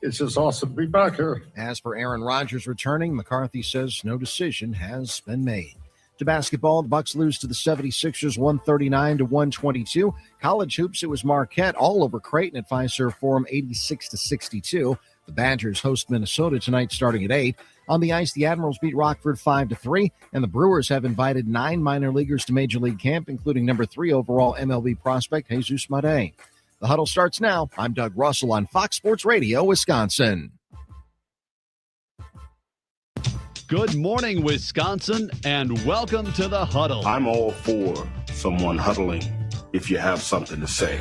It's just awesome to be back here. As for Aaron Rodgers returning, McCarthy says no decision has been made. To basketball, the Bucks lose to the 76ers 139-122. College hoops, it was Marquette all over Creighton at Fiserv Forum 86-62. The Badgers host Minnesota tonight starting at 8. On the ice, the Admirals beat Rockford 5-3, and the Brewers have invited 9 minor leaguers to Major League camp, including number 3 overall MLB prospect Jesus Made. The Huddle starts now. I'm Doug Russell on Fox Sports Radio, Wisconsin. Good morning, Wisconsin, and welcome to the Huddle. I'm all for someone huddling if you have something to say.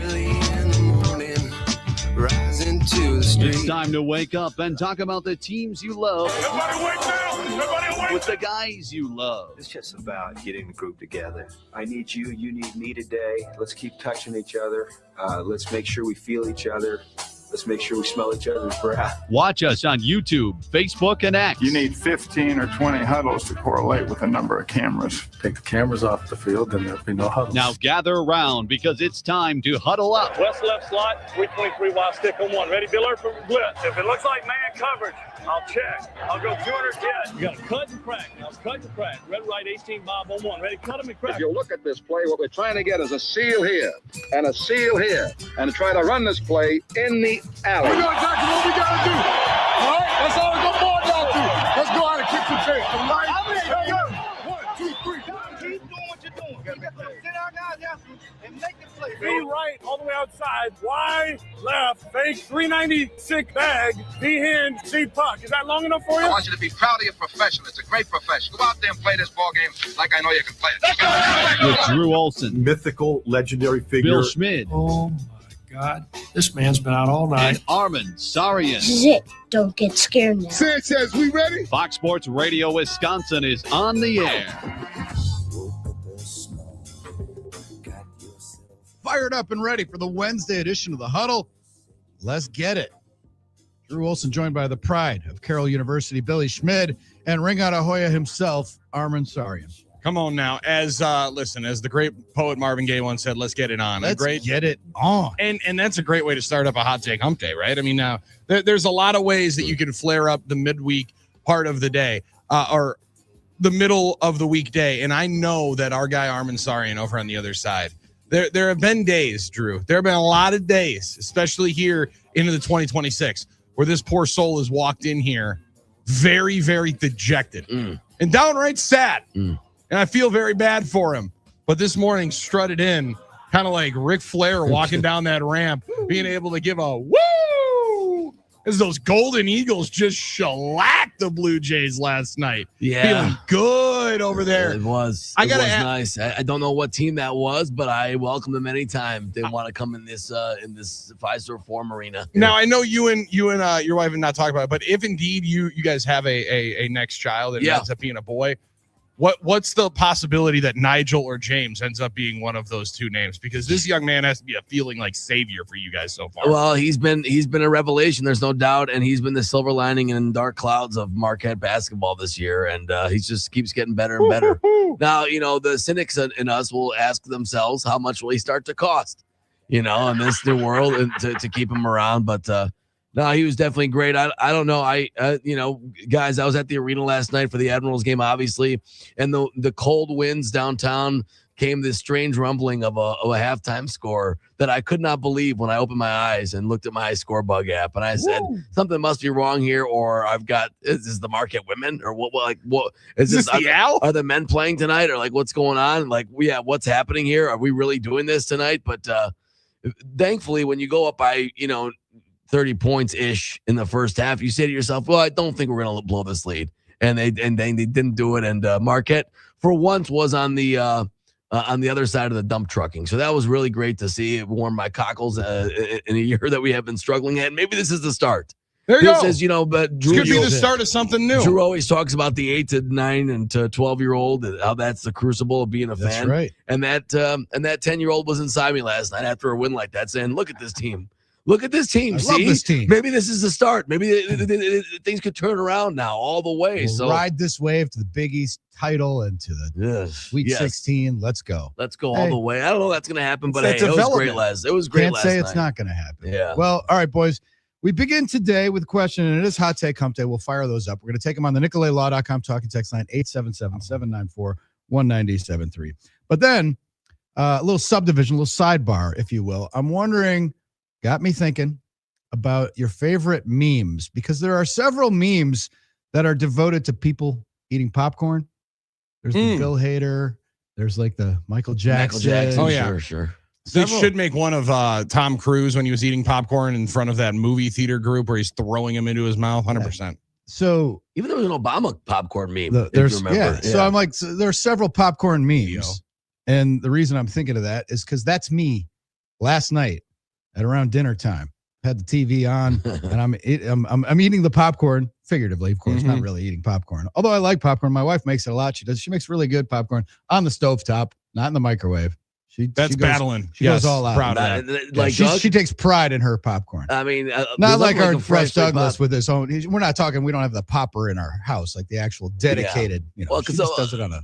It's time to wake up and talk about the teams you love. Everybody wake now! Everybody wake! With the guys you love. It's just about getting the group together. I need you, you need me today. Let's keep touching each other. Let's make sure we feel each other. Let's make sure we smell each other's breath. Watch us on YouTube, Facebook, and X. You need 15 or 20 huddles to correlate with the number of cameras. Take the cameras off the field, then there'll be no huddles. Now gather around because it's time to huddle up. West left slot, 323 wide stick on 1. Ready, Biller, for blitz. If it looks like man coverage, I'll check. I'll go 200 yes. You got to cut and crack. Now cut and crack. Red, right, 18, Bob on 1. Ready, cut him and crack. If you look at this play, what we're trying to get is a seal here and a seal here and try to run this play in the alley. We know exactly what we got to do. All right? That's all we're going down to. Let's go out and kick some tape. All right? 1, 2, 3. Keep doing what you're doing. You got to sit our guys out and make the play. Be right all the way outside. Wide, left, fake, 396 bag, B hinge, C puck. Is that long enough for you? I want you to be proud of your profession. It's a great profession. Go out there and play this ball game like I know you can play it. With Drew Olson, Mythical, legendary figure. Bill Schmid, Oh, my God. This man's been out all night. and Armin Sarian. This is it. Don't get scared now. Sanchez, we ready? Fox Sports Radio Wisconsin is on the air. Fired up and ready for the Wednesday edition of the Huddle. Let's get it. Drew Olson joined by the pride of Carroll University, Billy Schmid, and Ring Out Ahoya himself, Armin Sarian. Come on now. As the great poet Marvin Gaye once said, let's get it on. Let's get it on. And that's a great way to start up a hot take hump day, right? I mean, now there's a lot of ways that you can flare up the midweek part of the day or the middle of the weekday. And I know that our guy Armin Sarian over on the other side, there have been days, Drew. There have been a lot of days, especially here into the 2026, where this poor soul has walked in here very, very dejected and downright sad. And I feel very bad for him. But this morning strutted in kind of like Ric Flair walking down that ramp, being able to give a woo as those Golden Eagles just shellacked the Blue Jays last night. Yeah. Feeling good over there. It was nice. I don't know what team that was, but I welcome them anytime they want to come in this Fiserv Forum arena. Now, I know you and your wife have not talked about it, but if indeed you guys have a next child and it ends up being a boy, what's the possibility that Nigel or James ends up being one of those two names? Because this young man has to be a feeling like savior for you guys so far. Well, he's been a revelation, there's no doubt, and he's been the silver lining in dark clouds of Marquette basketball this year, and he just keeps getting better and better. Now, the cynics in us will ask themselves, how much will he start to cost, in this new world, and to keep him around, but no, he was definitely great. I don't know. Guys, I was at the arena last night for the Admirals game, obviously, and the cold winds downtown came this strange rumbling of a halftime score that I could not believe when I opened my eyes and looked at my scorebug app, and I said, something must be wrong here, or is this the Marquette women, or what is this the Owl? Are the men playing tonight, or like what's going on? Like, what's happening here? Are we really doing this tonight? But thankfully, when you go up by 30 points ish in the first half, you say to yourself, well, I don't think we're going to blow this lead. And they didn't do it. And Marquette for once was on the other side of the dump trucking. So that was really great to see. It warmed my cockles in a year that we have been struggling at. Maybe this is the start. There you go. This is, but Drew, this could be the start of something new. Drew always talks about the 8 to 9 and to 12-year-old, how that's the crucible of being a fan. That's right. And that 10-year-old was inside me last night after a win like that, saying, look at this team. Look at this team. I love this team. Maybe this is the start. Maybe things could turn around now all the way. We'll ride this wave to the Big East title and to the Sweet 16. Let's go. Let's go all the way. I don't know if that's going to happen, but it was great last night. Can't say it's not going to happen. Yeah. Well, all right, boys. We begin today with a question, and it is Hot Take Hump Day. We'll fire those up. We're going to take them on the NicoletLaw.com talking text line 877-794-1973. But then a little subdivision, a little sidebar, if you will. I'm wondering, got me thinking about your favorite memes, because there are several memes that are devoted to people eating popcorn. There's the Bill Hader. There's like the Michael Jackson. Oh, yeah. Sure. They should make one of Tom Cruise when he was eating popcorn in front of that movie theater group where he's throwing him into his mouth. 100%. So even there was an Obama popcorn meme. There's So I'm like, there are several popcorn memes, and the reason I'm thinking of that is because that's me last night at around dinner time. Had the TV on, and I'm eating the popcorn figuratively, of course, not really eating popcorn. Although I like popcorn, my wife makes it a lot. She makes really good popcorn on the stovetop, not in the microwave. She goes, battling. She goes all out. Proud of that. Like she takes pride in her popcorn. I mean, not like our Fresh Douglas with his own. We're not talking. We don't have the popper in our house, like the actual dedicated. You know, she just does it on a.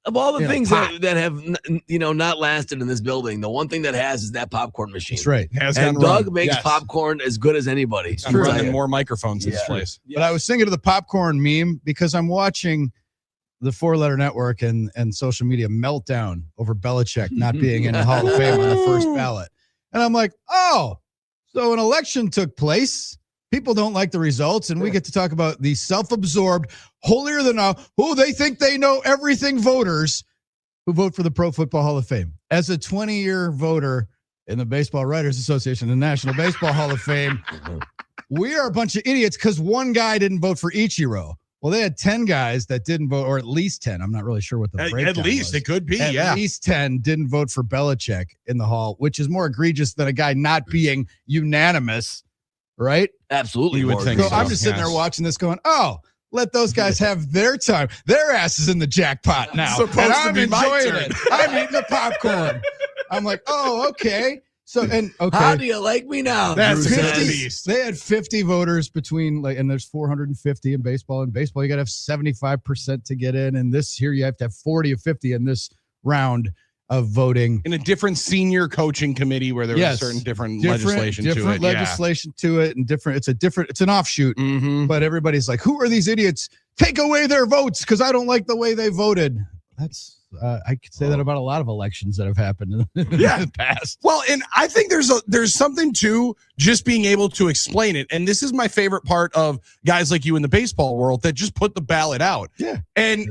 Of all the things that have not lasted in this building, the one thing that has is that popcorn machine. That's right. And Doug makes popcorn as good as anybody. I'm running more microphones in this place. But I was thinking of the popcorn meme because I'm watching the 4-letter network and social media meltdown over Belichick not being in the Hall of Fame on the first ballot. And I'm like, oh, so an election took place. People don't like the results, and we get to talk about the self-absorbed, holier than thou, who they think they know everything voters who vote for the Pro Football Hall of Fame. As a 20-year voter in the Baseball Writers Association and National Baseball Hall of Fame, we are a bunch of idiots because one guy didn't vote for Ichiro. Well, they had 10 guys that didn't vote, or at least 10. I'm not really sure what the breakdown At least was. it could be, At least 10 didn't vote for Belichick in the Hall, which is more egregious than a guy not being unanimous, right? Absolutely. You would think so. I'm just sitting there watching this going, oh, let those guys have their time. Their ass is in the jackpot now. And I'm enjoying it. I'm eating the popcorn. I'm like, oh, okay. So, how do you like me now? That's 50. They had 50 voters between, and there's 450 in baseball. In baseball, you got to have 75% to get in. And this here, you have to have 40 or 50 in this round of voting. In a different senior coaching committee where there was certain different legislation to it. Different legislation to it, and it's an offshoot. But everybody's like, who are these idiots? Take away their votes because I don't like the way they voted. That's I could say that about a lot of elections that have happened in the past. Well, and I think there's something to just being able to explain it. And this is my favorite part of guys like you in the baseball world that just put the ballot out. Yeah. And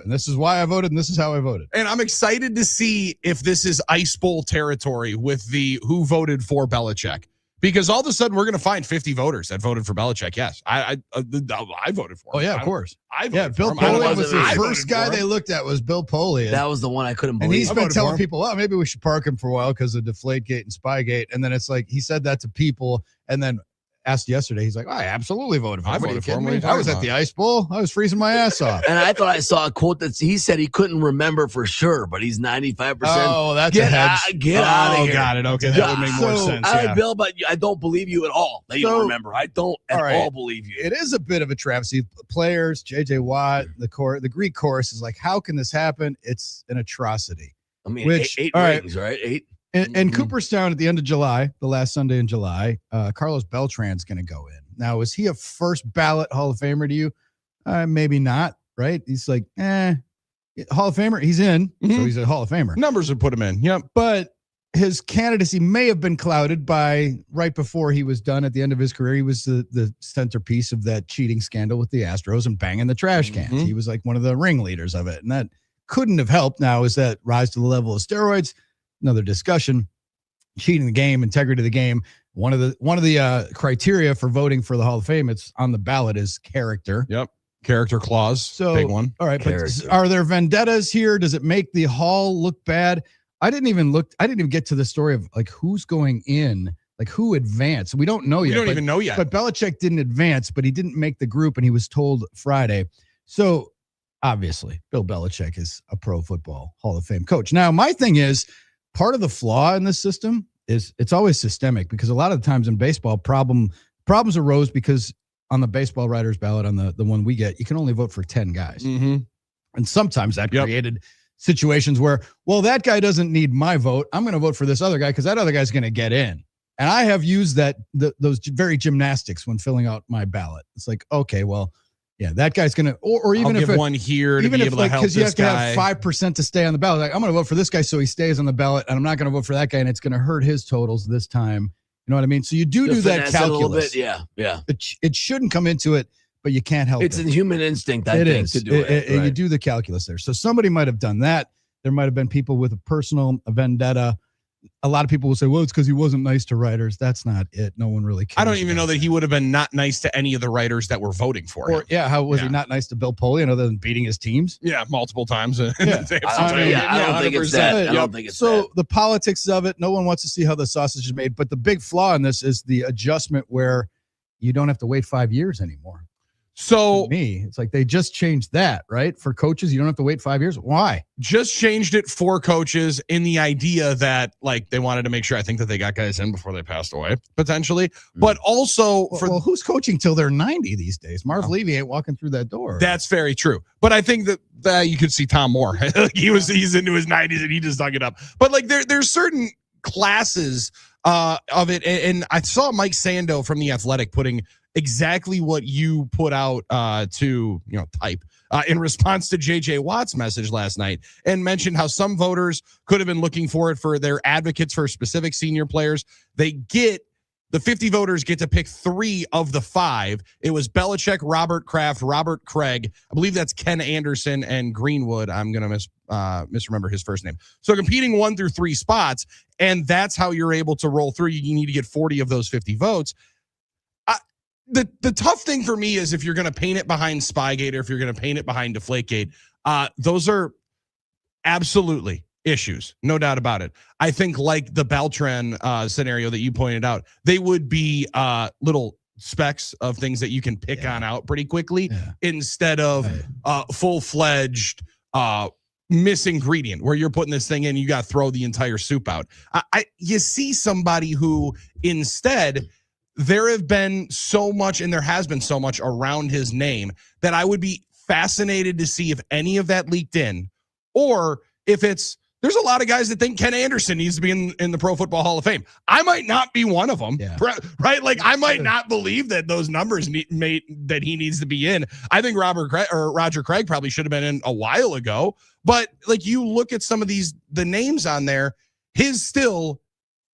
this is why I voted, and this is how I voted. And I'm excited to see if this is Ice Bowl territory with the who voted for Belichick. Because all of a sudden we're going to find 50 voters that voted for Belichick. Yes, I voted for him. Oh yeah, of course. Bill Poley was the first guy they looked at. Was Bill Poley? That was the one I couldn't believe. And he's been telling people, well, maybe we should park him for a while because of Deflategate and Spygate. And then it's like he said that to people, and then asked yesterday, he's like, I absolutely voted for him. I voted for him. I was at the Ice Bowl. I was freezing my ass off. And I thought I saw a quote that he said he couldn't remember for sure, but he's 95%. Oh, that's a hedge. Get out of here. Got it. Okay, that would make more sense. I like Bill, but I don't believe you at all that you don't remember. I don't at all believe you. It is a bit of a travesty. Players, J.J. Watt, the Greek chorus is like, how can this happen? It's an atrocity. I mean, eight rings, right? 8. And Cooperstown at the end of July, the last Sunday in July, Carlos Beltran's going to go in. Now, is he a first ballot Hall of Famer to you? Maybe not, right? He's like, Hall of Famer. He's in, so he's a Hall of Famer. Numbers would put him in, yep. But his candidacy may have been clouded by right before he was done at the end of his career. He was the centerpiece of that cheating scandal with the Astros and banging the trash cans. He was like one of the ringleaders of it, and that couldn't have helped. Now, is that rise to the level of steroids? Another discussion. Cheating the game, integrity of the game. One of the criteria for voting for the Hall of Fame, it's on the ballot, is character. Yep. Character clause. So big one. All right. But are there vendettas here? Does it make the Hall look bad? I didn't even get to the story of like who's going in, like who advanced. We don't know yet. We don't even know yet. But Belichick didn't advance, but he didn't make the group, and he was told Friday. So obviously, Bill Belichick is a Pro Football Hall of Fame coach. Now, my thing is, part of the flaw in this system is it's always systemic, because a lot of the times in baseball, problems arose because on the baseball writers ballot, on the one we get, you can only vote for 10 guys. And sometimes that created situations where, well, that guy doesn't need my vote. I'm going to vote for this other guy because that other guy's going to get in. And I have used those very gymnastics when filling out my ballot. It's like, okay, well, yeah, that guy's going to, or even I'll if give one here to be able to help this guy. Because you have to have 5% to stay on the ballot. Like, I'm going to vote for this guy so he stays on the ballot, and I'm not going to vote for that guy, and it's going to hurt his totals this time. You know what I mean? So you do that calculus. A little bit, yeah. It shouldn't come into it, but you can't help it. It's a human instinct, I think, to do it. Right. You do the calculus there. So somebody might have done that. There might have been people with a vendetta. A lot of people will say, well, it's because he wasn't nice to writers. That's not it. No one really cares. I don't even know that he would have been not nice to any of the writers that were voting for him. How was he not nice to Bill Polian other than beating his teams? Yeah, multiple times. I don't think it's that. I don't think it's that. The politics of it, no one wants to see how the sausage is made. But the big flaw in this is the adjustment where you don't have to wait 5 years anymore. So to me, it's like they just changed that, right? For coaches, you don't have to wait 5 years. Why? Just changed it for coaches in the idea that like they wanted to make sure, I think, that they got guys in before they passed away, potentially. But also who's coaching till they're 90 these days? Marv Levy ain't walking through that door. That's very true. But I think that you could see Tom Moore. He's into his 90s and he just dug it up. But like there's certain classes of it. And I saw Mike Sando from The Athletic putting exactly what you put out to type in response to JJ Watt's message last night, and mentioned how some voters could have been looking for it for their advocates for specific senior players. The 50 voters get to pick 3 of the 5. It was Belichick, Robert Kraft, Robert Craig. I believe that's Ken Anderson and Greenwood. I'm going to misremember his first name. So competing 1 through 3 spots, and that's how you're able to roll through. You need to get 40 of those 50 votes. The tough thing for me is if you're going to paint it behind Spygate or if you're going to paint it behind Deflategate, those are absolutely issues, no doubt about it. I think like the Beltran scenario that you pointed out, they would be little specks of things that you can pick on out pretty quickly instead of full-fledged miss ingredient where you're putting this thing in, you got to throw the entire soup out. You see somebody who instead, there have been so much and there has been so much around his name that I would be fascinated to see if any of that leaked in, or if there's a lot of guys that think Ken Anderson needs to be in the Pro Football Hall of Fame. I might not be one of them, right? Like I might not believe that those numbers that he needs to be in. I think Roger Craig probably should have been in a while ago, but like you look at some of the names on there, his still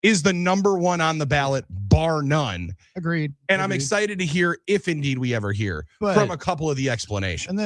is the number 1 on the ballot, bar none. Agreed. And I'm excited to hear, if indeed we ever hear, from a couple of the explanations.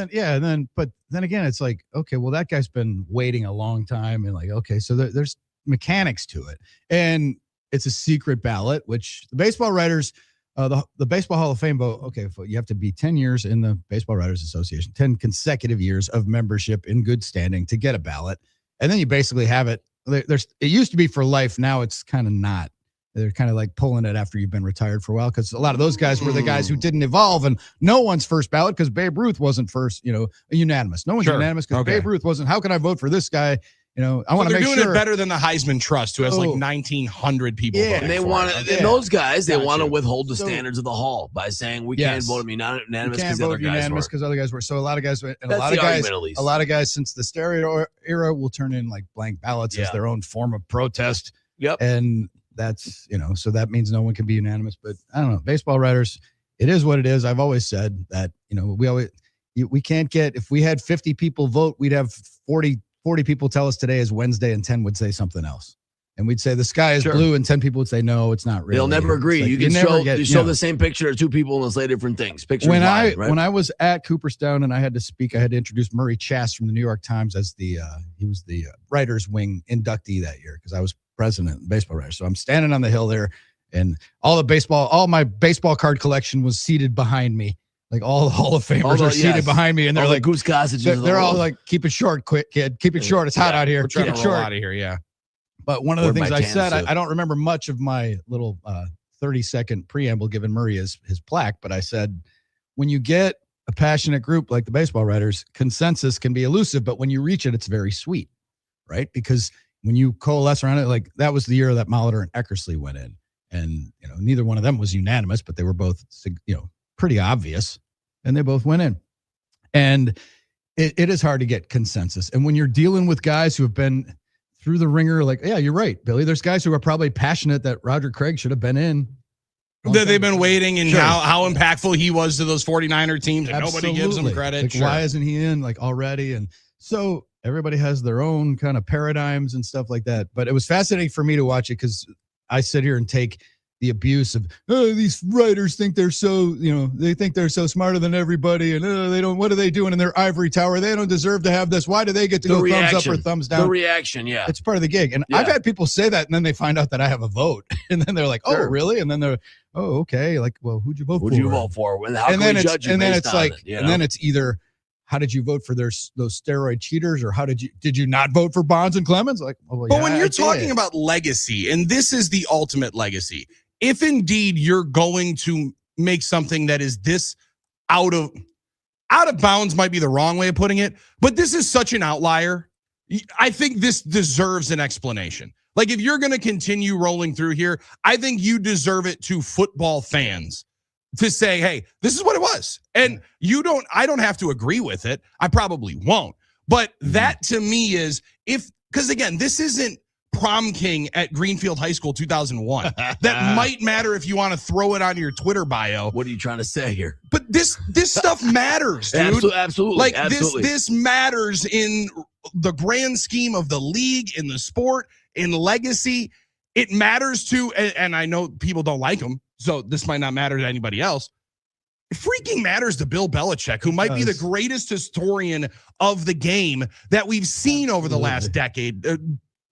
But then again, it's like, okay, well, that guy's been waiting a long time. And like, okay, so there's mechanics to it. And it's a secret ballot, which the baseball writers, the Baseball Hall of Fame vote, okay, you have to be 10 years in the Baseball Writers Association, 10 consecutive years of membership in good standing to get a ballot. And then you basically have it. It used to be for life. Now it's kind of not. They're kind of like pulling it after you've been retired for a while, because a lot of those guys were the guys who didn't evolve, and no one's first ballot because Babe Ruth wasn't first, unanimous. No one's unanimous because Babe Ruth wasn't. How can I vote for this guy? I want to make sure. They're doing it better than the Heisman Trust, who has like 1,900 people. Yeah, and they want to. And those guys, they want to withhold the standards of the Hall by saying we can't vote unanimous because other guys were. So a lot of guys, a lot of guys since the stereo era will turn in like blank ballots as their own form of protest. Yep, and that's so that means no one can be unanimous. But I don't know, baseball writers, it is what it is. I've always said that we can't get, if we had 50 people vote, we'd have 40 people tell us today is Wednesday and 10 would say something else. And we'd say the sky is blue and 10 people would say, no, it's not really. They'll never agree. Like, you can show the same picture to 2 people and they'll say different things. When I was at Cooperstown and I had to speak, I had to introduce Murray Chass from the New York Times as he was the writers wing inductee that year, because I was president of baseball writers. So I'm standing on the hill there, and all my baseball card collection was seated behind me. Like all the Hall of Famers are seated behind me, and they're like Goose Gossage. They're all like, "Keep it short, quick, kid. Keep it short. It's hot out here. We're trying Keep to it roll short out of here." Yeah. But one of the things I said, I don't remember much of my little 30-second preamble giving Murray his plaque, but I said, when you get a passionate group like the baseball writers, consensus can be elusive, but when you reach it, it's very sweet, right? Because when you coalesce around it, like that was the year that Molitor and Eckersley went in, and neither one of them was unanimous, but they were both pretty obvious. And they both went in. And it is hard to get consensus. And when you're dealing with guys who have been through the ringer. Like, yeah, you're right, Billy. There's guys who are probably passionate that Roger Craig should have been in. They've been waiting, and how impactful he was to those 49er teams, and nobody gives him credit. Like, why isn't he in already? And so everybody has their own kind of paradigms and stuff like that. But it was fascinating for me to watch it because I sit here and take the abuse of, oh, these writers think they're so, they think they're so smarter than everybody, and they don't. What are they doing in their ivory tower? They don't deserve to have this. Why do they get to go thumbs up or thumbs down? The reaction, yeah, it's part of the gig. And I've had people say that, and then they find out that I have a vote, and then they're like, oh, really? And then they're, oh, okay. Like, well, who'd you vote for? Who'd you vote for? And then it's like, and then it's either, how did you vote for those steroid cheaters, or did you not vote for Bonds and Clemens? Like, well, but when you're talking about legacy, and this is the ultimate legacy, if indeed you're going to make something that is this out of bounds, might be the wrong way of putting it, but this is such an outlier. I think this deserves an explanation. Like, if you're going to continue rolling through here, I think you deserve it to football fans to say, hey, this is what it was. And I don't have to agree with it. I probably won't. But that to me is, because again, this isn't prom king at Greenfield High School 2001. That might matter if you want to throw it on your Twitter bio. What are you trying to say here? But this stuff matters, dude. Absolutely. Like, absolutely. This matters in the grand scheme of the league, in the sport, in legacy. It matters to, and I know people don't like him, so this might not matter to anybody else. It freaking matters to Bill Belichick, who might be the greatest historian of the game that we've seen over the last decade.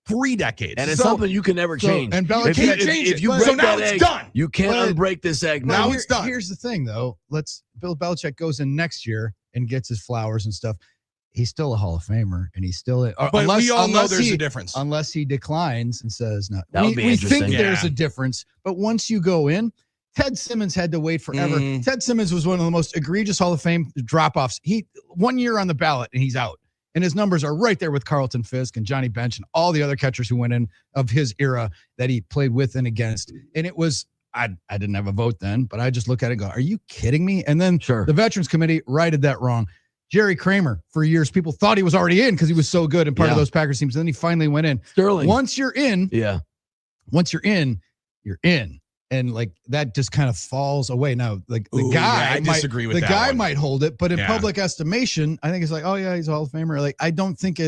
3 decades. And it's something you can never change. And Belichick can't change it. If you So break now that it's egg, done. You can't unbreak this egg. Now it's done. Here's the thing, though. Bill Belichick goes in next year and gets his flowers and stuff. He's still a Hall of Famer, and he's still. But we all know there's a difference. Unless he declines and says no. That would be we interesting. think there's a difference, but once you go in, Ted Simmons had to wait forever. Ted Simmons was one of the most egregious Hall of Fame drop-offs. He 1 year on the ballot, and he's out. And his numbers are right there with Carlton Fisk and Johnny Bench and all the other catchers who went in of his era that he played with and against. And it was, I didn't have a vote then, but I just look at it and go, are you kidding me? And then the Veterans Committee righted that wrong. Jerry Kramer, for years, people thought he was already in because he was so good and part of those Packers teams. And then he finally went in. Sterling. Once you're in, you're in. And like that just kind of falls away. Now, like the guy, I disagree with the that guy one. might hold it, but in public estimation, I think it's like, oh yeah, he's a Hall of Famer. Like I don't think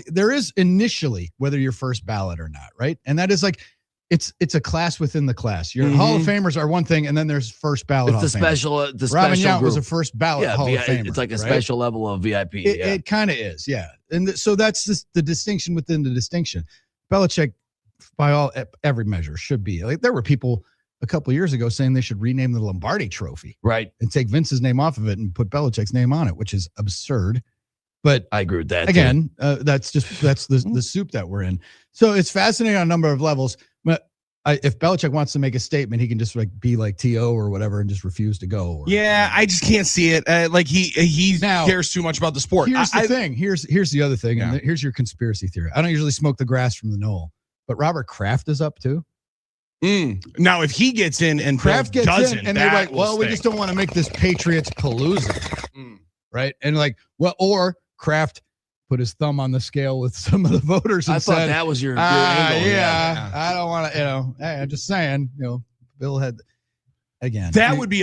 there is initially whether you're first ballot or not, right? And that is like, it's a class within the class. Your Hall of Famers are one thing, and then there's first ballot. It's the special. Robin Yount group was a first ballot Hall of Famer. It's like a special level of VIP. It kind of is, yeah. And so that's just the distinction within the distinction. Belichick, by every measure, should be like there were people a couple of years ago saying they should rename the Lombardi Trophy, right, and take Vince's name off of it and put Belichick's name on it, which is absurd. But I agree with that. Again, that's the soup that we're in. So it's fascinating on a number of levels. But if Belichick wants to make a statement, he can just like be like T.O. or whatever and just refuse to go. I just can't see it. Like he cares too much about the sport. Here's the thing. Here's the other thing. And here's your conspiracy theory. I don't usually smoke the grass from the knoll, but Robert Kraft is up too. Now, if he gets in and Kraft gets doesn't, in, and they're like, well, we just don't want to make this Patriots palooza, right? And like, well, or Kraft put his thumb on the scale with some of the voters and said, that was your angle. Yeah, I don't want to, hey, I'm just saying, Bill had again. That would be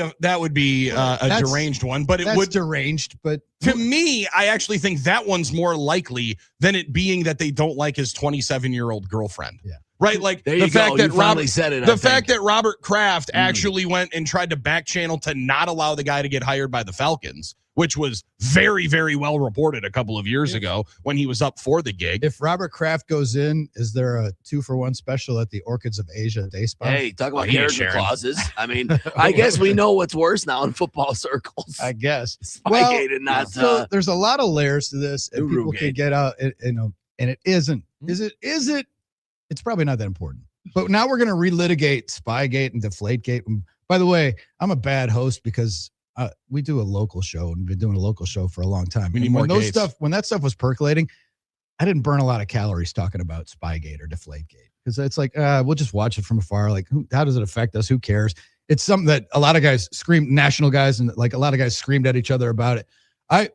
a deranged one, but it would deranged. But to me, I actually think that one's more likely than it being that they don't like his 27-year-old girlfriend. Yeah. Right, like the fact that Robert Kraft actually went and tried to back channel to not allow the guy to get hired by the Falcons, which was very, very well reported a couple of years ago when he was up for the gig. If Robert Kraft goes in, is there a 2-for-1 special at the Orchids of Asia Day Spa? Hey, talk about character clauses. I mean, I guess we know what's worse now in football circles. I guess. Spygate and not. So there's a lot of layers to this, and people can get out. And it isn't. Is it? It's probably not that important. But now we're going to relitigate Spygate and Deflategate. And by the way, I'm a bad host because we do a local show and we've been doing a local show for a long time. We need more gates. When that stuff was percolating, I didn't burn a lot of calories talking about Spygate or Deflategate because it's like, we'll just watch it from afar. Like, how does it affect us? Who cares? It's something that a lot of guys screamed, national guys, and like a lot of guys screamed at each other about it. I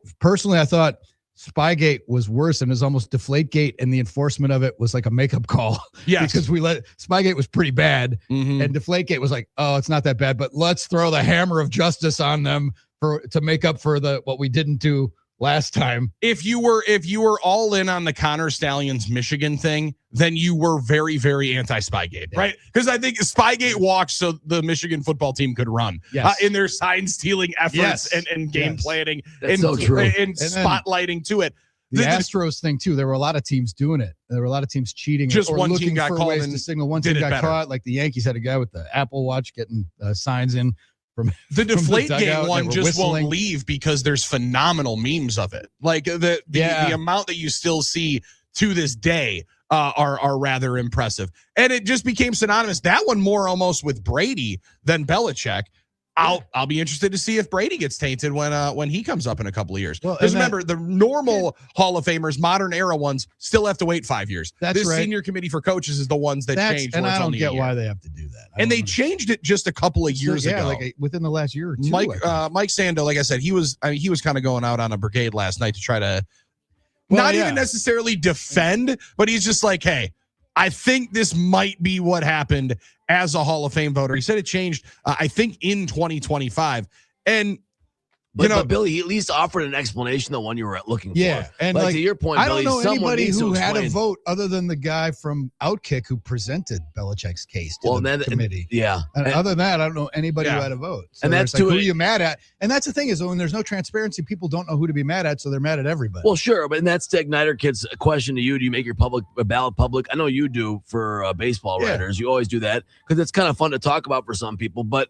thought Spygate was worse and is almost Deflategate, and the enforcement of it was like a makeup call. Yes. Because Spygate was pretty bad, and Deflategate was like, oh, it's not that bad, but let's throw the hammer of justice on them to make up for what we didn't do last time. If you were all in on the Connor Stallions Michigan thing, then you were very, very anti-Spygate, right? Because I think Spygate walked so the Michigan football team could run in their sign stealing efforts and game planning. That's so true. And spotlighting to it. The Astros thing too. There were a lot of teams doing it. There were a lot of teams cheating. Just or one looking team got for called ways and to signal. One team got caught. Like the Yankees had a guy with the Apple Watch getting signs in. From the Deflategate one just whistling. won't leave because there's phenomenal memes of it. Like the amount that you still see to this day are rather impressive. And it just became synonymous. That one more almost with Brady than Belichick. I'll be interested to see if Brady gets tainted when he comes up in a couple of years. Because remember, the normal Hall of Famers, modern era ones, still have to wait 5 years. This right. Senior committee for coaches is the ones that changed. And I don't get why they have to do that. And they changed it just a couple of years ago. Like within the last year or two. Mike Sando, like I said, he was kind of going out on a brigade last night to try to even necessarily defend, but he's just like, hey, I think this might be what happened as a Hall of Fame voter. He said it changed, I think, in 2025. And, but Billy, he at least offered an explanation, the one you were looking for. Yeah. And to your point, I Billy, don't know anybody who had a vote other than the guy from Outkick who presented Belichick's case to the committee. And other than that, I don't know anybody who had a vote. So and that's like, who are you mad at? And that's the thing is when there's no transparency, people don't know who to be mad at, so they're mad at everybody. Well, sure, but that's the Igniter Kids question to you. Do you make your ballot public? I know you do for baseball writers. You always do that because it's kind of fun to talk about for some people, but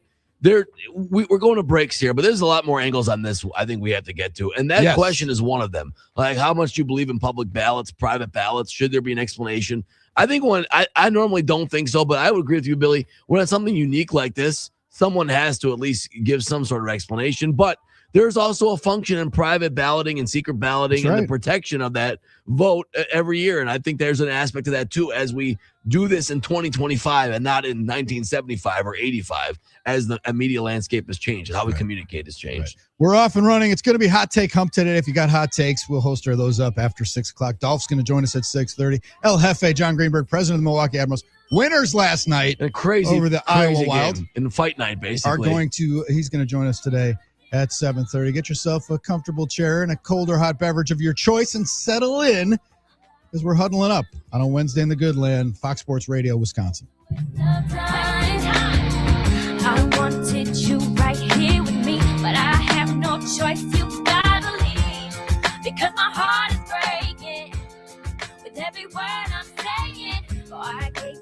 we're going to breaks here, but there's a lot more angles on this I think we have to get to. And that question is one of them. Like, how much do you believe in public ballots, private ballots? Should there be an explanation? I think I normally don't think so, but I would agree with you, Billy. When it's something unique like this, someone has to at least give some sort of explanation. But there's also a function in private balloting and secret balloting and the protection of that vote every year. And I think there's an aspect of that too, as we do this in 2025 and not in 1975 or 85, as the media landscape has changed and how we communicate has changed. We're off and running. It's going to be Hot Take Hump today. If you got hot takes, we'll host those up after 6 o'clock. Dolph's going to join us at 6:30. El Jefe, John Greenberg, president of the Milwaukee Admirals. Winners last night over the Iowa Wild. In fight night, basically. He's going to join us today at 7:30. Get yourself a comfortable chair and a cold or hot beverage of your choice and settle in because we're huddling up on a Wednesday in the Good Land, Fox Sports Radio, Wisconsin. I wanted you right here with me, but I have no choice. You gotta leave because my heart is breaking with every word I'm saying. Oh, I can't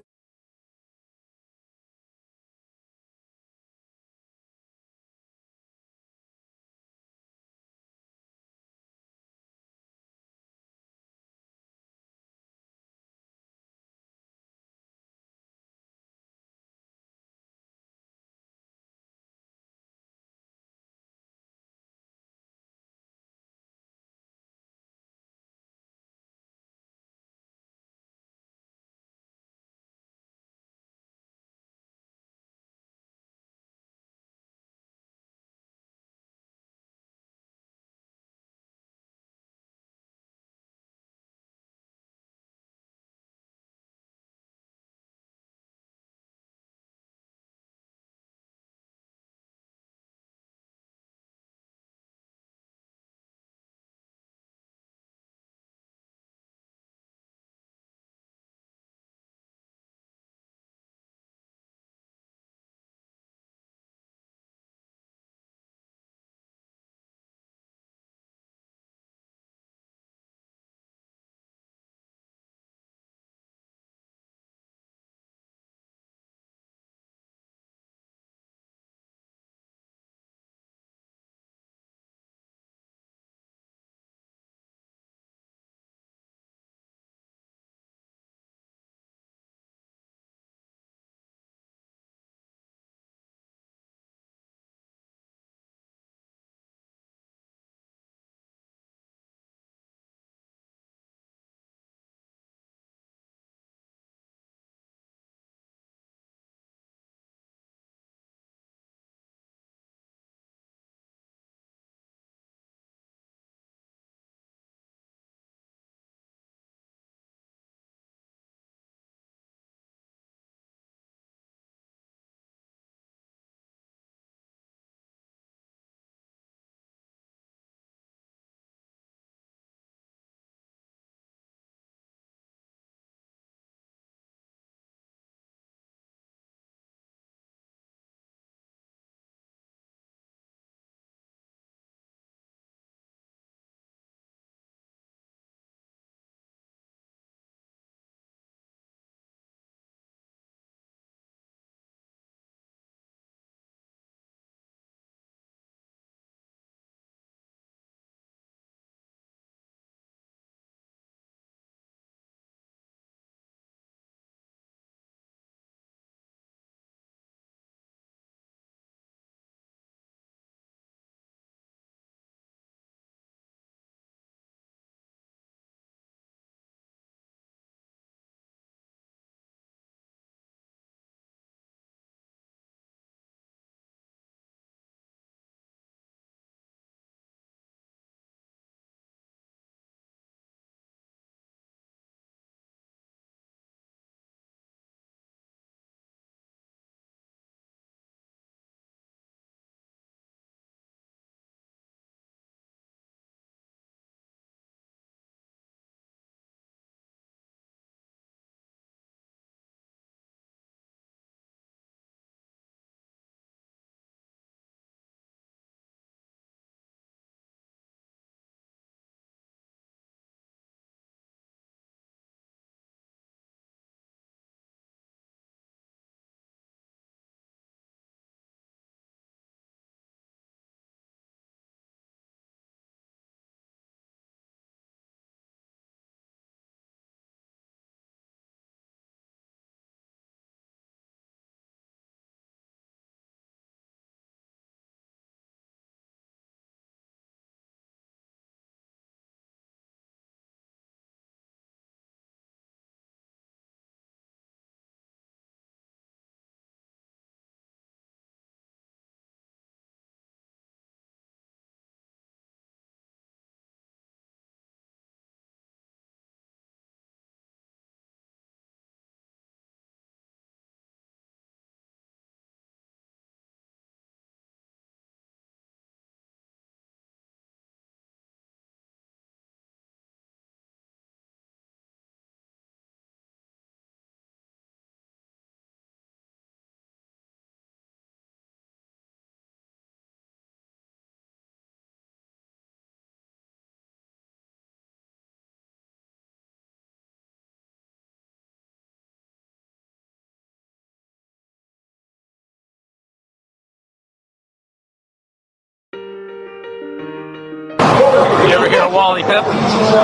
ever hear of Wally Pipp?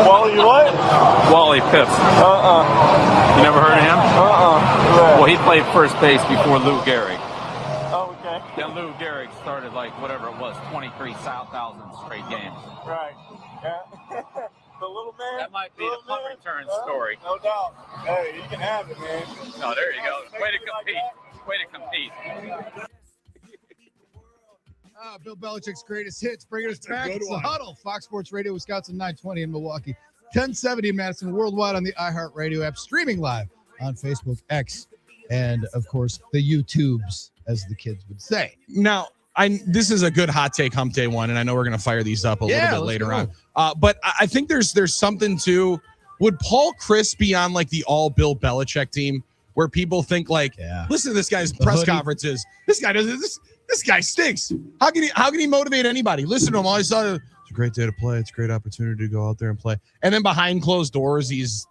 Wally what? Wally Pipp. You never heard of him? Well, he played first base before Lou Gehrig. Oh, okay. Then Lou Gehrig started like whatever it was, 23,000 straight games. Right. Yeah. The little man. That might be the punt return story. No doubt. Hey, you can have it, man. No, there you go. Way to compete. Way to compete. Bill Belichick's greatest hits, bringing us back. It's the Huddle, Fox Sports Radio, Wisconsin 920 in Milwaukee, 1070 in Madison, worldwide on the iHeartRadio app, streaming live on Facebook, X, and of course the YouTubes, as the kids would say. Now, this is a good hot take hump day one, and I know we're going to fire these up a little bit later on. But I think there's something to, would Paul Chris be on like the all Bill Belichick team where people think like, listen to this guy's press conferences. This guy doesn't. This guy stinks. How can he motivate anybody? Listen to him. All I saw, it's a great day to play. It's a great opportunity to go out there and play. And then behind closed doors, he's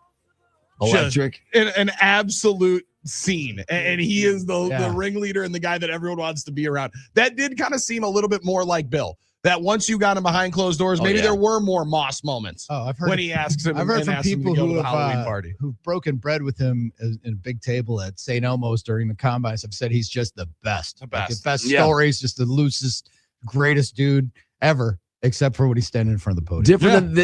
electric, an absolute scene, and he is the ringleader and the guy that everyone wants to be around. That did kind of seem a little bit more like Bill. That once you got him behind closed doors, maybe there were more Moss moments. I've heard when he asks him. I've heard from people who have Halloween party, who've broken bread with him in a big table at St. Elmo's during the combines. Have said he's just the best. The best stories, just the loosest, greatest dude ever, except for when he's standing in front of the podium.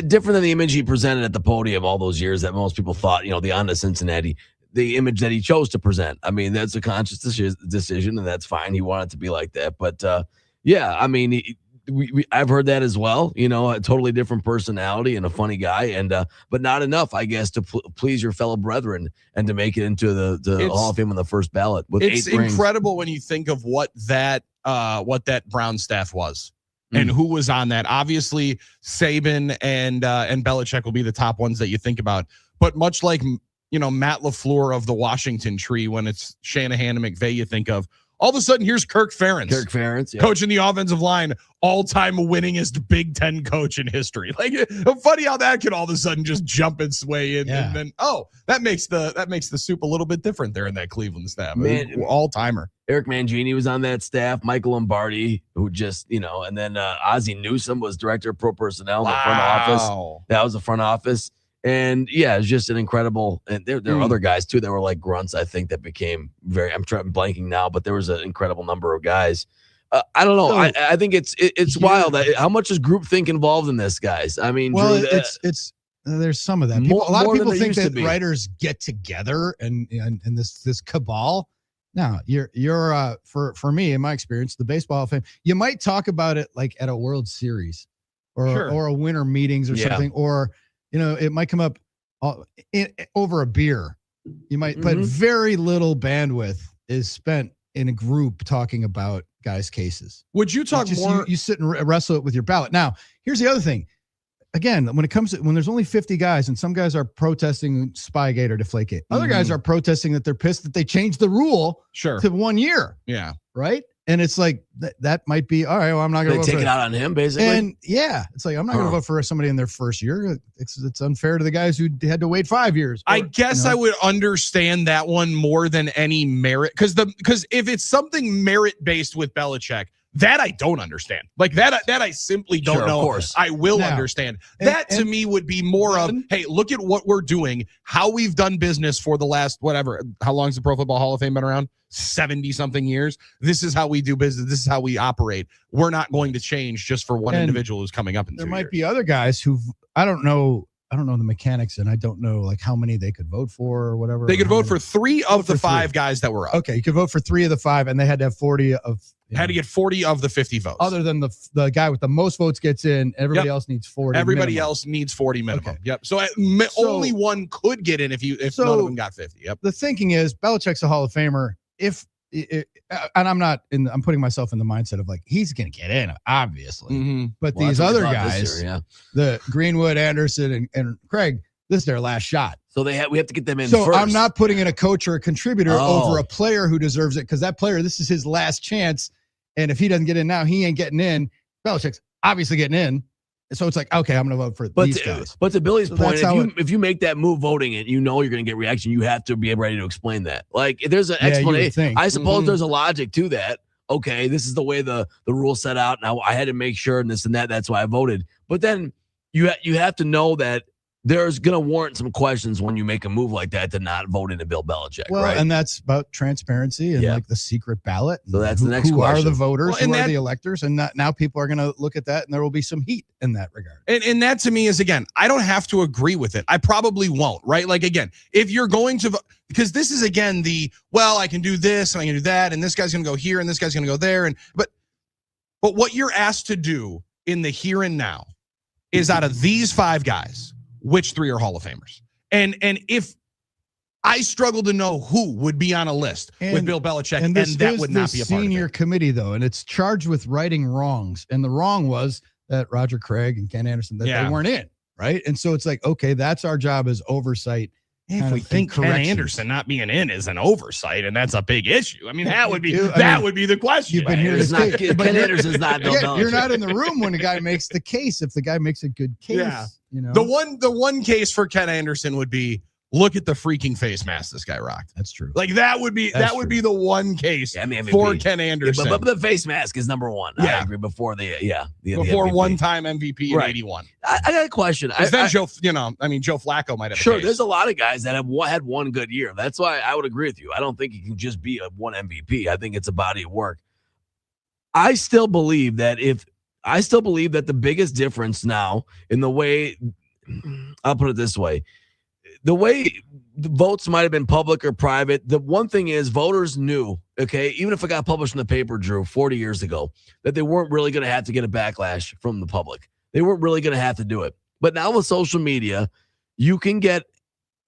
Different than the image he presented at the podium all those years that most people thought, the on to Cincinnati. The image that he chose to present. I mean, that's a conscious decision, and that's fine. He wanted to be like that, but I mean. I've heard that as well, a totally different personality and a funny guy, and but not enough, I guess, to please your fellow brethren and to make it into the Hall of Fame on the first ballot. With it's 8 rings. Incredible when you think of what that Brown staff was and who was on that. Obviously, Saban and Belichick will be the top ones that you think about, but much like Matt LaFleur of the Washington tree, when it's Shanahan and McVay, you think of. All of a sudden, here's Kirk Ferentz. Coaching the offensive line, all-time winningest Big Ten coach in history. Like, funny how that could all of a sudden just jump its way in, and then that makes the soup a little bit different there in that Cleveland staff. All-timer. Eric Mangini was on that staff. Michael Lombardi, who just and then Ozzie Newsome was director of pro personnel in the front office. That was the front office. And it's just an incredible, and there are other guys too that were like grunts, I think, that became I'm blanking now, but there was an incredible number of guys. I don't know. I think it's wild. How much is groupthink involved in this, guys? I mean, it's there's some of that. A lot of people think that writers get together and this cabal. Now, you're for me, in my experience, the Baseball Hall of Fame, you might talk about it like at a World Series or a winter meetings or something, or it might come up over a beer. You might, but very little bandwidth is spent in a group talking about guys' cases. Would you talk more? You sit and wrestle it with your ballot. Now, here's the other thing. Again, when there's only 50 guys, and some guys are protesting Spygate or Deflategate, other guys are protesting that they're pissed that they changed the rule to 1 year. Yeah. Right. And it's like that might be all right. Well, I'm not going to take it out on him, basically. And it's like I'm not going to vote for somebody in their first year. It's unfair to the guys who had to wait 5 years. I guess I would understand that one more than any merit, because if it's something merit based with Belichick, that I don't understand. Like that I simply don't know. Of course. I will understand. That to me would be more of, hey, look at what we're doing, how we've done business for the last how long's the Pro Football Hall of Fame been around? 70-something years. This is how we do business. This is how we operate. We're not going to change just for one individual who's coming up in 2 years. There might be other guys who I don't know the mechanics, and I don't know like how many they could vote for or whatever. They could vote for 3 of the 5 guys that were up. Okay, you could vote for 3 of the 5, and they had to have 40 of. Had to get 40 of the 50 votes. Other than the guy with the most votes gets in, everybody else needs 40. Everybody else needs 40 minimum. Okay. Yep. So only one could get in if none of them got 50. Yep. The thinking is Belichick's a Hall of Famer. And I'm putting myself in the mindset of like he's going to get in, obviously. But these other guys, the Greenwood, Anderson, and Craig, this is their last shot. So we have to get them in so first. I'm not putting in a coach or a contributor over a player who deserves it, because that player, this is his last chance. And if he doesn't get in now, he ain't getting in. Belichick's obviously getting in. So it's like, okay, I'm going to vote for these guys. But to Billy's point, if you make that move voting it, you're going to get reaction. You have to be ready to explain that. Like, if there's an explanation, I suppose there's a logic to that. Okay, this is the way the rule set out. Now I had to make sure and this and that. That's why I voted. But then you have to know that there's going to warrant some questions when you make a move like that to not vote into Bill Belichick, well, right? and that's about transparency and like the secret ballot. So that's the next who question. Are the voters? Who are the electors? And now people are going to look at that, and there will be some heat in that regard. And that to me is, again, I don't have to agree with it. I probably won't, right? Like, again, if you're going to, because this is, again, I can do this and I can do that, and this guy's going to go here and this guy's going to go there. But what you're asked to do in the here and now is, out of these 5 guys, which 3 are Hall of Famers? And if I struggle to know who would be on a list with Bill Belichick, and that would not be a part of it. Senior committee, though, and it's charged with righting wrongs. And the wrong was that Roger Craig and Ken Anderson, that they weren't in, right? And so it's like, okay, that's our job as oversight. If we think Ken Anderson not being in is an oversight, and that's a big issue, I mean, that would be the question. You've been here to say, Ken Anderson's not Bill Belichick. You're not in the room when the guy makes the case. If the guy makes a good case, you know. The one case for Ken Anderson would be, look at the freaking face mask this guy rocked. That's true. Like, that would be the one case for Ken Anderson. But the face mask is number one. I agree. Before before one-time MVP in 81. I got a question. Then Joe Flacco might have. Sure, there's a lot of guys that have had one good year. That's why I would agree with you. I don't think you can just be a one MVP. I think it's a body of work. I still believe that the biggest difference now in the way, I'll put it this way, the way the votes might have been public or private, the one thing is voters knew, okay, even if it got published in the paper, Drew, 40 years ago, that they weren't really going to have to get a backlash from the public. They weren't really going to have to do it. But now with social media, you can get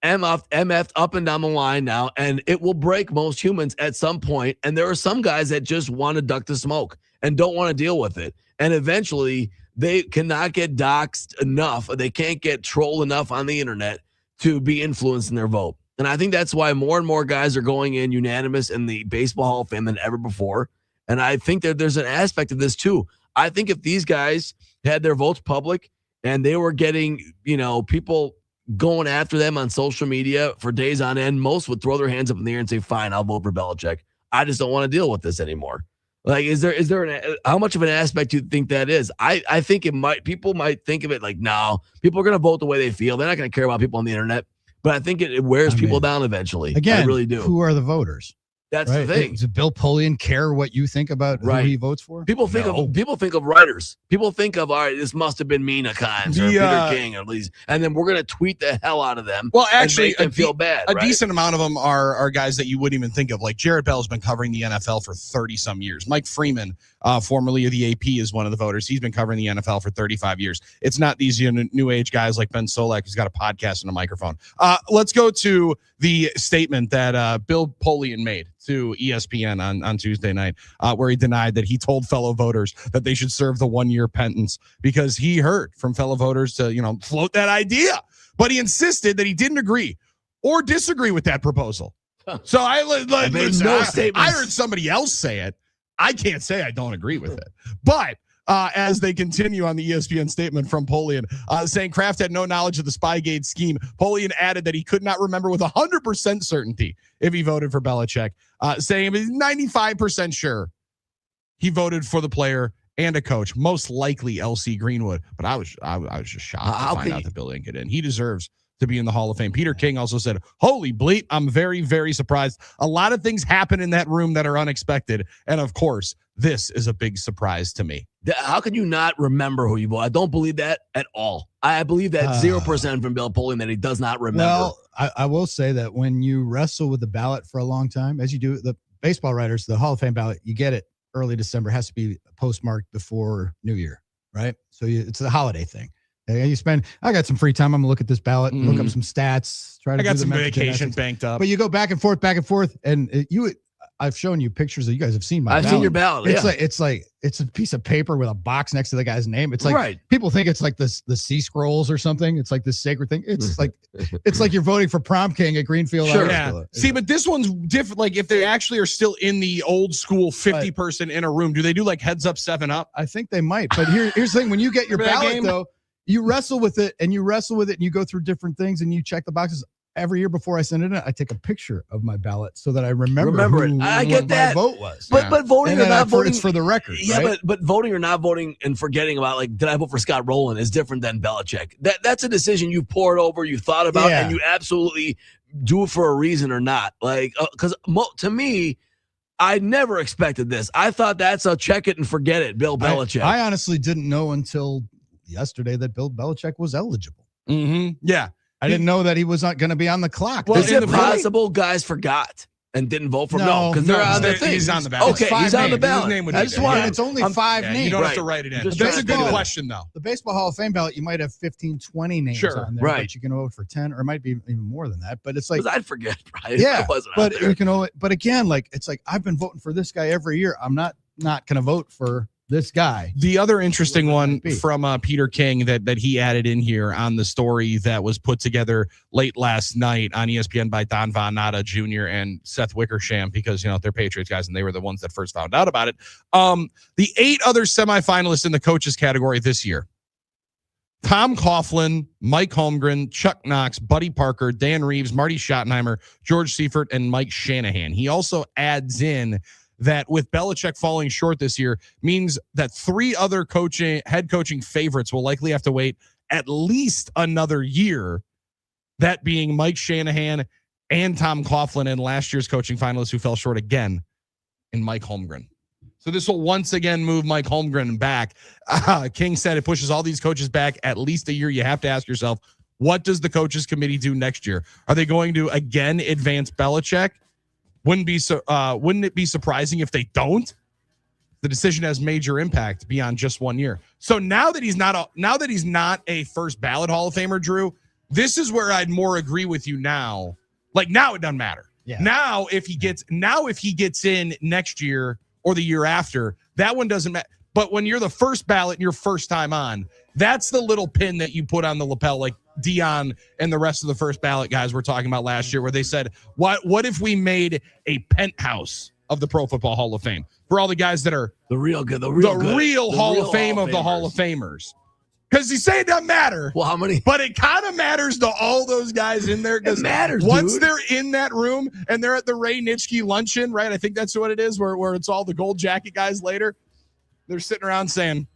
MF'd up and down the line now, and it will break most humans at some point. And there are some guys that just want to duck the smoke and don't want to deal with it. And eventually, they cannot get doxxed enough, or they can't get trolled enough on the internet to be influenced in their vote. And I think that's why more and more guys are going in unanimous in the Baseball Hall of Fame than ever before. And I think that there's an aspect of this too. I think if these guys had their votes public and they were getting, people going after them on social media for days on end, most would throw their hands up in the air and say, fine, I'll vote for Belichick. I just don't want to deal with this anymore. Like, is there how much of an aspect do you think that is? I think people might think of it like, no, people are going to vote the way they feel. They're not going to care about people on the internet, but I think it wears people down eventually. Again, I really do. Who are the voters? That's the thing. Does Bill Polian care what you think about who he votes for? People think of writers. People think of, all right, this must have been Mina Kimes or Peter King at least, and then we're gonna tweet the hell out of them. Well, actually, and make them feel bad. A decent amount of them are guys that you wouldn't even think of. Like Jared Bell's been covering the NFL for 30 some years. Mike Freeman, formerly of the AP, is one of the voters. He's been covering the NFL for 35 years. It's not these new age guys like Ben Solak, who's got a podcast and a microphone. Let's go to the statement that Bill Polian made to ESPN on Tuesday night, where he denied that he told fellow voters that they should serve the 1-year penance because he heard from fellow voters to, float that idea. But he insisted that he didn't agree or disagree with that proposal. So I heard somebody else say it. I can't say I don't agree with it. But as they continue on the ESPN statement from Polian, saying Kraft had no knowledge of the Spygate scheme, Polian added that he could not remember with 100% certainty if he voted for Belichick, saying he's 95% sure he voted for the player and a coach, most likely LC Greenwood. But I was just shocked to find out that Bill didn't get in. He deserves to be in the Hall of Fame. Peter King also said, holy bleep, I'm very, very surprised. A lot of things happen in that room that are unexpected. And of course, this is a big surprise to me. How can you not remember who you voted? I don't believe that at all. I believe that 0% from Bill Polian that he does not remember. Well, I will say that when you wrestle with the ballot for a long time, as you do, the baseball writers, the Hall of Fame ballot, you get it early December, has to be postmarked before New Year, right? So it's a holiday thing. I got some free time. I'm gonna look at this ballot, look up some stats, I got some vacation banked up. But you go back and forth, and I've shown you pictures that you guys have seen my ballot. I've seen your ballot. It's it's a piece of paper with a box next to the guy's name. It's like people think it's like the sea scrolls or something. It's like this sacred thing. It's like you're voting for prom king at Greenfield. Sure. Yeah. See, but this one's different. Like if they actually are still in the old school 50 person in a room, do they do like heads up 7-Up? I think they might. But here's the thing: when you get your ballot though, you wrestle with it and you go through different things and you check the boxes. every year before I send it in, I take a picture of my ballot so that I remember it. I get that. My vote was. But voting or not voting, it's for the record. Yeah, right? but voting or not voting and forgetting about, like, did I vote for Scott Rowland is different than Belichick. That's a decision you poured over, you thought about, and you absolutely do it for a reason or not. Like, because to me, I never expected this. I thought that's a check it and forget it, Bill Belichick. I honestly didn't know until yesterday that Bill Belichick was eligible. Mm-hmm. Yeah. I didn't know that he was not going to be on the clock. Well, is it possible guys forgot and didn't vote for him? No, because they're on the thing. He's on the ballot. Okay, he's on the ballot. His name would I be just there. wanted, it's only 5 names. You don't have to write it in. That's a good question, though. The Baseball Hall of Fame ballot, you might have 15, 20 names on there, but you can vote for 10, or it might be even more than that. But it's like, I'd forget, Brian. Yeah, but you can. But again, like it's like I've been voting for this guy every year. I'm not going to vote for this guy. The other interesting one from Peter King that he added in here on the story that was put together late last night on ESPN by Don Von Natta Jr. and Seth Wickersham, because, you know, they're Patriots guys and they were the ones that first found out about it. The 8 other semifinalists in the coaches category this year: Tom Coughlin, Mike Holmgren, Chuck Knox, Buddy Parker, Dan Reeves, Marty Schottenheimer, George Seifert, and Mike Shanahan. He also adds in that with Belichick falling short this year means that 3 other head coaching favorites will likely have to wait at least another year, that being Mike Shanahan and Tom Coughlin, and last year's coaching finalists who fell short again in Mike Holmgren. So this will once again move Mike Holmgren back. King said it pushes all these coaches back at least a year. You have to ask yourself, what does the coaches committee do next year? Are they going to again advance Belichick? Wouldn't it be surprising if they don't? The decision has major impact beyond just 1 year. So now that he's not a first ballot Hall of Famer, Drew, this is where I'd more agree with you now. Like, now it doesn't matter. Yeah. Now if he gets in next year or the year after, that one doesn't matter. But when you're the first ballot and your first time on, that's the little pin that you put on the lapel, like Dion and the rest of the first ballot guys were talking about last year, where they said, what if we made a penthouse of the Pro Football Hall of Fame for all the guys that are the real Hall of Fame of the Hall of Famers? Because you say it doesn't matter. Well, how many? But it kind of matters to all those guys in there. It matters, once dude. They're in that room and they're at the Ray Nitschke luncheon, right? I think that's what it is, where it's all the gold jacket guys later. They're sitting around saying,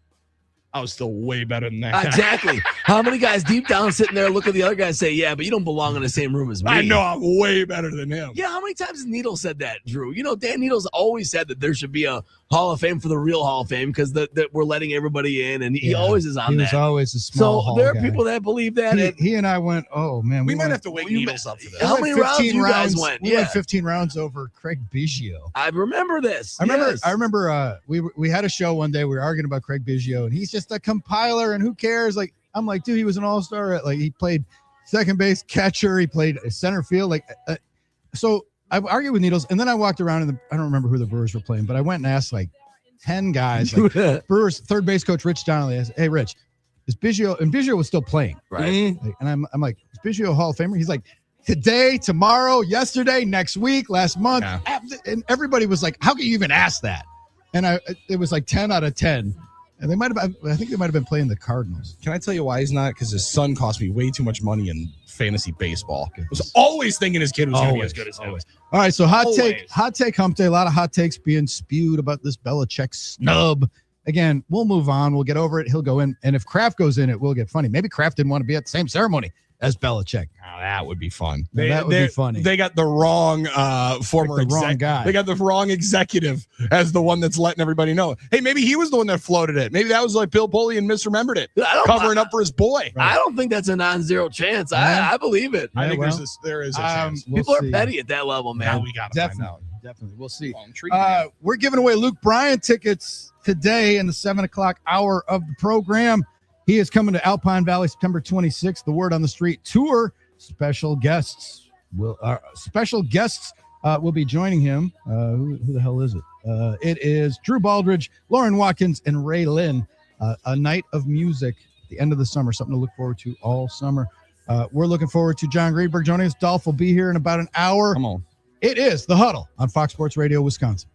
I was still way better than that guy. Exactly. How many guys deep down sitting there look at the other guy and say, yeah, but you don't belong in the same room as me. I know I'm way better than him. Yeah, how many times has Needle said that, Drew? You know, Dan Needle's always said that there should be a Hall of Fame for the real Hall of Fame because that we're letting everybody in, and he always is on that. He was always a small Hall So there are guy. people that believe that. He and I went, oh, man. We might have to wake Needles up for that. How many rounds you guys went? We went 15 rounds over Craig Biggio. I remember this. I remember we had a show one day. We were arguing about Craig Biggio, and he's just a compiler, and who cares? Like, I'm like, dude, he was an all-star. Like, he played second base, catcher. He played center field. Like, so I argued with Needles, and then I walked around, and I don't remember who the Brewers were playing, but I went and asked like 10 guys. Like, Brewers third base coach Rich Donnelly. I said, hey, Rich, is Biggio? And Biggio was still playing, right? Like, and I'm like, is Biggio a Hall of Famer? He's like, today, tomorrow, yesterday, next week, last month, and everybody was like, how can you even ask that? And it was like 10 out of 10. And I think they might have been playing the Cardinals. Can I tell you why he's not? Because his son cost me way too much money in fantasy baseball. I was always thinking his kid was going to be as good as him. All right, so hot take hump day. A lot of hot takes being spewed about this Belichick snub. Again, we'll move on. We'll get over it. He'll go in. And if Kraft goes in, it will get funny. Maybe Kraft didn't want to be at the same ceremony as Belichick. Oh, that would be fun. That would be funny. They got the wrong wrong guy. They got the wrong executive as the one that's letting everybody know. Hey, maybe he was the one that floated it. Maybe that was like Bill Pulley and misremembered it, covering up for his boy. I don't think that's a non-zero chance. I believe it. I think there is a chance. People are petty at that level, man. Now we got to find out. Definitely. We'll see. We're giving away Luke Bryan tickets today in the 7 o'clock hour of the program. He is coming to Alpine Valley September 26th. The Word on the Street tour. Special guests will be joining him. Who the hell is it? It is Drew Baldridge, Lauren Watkins, and Ray Lynn. A night of music at the end of the summer. Something to look forward to all summer. We're looking forward to John Greenberg joining us. Dolph will be here in about an hour. Come on. It is The Huddle on Fox Sports Radio, Wisconsin.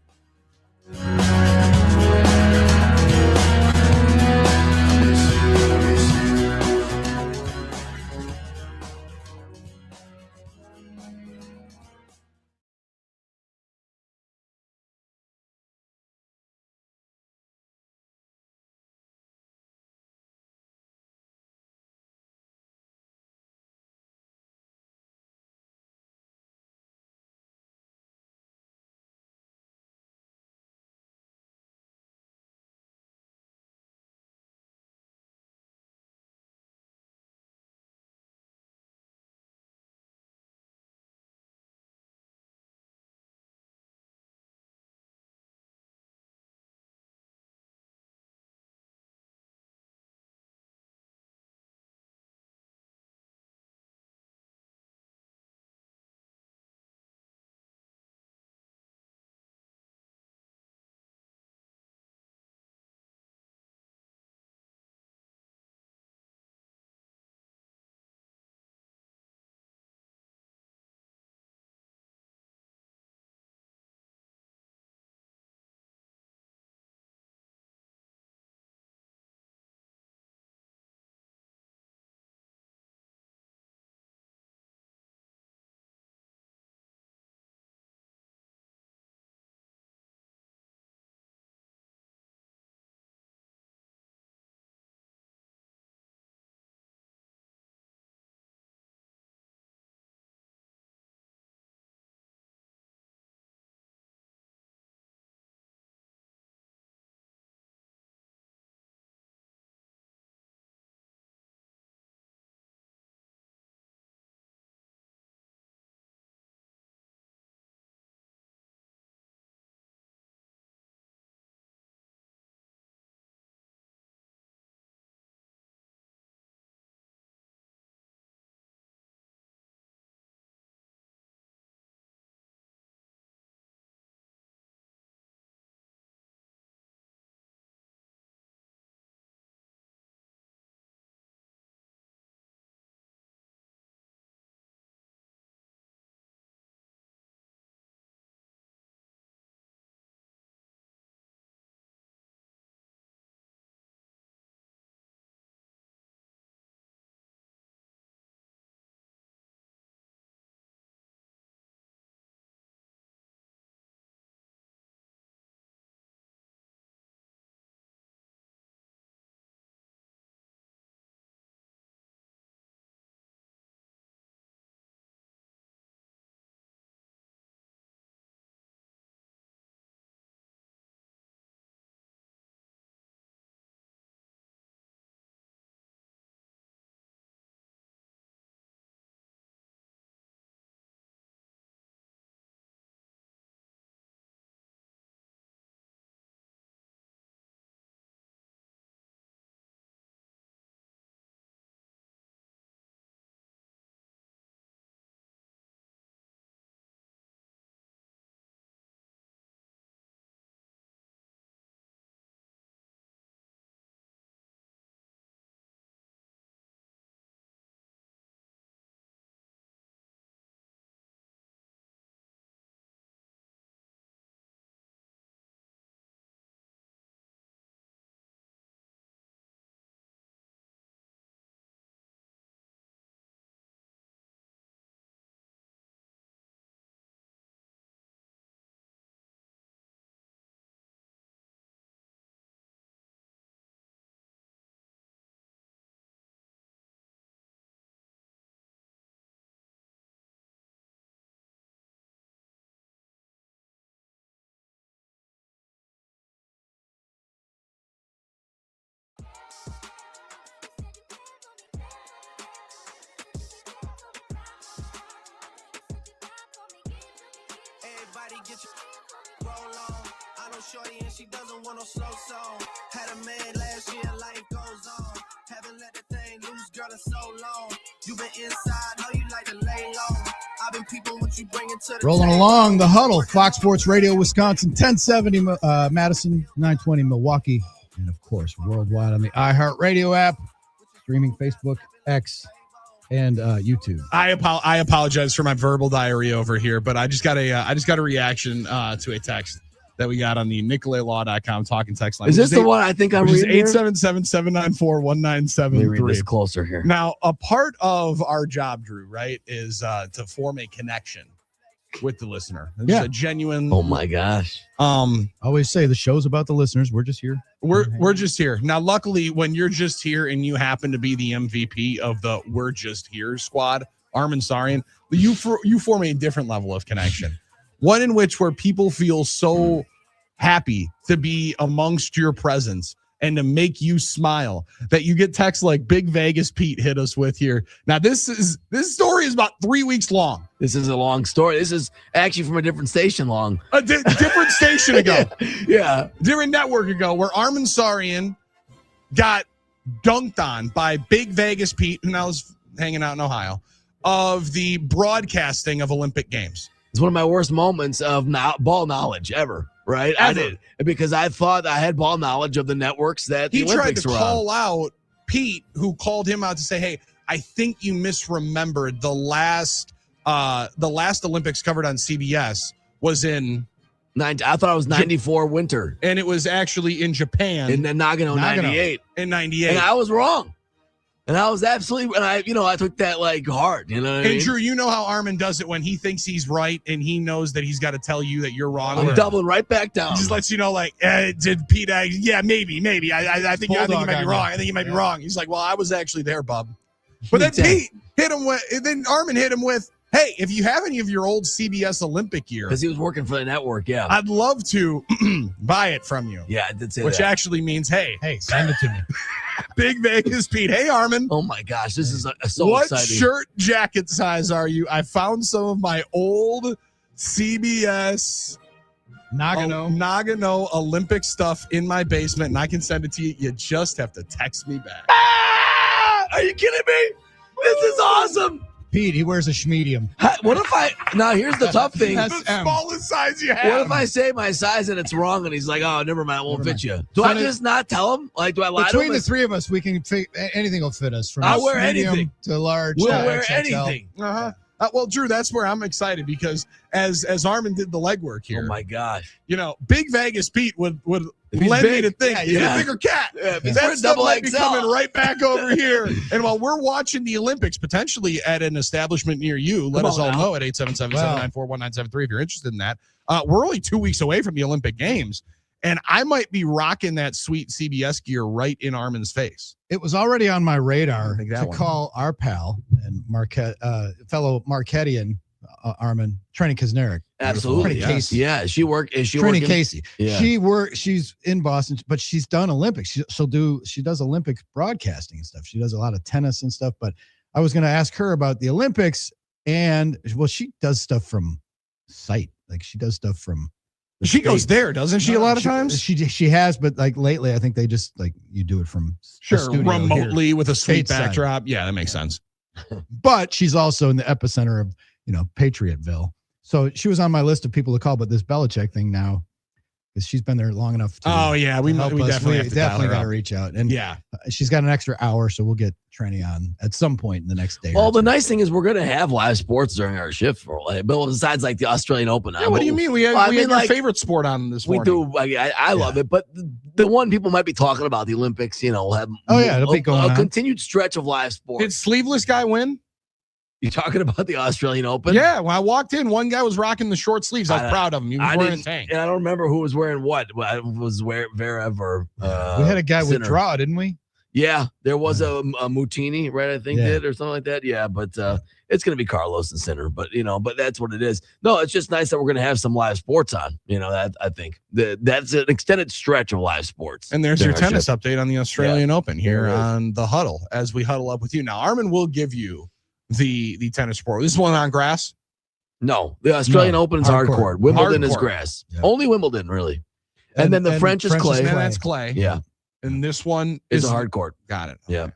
I know shorty and she doesn't want no slow song. Had a man last year, life goes on. Haven't let the thing loose, girl, in so long. You been inside, know you like to lay low. I've been peeping what you bringing to the Rolling along, the Huddle, Fox Sports Radio, Wisconsin, 1070 Madison, 920 Milwaukee, and of course, worldwide on the iHeartRadio app, streaming Facebook, X, and YouTube. I apologize for my verbal diarrhea over here, but I just got a reaction to a text that we got on the NicoletLaw.com talking text line. Is this the one I think I'm reading? 877-794-1973. Let me read this closer here. Now, a part of our job, Drew, right, is to form a connection with the listener. It's a genuine. Oh my gosh. Always say the show's about the listeners. We're just here. We're just here. Now, luckily, when you're just here and you happen to be the MVP of the We're Just Here squad, Armin Sarian, you form a different level of connection. One in which where people feel so happy to be amongst your presence and to make you smile that you get texts like Big Vegas Pete hit us with here. Now, this story is about 3 weeks long. This is a long story. This is actually from a different station long. A different station ago. Yeah. Different network ago where Armin Sarian got dunked on by Big Vegas Pete, who now is hanging out in Ohio, of the broadcasting of Olympic Games. It's one of my worst moments of ball knowledge ever, right? Ever. I did, because I thought I had ball knowledge of the networks that the Olympics tried to were call on. out Pete, who called him out to say, hey, I think you misremembered the last Olympics covered on CBS was in... I thought it was 94 winter. And it was actually in Japan. In Nagano, 98. In 98. And I was wrong. And I was absolutely, and I took that like hard, you know what I mean? Drew, you know how Armin does it when he thinks he's right and he knows that he's got to tell you that you're wrong. I'm doubling right back down. He just lets you know, like, did Pete, yeah, maybe. I think you might be wrong. I think you might be wrong. He's like, well, I was actually there, bub. But then Pete hit him with, then Armin hit him with, hey, if you have any of your old CBS Olympic gear. Because he was working for the network, yeah. I'd love to buy it from you. Yeah, I did say which that. actually means, hey, send it to me. Big Vegas Pete. Hey, Armin. Oh, my gosh. This is so what exciting. What shirt jacket size are you? I found some of my old CBS Nagano Olympic stuff in my basement, and I can send it to you. You just have to text me back. Ah! Are you kidding me? This is awesome. Pete, he wears a schmedium. What if now here's the tough thing. The smallest size you have. What if I say my size and it's wrong and he's like, oh, never mind, it won't fit you. Do I just not tell him? Like, do I lie to him? Between the three of us, we can fit anything will fit us from I'll wear medium anything to large. We'll wear XXL. anything. Uh-huh. Well, Drew, that's where I'm excited because as Armin did the legwork here. Oh my gosh! Big Vegas Pete would lend me to think he's a bigger cat. Yeah, that stuff might be coming right back over here. And while we're watching the Olympics potentially at an establishment near you, let us all know at 877-794-1973 if you're interested in that. We're only 2 weeks away from the Olympic Games, and I might be rocking that sweet CBS gear right in Armin's face. It was already on my radar to call our pal and fellow Marquettian Armin, Trini Kuznirik. Absolutely. Trini Casey. Yeah, is she Trini working? Casey. Yeah. She's in Boston, but she's done Olympics. She does Olympic broadcasting and stuff. She does a lot of tennis and stuff, but I was going to ask her about the Olympics, and she does stuff from site. Like she does stuff from She goes there, doesn't she? A lot of times she has, but like lately, I think they just like you do it from remotely here, with a sweet stateside. backdrop. Yeah, that makes sense. But she's also in the epicenter of Patriotville, so she was on my list of people to call. But this Belichick thing now, because she's been there long enough. We definitely have to got to reach out, and she's got an extra hour, so we'll get Trenny on at some point in the next day. Well, the nice thing is we're going to have live sports during our shift for but besides like the Australian Open. Yeah, what do you mean? We have your favorite sport on this morning. We do. I love it, but the one people might be talking about the Olympics. We'll have it'll be going a on. continued stretch of live sports. Did sleeveless guy win? You talking about the Australian Open? Yeah, when I walked in, one guy was rocking the short sleeves. I was proud of him. He was wearing a tank. And I don't remember who was wearing what. It was wherever. We had a guy withdraw, didn't we? Yeah, there was a Mutini, right? I think did or something like that. Yeah, but it's going to be Carlos and Sinner. But but that's what it is. No, it's just nice that we're going to have some live sports on. That I think that's an extended stretch of live sports. And there's your tennis update on the Australian Open here on the Huddle as we huddle up with you. Now, Armin will give you the tennis report. This one on grass. No, the Australian Open is hard court. Wimbledon is Hard court. grass. Only Wimbledon, really. And then the French is clay. And that's clay. Yeah. And this one is a hard court. Got it. Yeah. All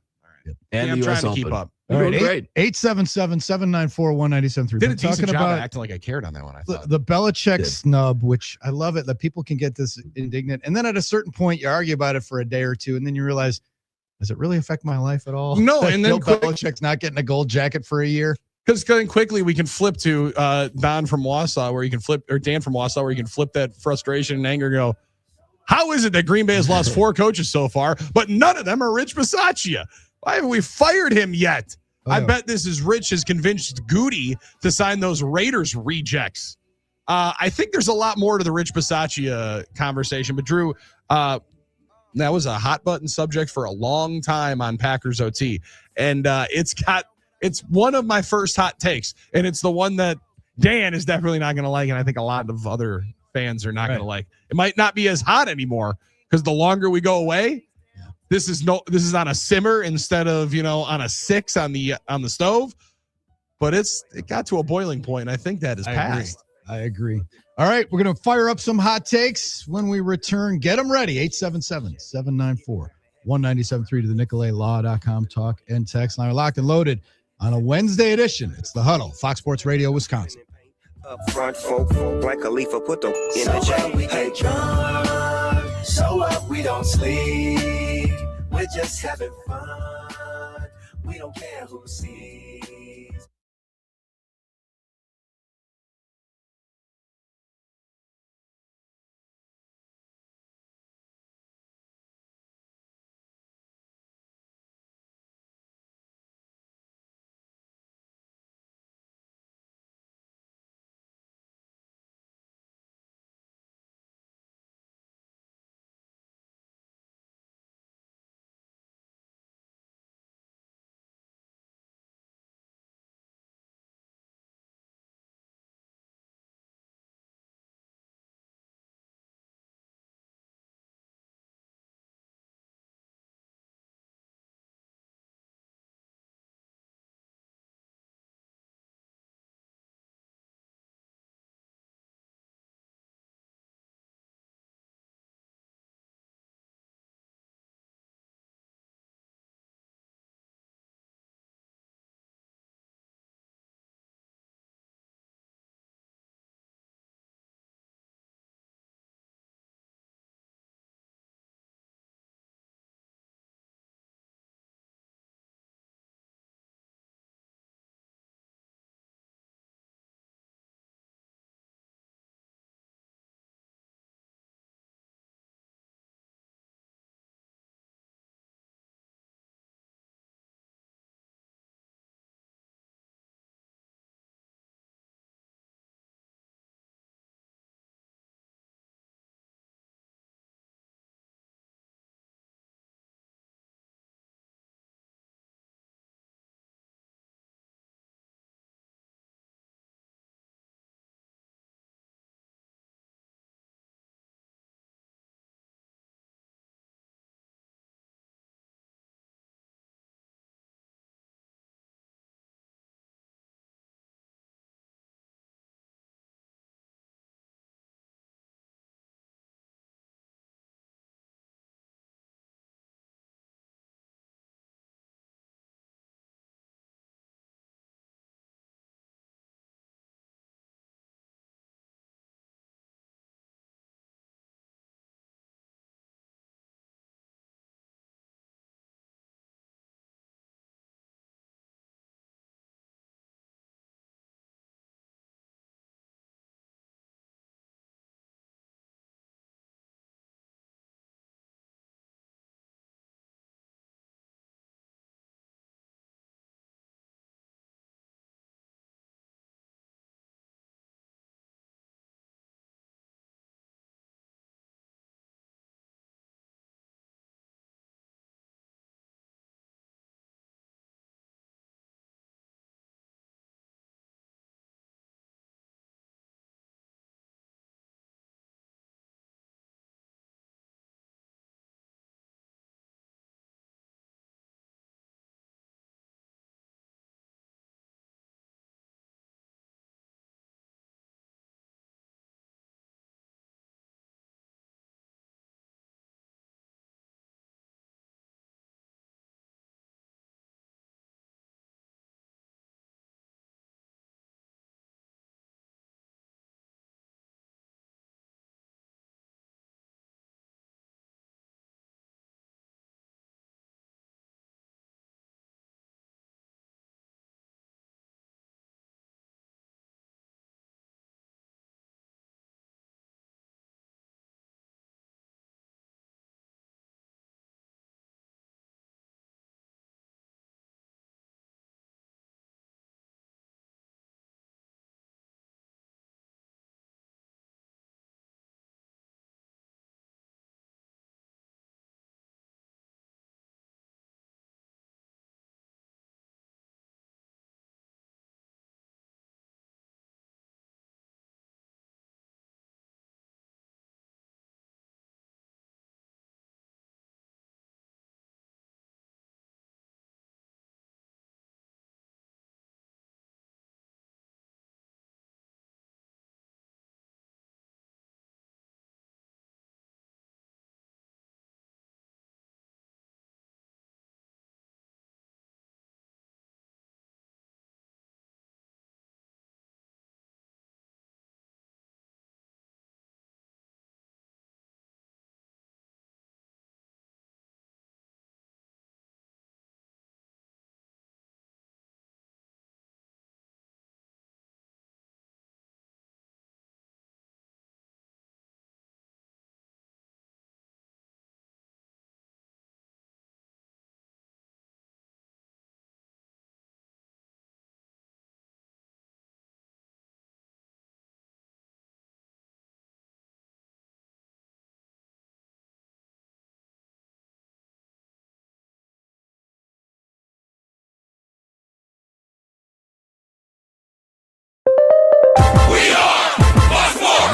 right. And Yeah, I'm the US trying to keep Open. up. All right, Great. 877-794-1973. Did a We're decent job acting like I cared on that one. I thought. The Belichick snub, which I love it that people can get this indignant. And then at a certain point, you argue about it for a day or two, and then you realize, does it really affect my life at all? No, and then Bill Belichick's not getting a gold jacket for a year. Because going quickly, we can flip to Don from Wausau, where you can flip, or Dan from Wausau, where you can flip that frustration and anger and go, how is it that Green Bay has lost 4 coaches so far, but none of them are Rich Bisaccia? Why haven't we fired him yet? I bet this is Rich has convinced Goody to sign those Raiders rejects. I think there's a lot more to the Rich Bisaccia conversation, but Drew, that was a hot button subject for a long time on Packers OT. And it's one of my first hot takes, and it's the one that Dan is definitely not going to like, and I think a lot of other fans are not going to like. It might not be as hot anymore because the longer we go away, this is on a simmer instead of on a 6 on the stove. But it got to a boiling point, and I think that is past. I agree. All right, we're going to fire up some hot takes when we return. Get them ready. 877-794-1973 to the NicoletLaw.com talk and text line. We're locked and loaded on a Wednesday edition. It's the Huddle, Fox Sports Radio, Wisconsin. Up front, folk like Khalifa, put the in the J. We get drunk, so up, we don't sleep. We're just having fun. We don't care who sees.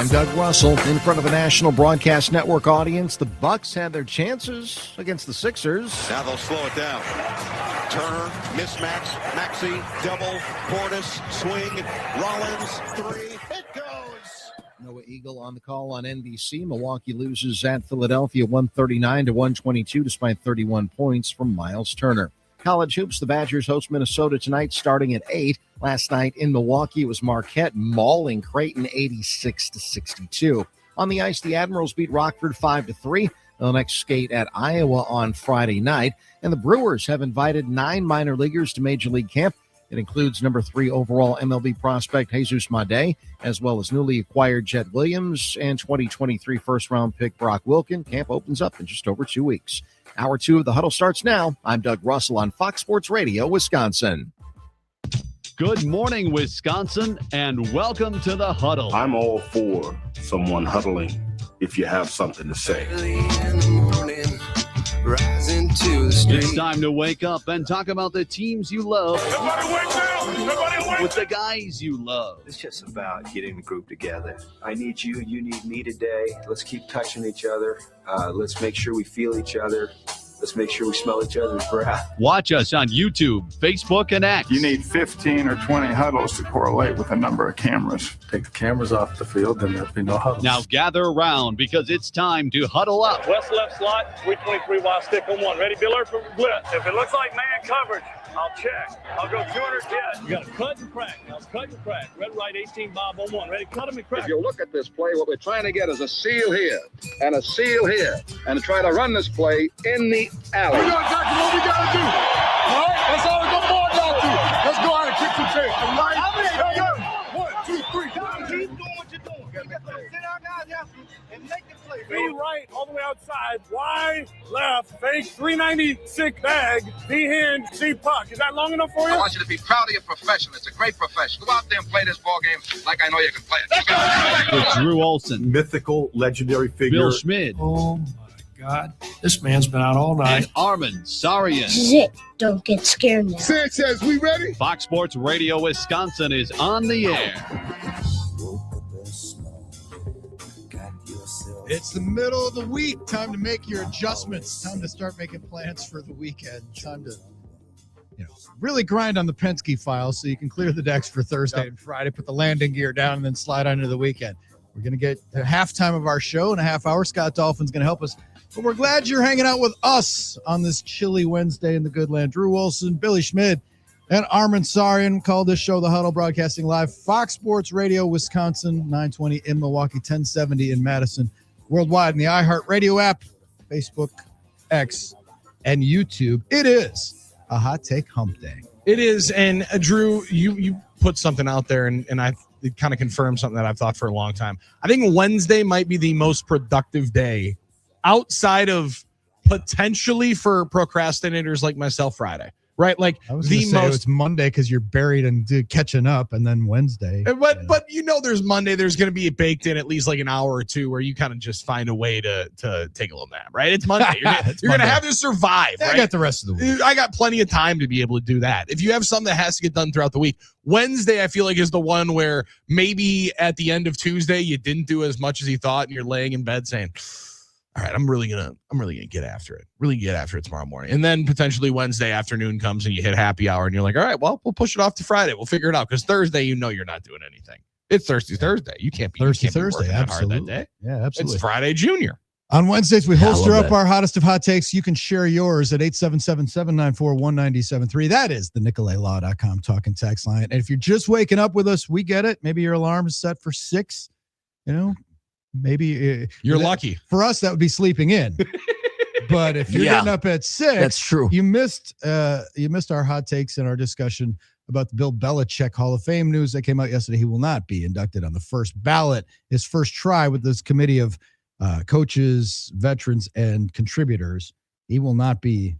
I'm Doug Russell. In front of a national broadcast network audience, the Bucks had their chances against the Sixers. Now they'll slow it down. Turner, mismatch, Maxey, double, Portis, swing, Rollins, three, it goes. Noah Eagle on the call on NBC. Milwaukee loses at Philadelphia 139-122 despite 31 points from Miles Turner. College hoops, the Badgers host Minnesota tonight starting at 8. Last night in Milwaukee, it was Marquette mauling Creighton 86-62. On the ice, the Admirals beat Rockford 5-3. They'll next skate at Iowa on Friday night. And the Brewers have invited 9 minor leaguers to Major League Camp. It includes number 3 overall MLB prospect Jesus Made, as well as newly acquired Jet Williams and 2023 first-round pick Brock Wilken. Camp opens up in just over 2 weeks. Hour 2 of the Huddle starts now. I'm Doug Russell on Fox Sports Radio, Wisconsin. Good morning, Wisconsin, and welcome to the Huddle. I'm all for someone huddling if you have something to say. It's time to wake up and talk about the teams you love with the guys you love. It's just about getting the group together. I need you, you need me today. Let's keep touching each other. Let's make sure we feel each other. Let's make sure we smell each other's breath. Watch us on YouTube, Facebook, and X. You need 15 or 20 huddles to correlate with a number of cameras. Take the cameras off the field, then there'll be no huddles. Now gather around because it's time to huddle up. West left slot, 323 wide stick on one. Ready, be alert for blitz. If it looks like man coverage, I'll check. I'll go 200 yes. You got to cut and crack. Now cut and crack. Red, right, 18, Bob on one. Ready, cut him and crack. If you look at this play, what we're trying to get is a seal here and a seal here and try to run this play in the alley. We know exactly what we got to do. All right? That's all we're going to board down to. Let's go out and kick some tape. All right? Hey, yo. 1, 2, 3. Keep doing what you're doing. Sit our guys down and make the play. Be right, all the way outside. Wide, left, fake, 396 bag, D-hand, C puck. Is that long enough for you? I want you to be proud of your profession. It's a great profession. Go out there and play this ball game like I know you can play it. With Drew Olson, Mythical, legendary figure. Bill Schmid, Oh, my God. This man's been out all night. and Armin Sarian. This is it. Don't get scared now. Sanchez, we ready? Fox Sports Radio Wisconsin is on the air. It's the middle of the week. Time to make your adjustments. Time to start making plans for the weekend. Time to, really grind on the Penske file so you can clear the decks for Thursday and Friday, put the landing gear down, and then slide on into the weekend. We're going to get to halftime of our show in a half hour. Scott Dolphin's going to help us. But we're glad you're hanging out with us on this chilly Wednesday in the good land. Drew Wilson, Billy Schmid, and Armin Sarian called this show The Huddle, broadcasting live. Fox Sports Radio, Wisconsin, 920 in Milwaukee, 1070 in Madison. Worldwide in the iHeartRadio app, Facebook, X, and YouTube. It is a hot take hump day. It is. And Drew, you put something out there, and it kind of confirmed something that I've thought for a long time. I think Wednesday might be the most productive day outside of potentially for procrastinators like myself Friday. Right, like I was the most. It's Monday because you're buried and catching up, and then Wednesday. But there's Monday. There's going to be baked in at least like an hour or two where you kind of just find a way to take a little nap. Right, it's Monday. You're going to have to survive. Yeah, right? I got the rest of the week. I got plenty of time to be able to do that. If you have something that has to get done throughout the week, Wednesday I feel like is the one where maybe at the end of Tuesday you didn't do as much as you thought, and you're laying in bed saying, all right, I'm really gonna get after it. Really get after it tomorrow morning. And then potentially Wednesday afternoon comes and you hit happy hour and you're like, all right, well, we'll push it off to Friday. We'll figure it out. Because Thursday, you're not doing anything. It's Thursday. You can't be Thursday, working that hard that day. Yeah, absolutely. It's Friday Junior. On Wednesdays, we holster up our hottest of hot takes. You can share yours at 877-794-1973. That is the NicoletLaw.com talking text line. And if you're just waking up with us, we get it. Maybe your alarm is set for 6, Maybe you're lucky. For us, that would be sleeping in. But if you're getting up at 6, that's true. You missed our hot takes and our discussion about the Bill Belichick Hall of Fame news that came out yesterday. He will not be inducted on the first ballot, his first try with this committee of coaches, veterans, and contributors. He will not be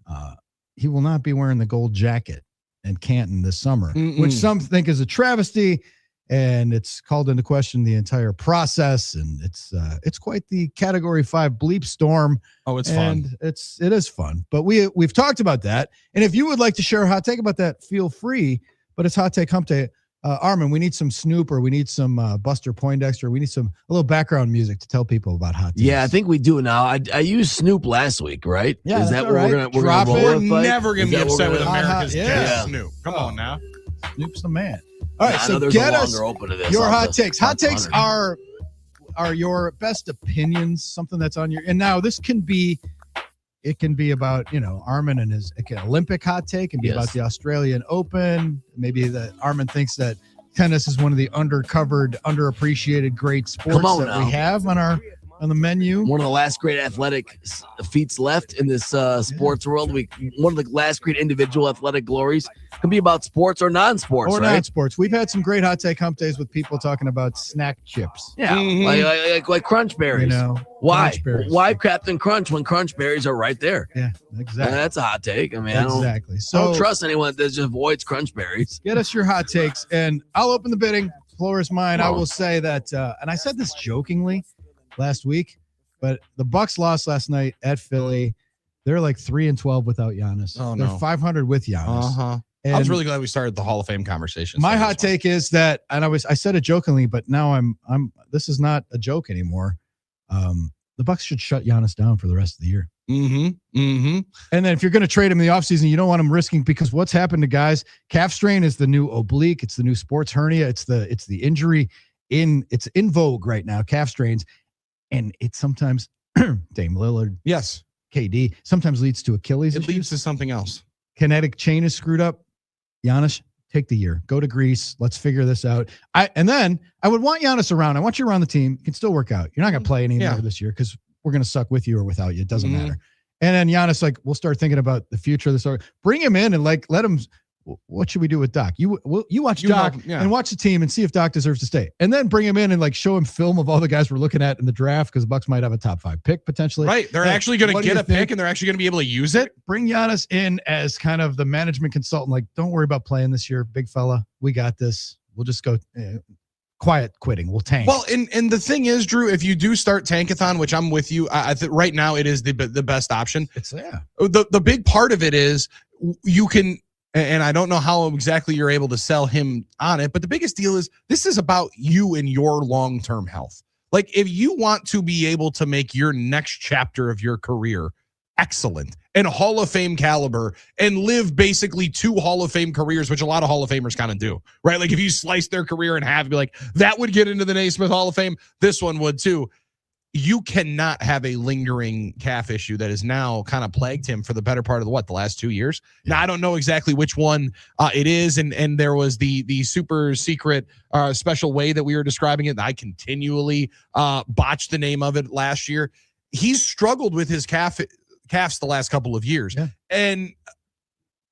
wearing the gold jacket in Canton this summer, which some think is a travesty. And it's called into question the entire process, and it's quite the Category 5 bleep storm. Oh, it's fun. It is fun. But we've talked about that, and if you would like to share a hot take about that, feel free. But it's Hot Take Hump Day. Armin, we need some Snoop or we need some Buster Poindexter. We need a little background music to tell people about hot takes. Yeah, I think we do now. I used Snoop last week, right? Yeah, is that what right. we're gonna roll We're with? Like? never going to be upset with America's yeah. Snoop. Come on now. Snoop's the man. All right, I so know there's get a us longer open to this. your I'll hot just- takes. Hot takes 100. are your best opinions, something that's on your. And now this can be. It can be about, Armin and his Olympic hot take. It can be about the Australian Open. Maybe that Armin thinks that tennis is one of the underappreciated great sports that we have on the menu. One of the last great athletic feats left in this sports world. One of the last great individual athletic glories can be about sports or non-sports, Or right? non-sports. We've had some great hot take hump days with people talking about snack chips. Yeah, like Crunch Berries. Why? Crunch Berries. Why Captain Crunch when Crunch Berries are right there? Yeah, exactly. That's a hot take. I mean, Exactly. I So- don't trust anyone that just avoids Crunch Berries. Get us your hot takes, and I'll open the bidding. Floor is mine. I Oh. will say that, and I said this jokingly last week, but the Bucks lost last night at Philly. They're like 3-12 without Giannis. Oh, They're no. 500 with Giannis. Uh-huh. I And was really glad we started the Hall of Fame conversation. my hot take is that, and I said it jokingly, but now I'm this is not a joke anymore. The Bucks should shut Giannis down for the rest of the year. Mm-hmm. And then if you're going to trade him in the offseason, you don't want him risking, because what's happened to guys, calf strain is the new oblique. It's the new sports hernia. It's the injury it's in vogue right now, calf strains. And it sometimes, Dame Lillard. Yes. KD sometimes leads to Achilles. It leads to something else. Kinetic chain is screwed up. Giannis, take the year. Go to Greece. Let's figure this out. And then I would want Giannis around. I want you around the team. You can still work out. You're not going to play anymore this year because we're going to suck with you or without you. It doesn't matter. And then Giannis, we'll start thinking about the future of this. Bring him in and let him. What should we do with Doc? You watch Doc and watch the team and see if Doc deserves to stay. And then bring him in and show him film of all the guys we're looking at in the draft, because the Bucks might have a top 5 pick potentially. Right. They're actually going to get a pick and they're actually going to be able to use it. Bring Giannis in as kind of the management consultant. Don't worry about playing this year, big fella. We got this. We'll just go quiet quitting. We'll tank. Well, and the thing is, Drew, if you do start Tankathon, which I'm with you, I think right now it is the best option. The big part of it is you can. And I don't know how exactly you're able to sell him on it, but the biggest deal is this is about you and your long-term health. If you want to be able to make your next chapter of your career excellent and Hall of Fame caliber and live basically 2 Hall of Fame careers, which a lot of Hall of Famers kind of do, right? If you slice their career in half, be like, that would get into the Naismith Hall of Fame. This one would too. You cannot have a lingering calf issue that has now kind of plagued him for the better part of the last 2 years. Now, I don't know exactly which one it is. And there was the super secret special way that we were describing it. I continually botched the name of it last year. He's struggled with his calves the last couple of years. Yeah. And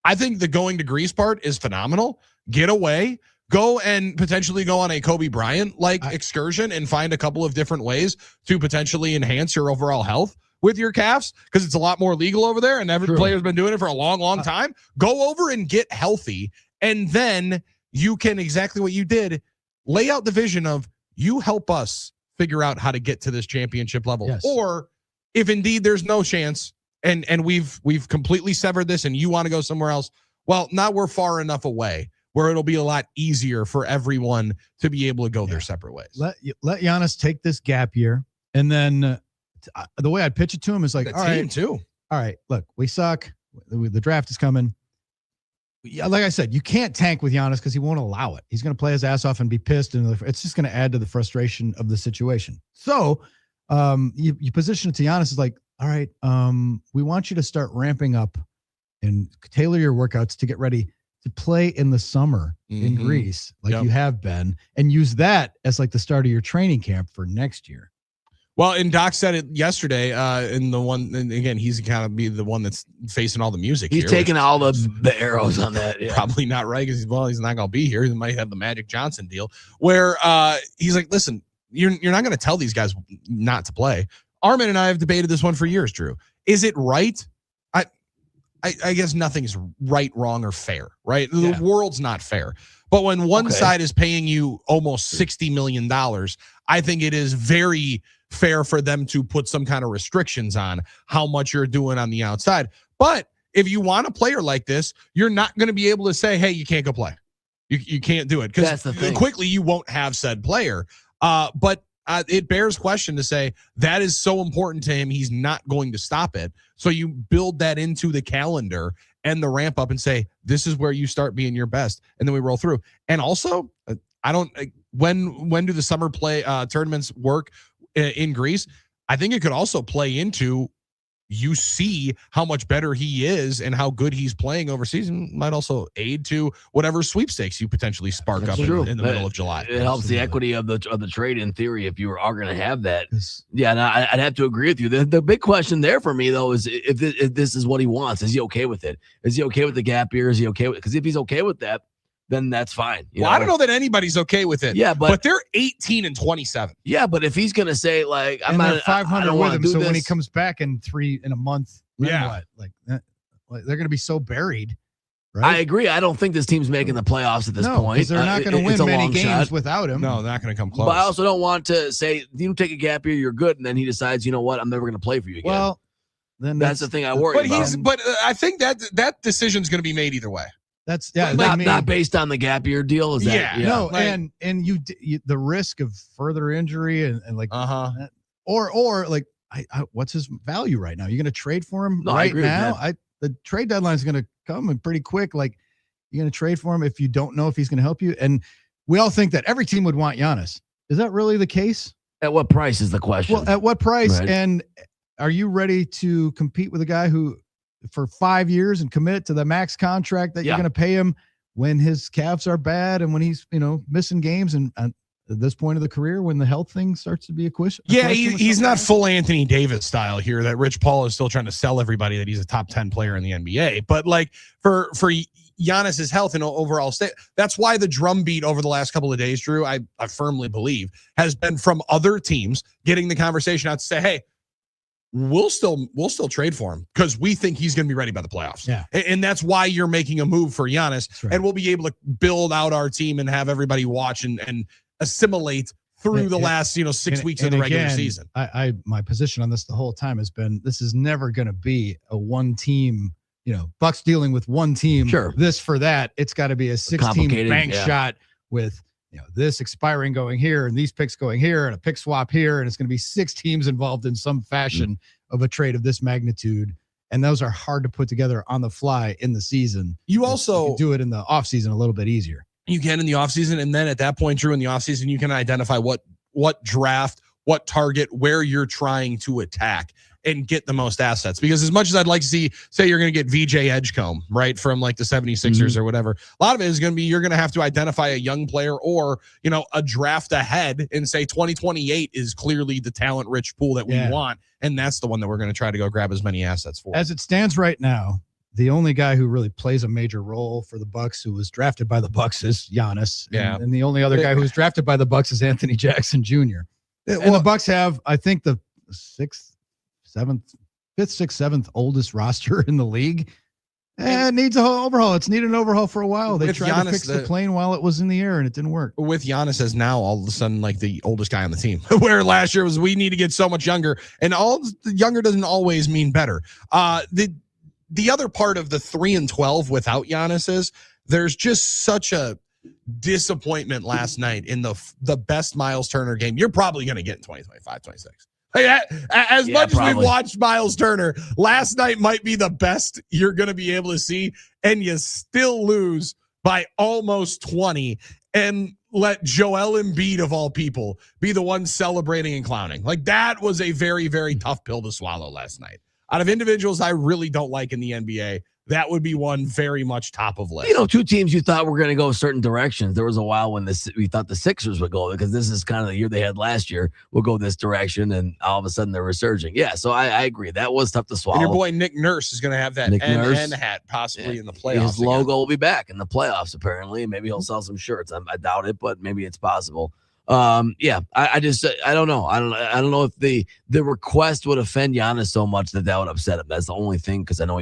I think the going to Greece part is phenomenal. Get away. Go and potentially go on a Kobe Bryant excursion and find a couple of different ways to potentially enhance your overall health with your calves, because it's a lot more legal over there and every player's been doing it for a long time. Go over and get healthy, and then you can exactly what you did, lay out the vision of you help us figure out how to get to this championship level. Yes. Or if indeed there's no chance and we've completely severed this and you want to go somewhere else, well, now we're far enough away where it'll be a lot easier for everyone to be able to go their separate ways. Let Giannis take this gap year, and then the way I'd pitch it to him is all right, too. All right, look, we suck. The draft is coming. Yeah, like I said, you can't tank with Giannis because he won't allow it. He's going to play his ass off and be pissed, and it's just going to add to the frustration of the situation. So you position it to Giannis as all right, we want you to start ramping up and tailor your workouts to get ready to play in the summer in Greece, you have been, and use that as the start of your training camp for next year. Well, and Doc said it yesterday in the one, and again, he's kind of be the one that's facing all the music. He's taking all the arrows on that. Yeah. Probably not right, because he's not going to be here. He might have the Magic Johnson deal where he's like, listen, you're not going to tell these guys not to play. Armin and I have debated this one for years, Drew. Is it right? I guess nothing's right, wrong, or fair, right? Yeah. The world's not fair. But when one side is paying you almost $60 million, I think it is very fair for them to put some kind of restrictions on how much you're doing on the outside. But if you want a player like this, you're not going to be able to say, hey, you can't go play. You can't do it That's the because thing. quickly you won't have said player. But it bears question to say that is so important to him. He's not going to stop it. So you build that into the calendar and the ramp up and say, this is where you start being your best. And then we roll through. And also, when do the summer play tournaments work in Greece? I think it could also play into you see how much better he is and how good he's playing overseas, and might also aid to whatever sweepstakes you potentially spark up in the middle of July. It helps the equity of the trade in theory if you are going to have that. Yeah, and I'd have to agree with you. The big question there for me though is if this is what he wants, is he okay with it? Is he okay with the gap year? Is he okay with? Because if he's okay with that, then that's fine. I don't know that anybody's okay with it. Yeah, but they're 18 and 27. Yeah, but if he's gonna say like I'm not 500 with him, so this. when he comes back in a month, then Yeah. what? Like they're gonna be so buried. Right? I agree. I don't think this team's making the playoffs at this point. Because they're not going to win many games without him. No, they're not going to come close. But I also don't want to say you take a gap year, you're good, and then he decides, you know what, I'm never going to play for you again. Well, then that's the thing I worry about. But I think that decision's going to be made either way. That's not based on the gap year deal. Is that no? And you the risk of further injury and like or like what's his value right now? You're going to trade for him right now? The trade deadline is going to come and pretty quick. Like you're going to trade for him if you don't know if he's going to help you. And we all think that every team would want Giannis. Is that really the case? At what price is the question? Well, at what price? Right. And are you ready to compete with a guy who for 5 years and commit to the max contract that you're going to pay him when his calves are bad and when he's, missing games and at this point of the career when the health thing starts to be a question? Yeah, he's not full Anthony Davis style here that Rich Paul is still trying to sell everybody that he's a top 10 player in the NBA. But like for Giannis's health and overall state, that's why the drumbeat over the last couple of days, Drew, I firmly believe, has been from other teams getting the conversation out to say, hey, we'll still trade for him because we think he's going to be ready by the playoffs. Yeah. And that's why you're making a move for Giannis. Right. And we'll be able to build out our team and have everybody watch and assimilate through the last 6 weeks of the regular season. My position on this the whole time has been this is never going to be a one team, Bucks dealing with one team. Sure. This for that. It's got to be a 6-team bank shot with this expiring going here and these picks going here and a pick swap here. And it's going to be 6 teams involved in some fashion of a trade of this magnitude. And those are hard to put together on the fly in the season. You also can do it in the offseason a little bit easier. You can in the offseason. And then at that point, Drew, in the offseason, you can identify what draft, what target, where you're trying to attack and get the most assets. Because as much as I'd like to say you're going to get VJ Edgecombe, right, from like the 76ers or whatever, a lot of it is going to be you're going to have to identify a young player or, a draft ahead and say 2028 is clearly the talent-rich pool that we want, and that's the one that we're going to try to go grab as many assets for. As it stands right now, the only guy who really plays a major role for the Bucks who was drafted by the Bucks is Giannis. Yeah. And the only other guy who was drafted by the Bucks is Anthony Jackson Jr. And the Bucks have, I think, the 5th, 6th, 7th oldest roster in the league. And it needs a whole overhaul. It's needed an overhaul for a while. They tried to fix the plane while it was in the air and it didn't work. With Giannis as now all of a sudden like the oldest guy on the team, where last year was we need to get so much younger, and all the younger doesn't always mean better. The other part of the 3-12 without Giannis is there's just such a disappointment last night in the best Miles Turner game you're probably going to get in 2025, 26. As much as we've watched Miles Turner, last night might be the best you're going to be able to see, and you still lose by almost 20 and let Joel Embiid, of all people, be the one celebrating and clowning. Like, that was a very, very tough pill to swallow last night. Out of individuals I really don't like in the NBA, that would be one very much top of list. 2 teams you thought were going to go certain directions. There was a while when we thought the Sixers would go because this is kind of the year they had last year. We'll go this direction, and all of a sudden they're resurging. Yeah, so I agree. That was tough to swallow. And your boy Nick Nurse is going to have that N hat possibly in the playoffs. His logo will be back in the playoffs, apparently. Maybe he'll sell some shirts. I doubt it, but maybe it's possible. I don't know. I don't know if the request would offend Giannis so much that would upset him. That's the only thing, because I know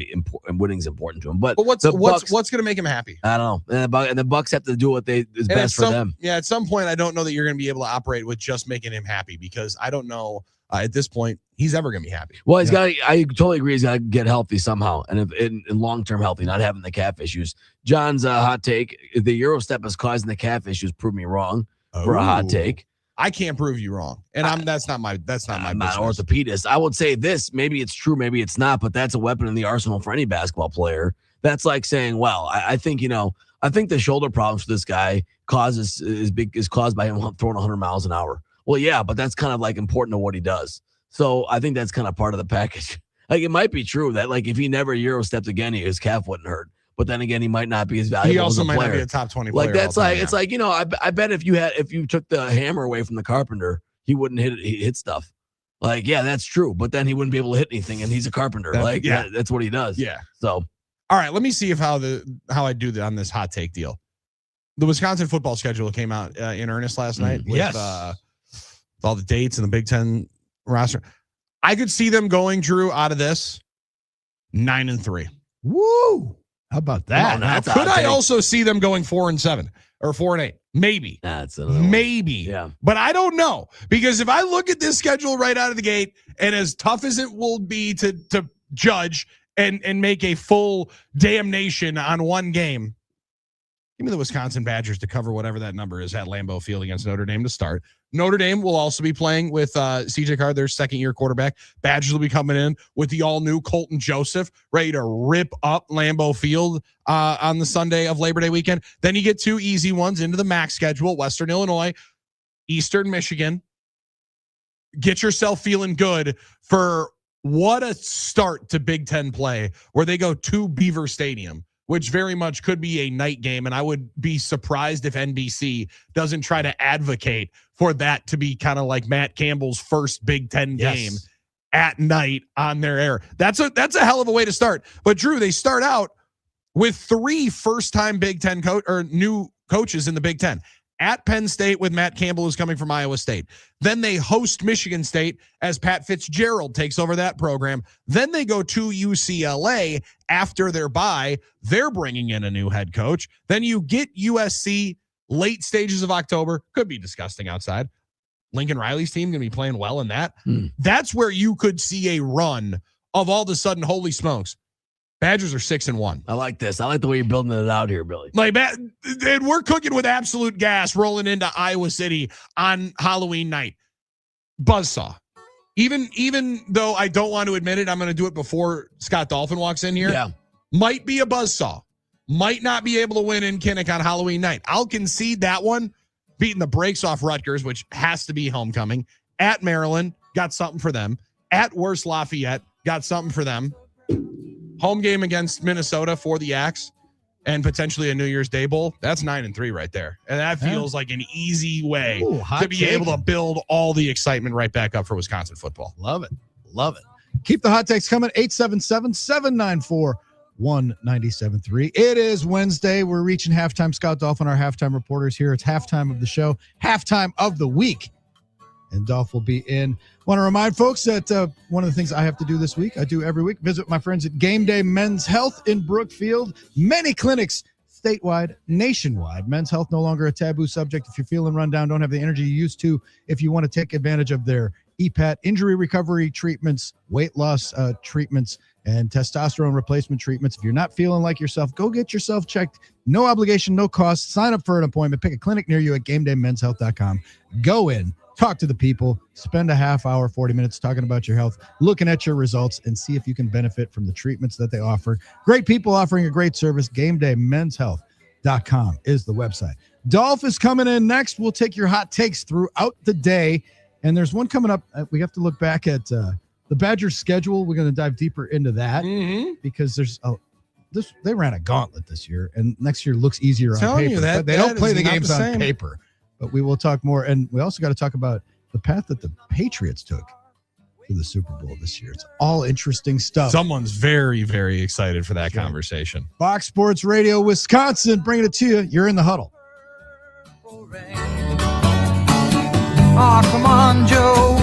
winning's important to him. But what's going to make him happy? I don't know. And the Bucks have to do what is best for them. Yeah, at some point, I don't know that you're going to be able to operate with just making him happy, because I don't know at this point he's ever going to be happy. Well, he's got. I totally agree. He's got to get healthy somehow, and if in long-term healthy, not having the calf issues. John's hot take: the Euro step is causing the calf issues. Prove me wrong for a hot take. I can't prove you wrong, and that's not my. I'm not an orthopedist. I would say this: maybe it's true, maybe it's not, but that's a weapon in the arsenal for any basketball player. That's like saying, well, I think the shoulder problems for this guy is caused by him throwing 100 miles an hour. Well, yeah, but that's kind of like important to what he does. So I think that's kind of part of the package. Like, it might be true that, like, if he never Euro stepped again, his calf wouldn't hurt. But then again, he might not be as valuable. He also as a might player. not be a top 20 player. Like, that's like, it's like, I bet if you took the hammer away from the carpenter, he wouldn't hit stuff. Like, yeah, that's true. But then he wouldn't be able to hit anything, and he's a carpenter. That's what he does. Yeah. So, all right, let me see if how I do on this hot take deal. The Wisconsin football schedule came out in earnest last night. With all the dates and the Big Ten roster. I could see them going, Drew, out of this 9-3. Woo! How about that? Now, could I also see them going 4-7 or 4-8? Maybe. That's maybe. Yeah. But I don't know, because if I look at this schedule right out of the gate, and as tough as it will be to judge and make a full damnation on one game, give me the Wisconsin Badgers to cover whatever that number is at Lambeau Field against Notre Dame to start. Notre Dame will also be playing with CJ Carr, their second-year quarterback. Badgers will be coming in with the all-new Colton Joseph, ready to rip up Lambeau Field on the Sunday of Labor Day weekend. Then you get two easy ones into the MAC schedule: Western Illinois, Eastern Michigan. Get yourself feeling good for what a start to Big Ten play, where they go to Beaver Stadium, which very much could be a night game. And I would be surprised if NBC doesn't try to advocate for that to be kind of like Matt Campbell's first Big Ten game at night on their air. That's a hell of a way to start. But Drew, they start out with 3 first-time Big Ten new coaches in the Big Ten. At Penn State with Matt Campbell, who's coming from Iowa State. Then they host Michigan State as Pat Fitzgerald takes over that program. Then they go to UCLA after their bye. They're bringing in a new head coach. Then you get USC late stages of October. Could be disgusting outside. Lincoln Riley's team going to be playing well in that. That's where you could see a run of all of a sudden, holy smokes, Badgers are 6-1. I like this. I like the way you're building it out here, Billy. And we're cooking with absolute gas rolling into Iowa City on Halloween night. Buzzsaw. Even though I don't want to admit it, I'm going to do it before Scott Dolphin walks in here. Yeah. Might be a buzzsaw. Might not be able to win in Kinnick on Halloween night. I'll concede that one. Beating the brakes off Rutgers, which has to be homecoming. At Maryland, got something for them. At worst, Lafayette, got something for them. Home game against Minnesota for the Axe, and potentially a New Year's Day Bowl. That's 9-3 right there. And that feels like an easy way to be able to build all the excitement right back up for Wisconsin football. Love it. Love it. Keep the hot takes coming. 877-794-1973. It is Wednesday. We're reaching halftime. Scott Dolphin, our halftime reporters here. It's halftime of the show, halftime of the week. And Dolph will be in. Want to remind folks that one of the things I have to do this week, I do every week, visit my friends at Game Day Men's Health in Brookfield. Many clinics statewide, nationwide. Men's health no longer a taboo subject. If you're feeling run down, don't have the energy you used to, if you want to take advantage of their EPAT, injury recovery treatments, weight loss treatments, and testosterone replacement treatments. If you're not feeling like yourself, go get yourself checked. No obligation, no cost. Sign up for an appointment. Pick a clinic near you at GameDayMen'sHealth.com. Go in. Talk to the people, spend a half hour, 40 minutes talking about your health, looking at your results, and see if you can benefit from the treatments that they offer. Great people offering a great service. GameDayMen'sHealth.com is the website. Dolph is coming in next. We'll take your hot takes throughout the day. And there's one coming up. We have to look back at the Badgers schedule. We're going to dive deeper into that because they ran a gauntlet this year, and next year looks easier on paper. But they don't play the games on paper. But we will talk more. And we also got to talk about the path that the Patriots took to the Super Bowl this year. It's all interesting stuff. Someone's very, very excited for that conversation. Fox Sports Radio, Wisconsin, bringing it to you. You're in the Huddle. Aw, come on, Joe.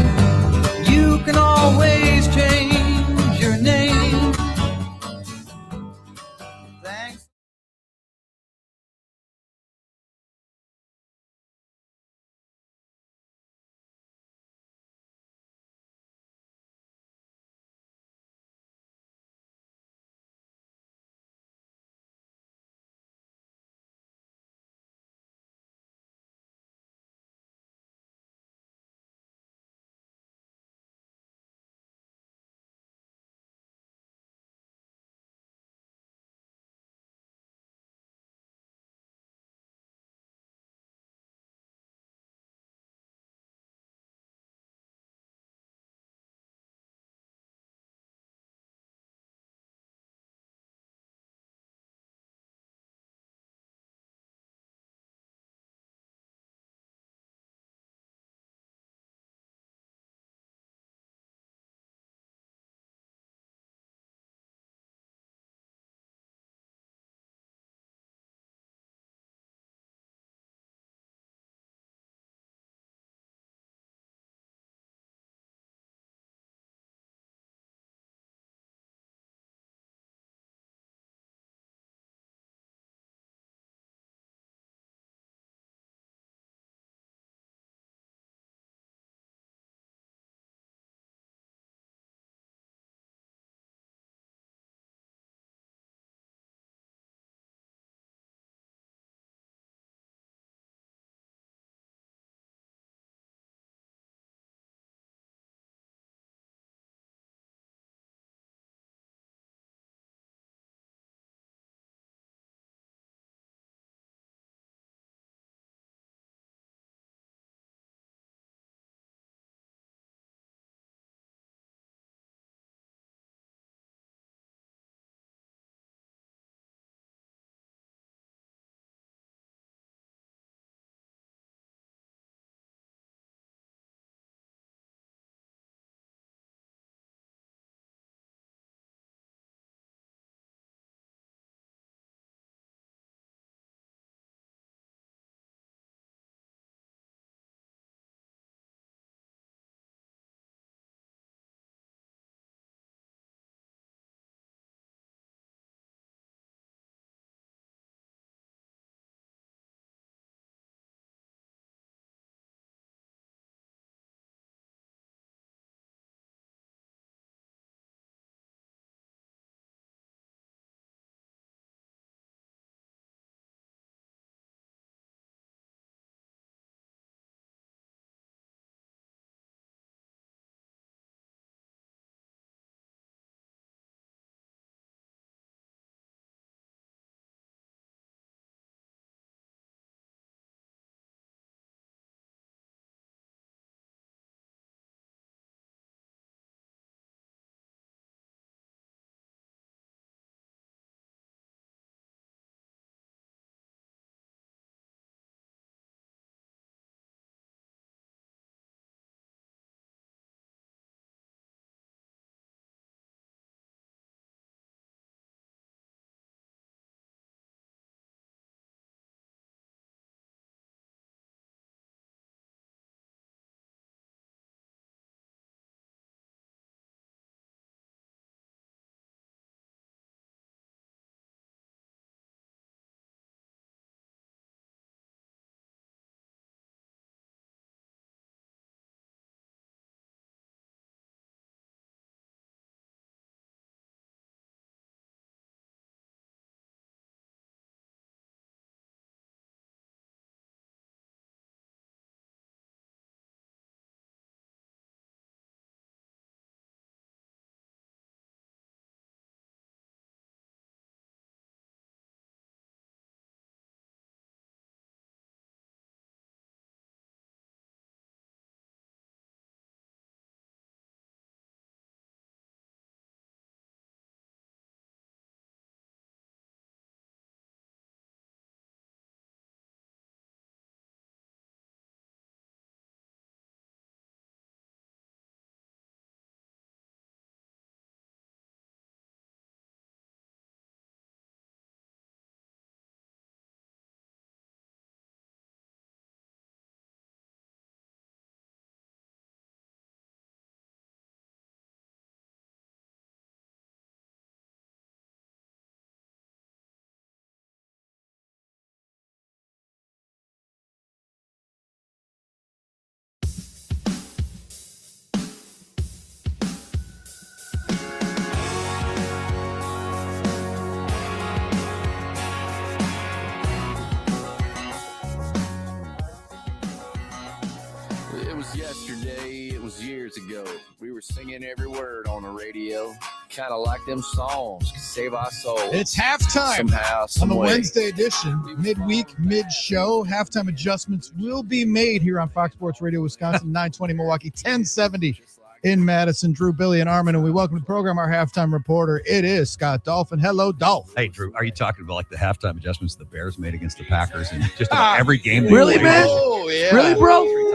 years ago. We were singing every word on the radio, kind of like them songs, Save Our Souls. It's halftime somehow, on some the way. Wednesday edition, midweek, mid-show. Halftime adjustments will be made here on Fox Sports Radio Wisconsin, 920 Milwaukee, 1070 in Madison. Drew, Billy, and Armin, and we welcome to the program our halftime reporter. It is Scott Dolphin. Hello, Dolph. Hey, Drew, are you talking about like the halftime adjustments the Bears made against the Packers and just about every game? Really, played? man? Oh, yeah. Really, bro?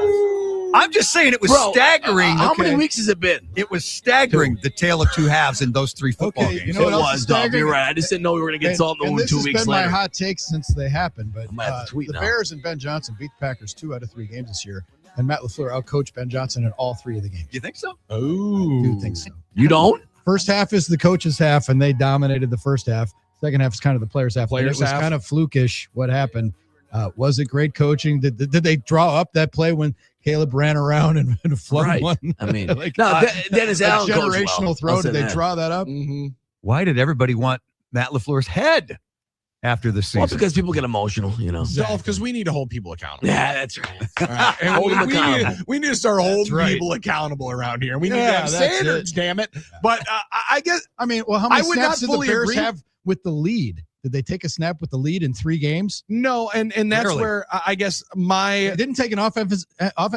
I'm just saying it was staggering. How many weeks has it been? It was staggering, the tale of two halves in those three football games. You know what else is Dolph, staggering? you're right. I just didn't know we were going to get salt in the wound 2 weeks This has been later. my hot take since they happened, but I'm at the tweet now. Bears and Ben Johnson beat the Packers 2 out of 3 games this year, and Matt LaFleur outcoached Ben Johnson in all 3 of the games. You think so? I do think so. You don't? First half is the coach's half, and they dominated the first half. Second half is kind of the players' half. Players' it was half. kind of flukish what happened. Was it great coaching? Did they draw up that play when Caleb ran around and flung Right. one? I mean, like, no, Dennis a Allen coached generational well. throw. I'll say Did they that. draw that up? Mm-hmm. Why did everybody want Matt LaFleur's head after the season? Well, because people get emotional, you know. Dolph, because we need to hold people accountable. Yeah, that's right. All right. And Hold them accountable. we need to start holding right. people accountable around here. We need Yeah, to have that's standards, damn it. But I guess I mean, well, how many I would snaps not did the fully Bears agree. have with the lead? Did they take a snap with the lead in 3 games? no, and that's Barely. where I guess They my didn't take an offensive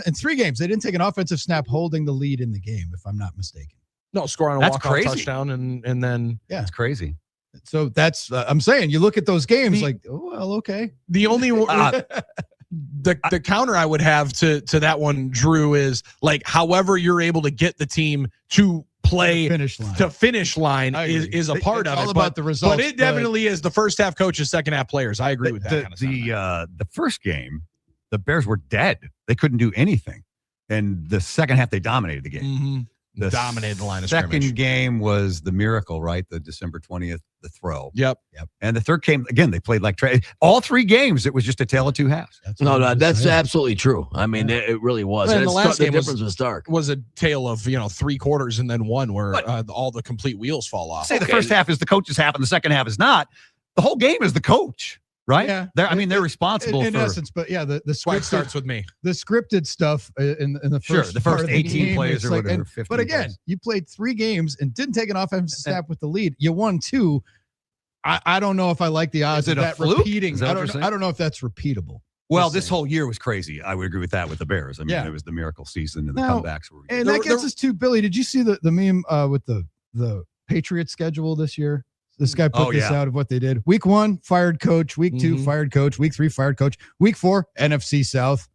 in 3 games. They didn't take an offensive snap holding the lead in the game, if I'm not mistaken. score on a That's walk-off crazy. touchdown and then That's crazy. So that's I'm saying you look at those games like, oh well, okay. the only the counter I would have to that one, Drew, is like however you're able to get the team to play Finish line. to finish line I is, agree. is a part It's of all it. about But the results, but it definitely is the first half coaches, second half players. I agree with that kind of stuff. The first game, the Bears were dead. They couldn't do anything. And the second half, they dominated the game. Mm-hmm. The Dominated the line of second scrimmage. game was the miracle, right? The December 20th, the throw. Yep. And the third game, again, they played like all 3 games. It was just a tale of 2 halves. That's absolutely true. I mean, it really was. And And the last game difference was stark. Was a tale of 3 quarters and then one where all the complete wheels fall off. Say the first half is the coach's half and the second half is not. The whole game is the coach, right? Yeah. They're responsible in for essence, but yeah, the That's why it scripted, starts with me. the scripted stuff in the Sure, first the part first of the 18 game, plays it's or like- whatever, and- 15 but again, plays. you played 3 games and didn't take an offensive snap with the lead. You won 2. I don't know if I like the odds Is of it a that fluke? repeating. Is that I what don't you're know, saying? I don't know if that's repeatable. Well, Just this saying. whole year was crazy. I would agree with that with the Bears. I mean, Yeah. it was the miracle season and the Now, comebacks were. And that gets us to Billy. Did you see the meme with the Patriots schedule this year? This guy put Oh, this yeah. out of what they did. Week 1, fired coach. Week 2, fired coach. Week 3, fired coach. Week 4, NFC South.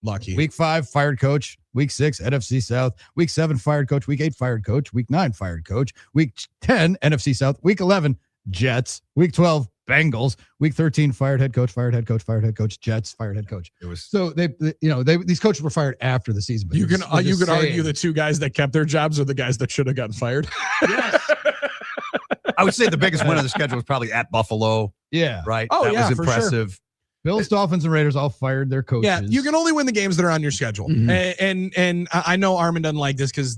Lucky. Week 5, fired coach. Week 6, NFC South. Week 7, fired coach. Week 8, fired coach. Week 9, fired coach. Week 10, NFC South. Week 11, Jets. Week 12, Bengals. Week 13, fired head coach, fired head coach, fired head coach, Jets, fired head coach. It was So these coaches were fired after the season. But You they're can just- you they're could just argue saying. the 2 guys that kept their jobs are the guys that should have gotten fired. I would say the biggest win of the schedule was probably at Buffalo. Yeah. Right. Oh, that yeah, was for sure. impressive. Bills, Dolphins, and Raiders all fired their coaches. Yeah, you can only win the games that are on your schedule. Mhm. And I know Armin doesn't like this because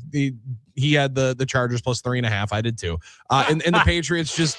he had the Chargers plus 3.5. I did too. And the Patriots just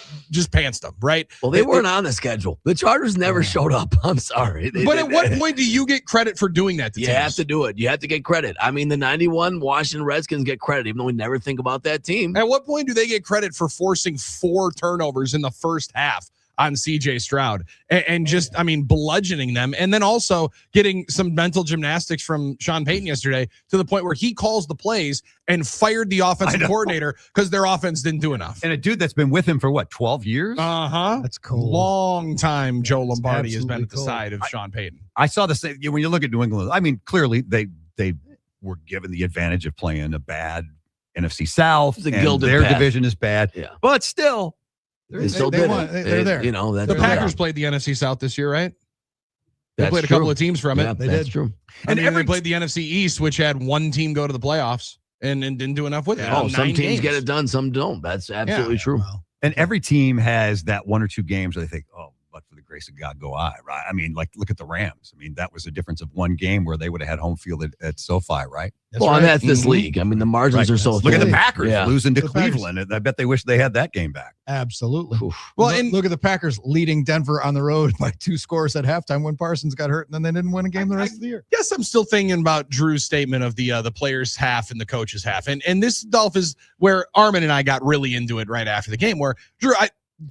pantsed them, right? Well, they weren't on the schedule. The Chargers never showed up. I'm sorry. But at what point do you get credit for doing that to You teams? have to do it. You have to get credit. I mean, the 91 Washington Redskins get credit, even though we never think about that team. At what point do they get credit for forcing 4 turnovers in the first half on CJ Stroud and just, I mean, bludgeoning them? And then also getting some mental gymnastics from Sean Payton yesterday to the point where he calls the plays and fired the offensive coordinator because their offense didn't do enough. And a dude that's been with him for what, 12 years? Uh-huh. That's cool. Long time Joe Lombardi has been absolutely at the cool. side of Sean Payton. I saw the same when you look at New England. I mean, clearly they were given the advantage of playing a bad NFC South. It's a and gilded their path. division is bad. Yeah. But still, They still did it. They're there. You know, that's The their Packers job. played the NFC South this year, right? They That's played a true. couple of teams from it. Yeah, They that's did. true. And they played the NFC East, which had one team go to the playoffs and didn't do enough with it. Oh, some 9 teams get games. it done, some don't. That's absolutely true. Well, and every team has that 1 or 2 games where they think, oh, but for the grace grace of God go I, right? I mean, like, look at the Rams. I mean, that was a difference of one game where they would have had home field at SoFi, right? And that's this league. I mean, the margins are so Look at thin. the Packers losing to The Packers. Cleveland. I bet they wish they had that game back. Absolutely. Well, Look, and look at the Packers leading Denver on the road by 2 scores at halftime when Parsons got hurt, and then they didn't win a game the rest of the year. Yes, I'm still thinking about Drew's statement of the players half and the coaches half, and this Dolph is where Armin and I got really into it right after the game. Where Drew,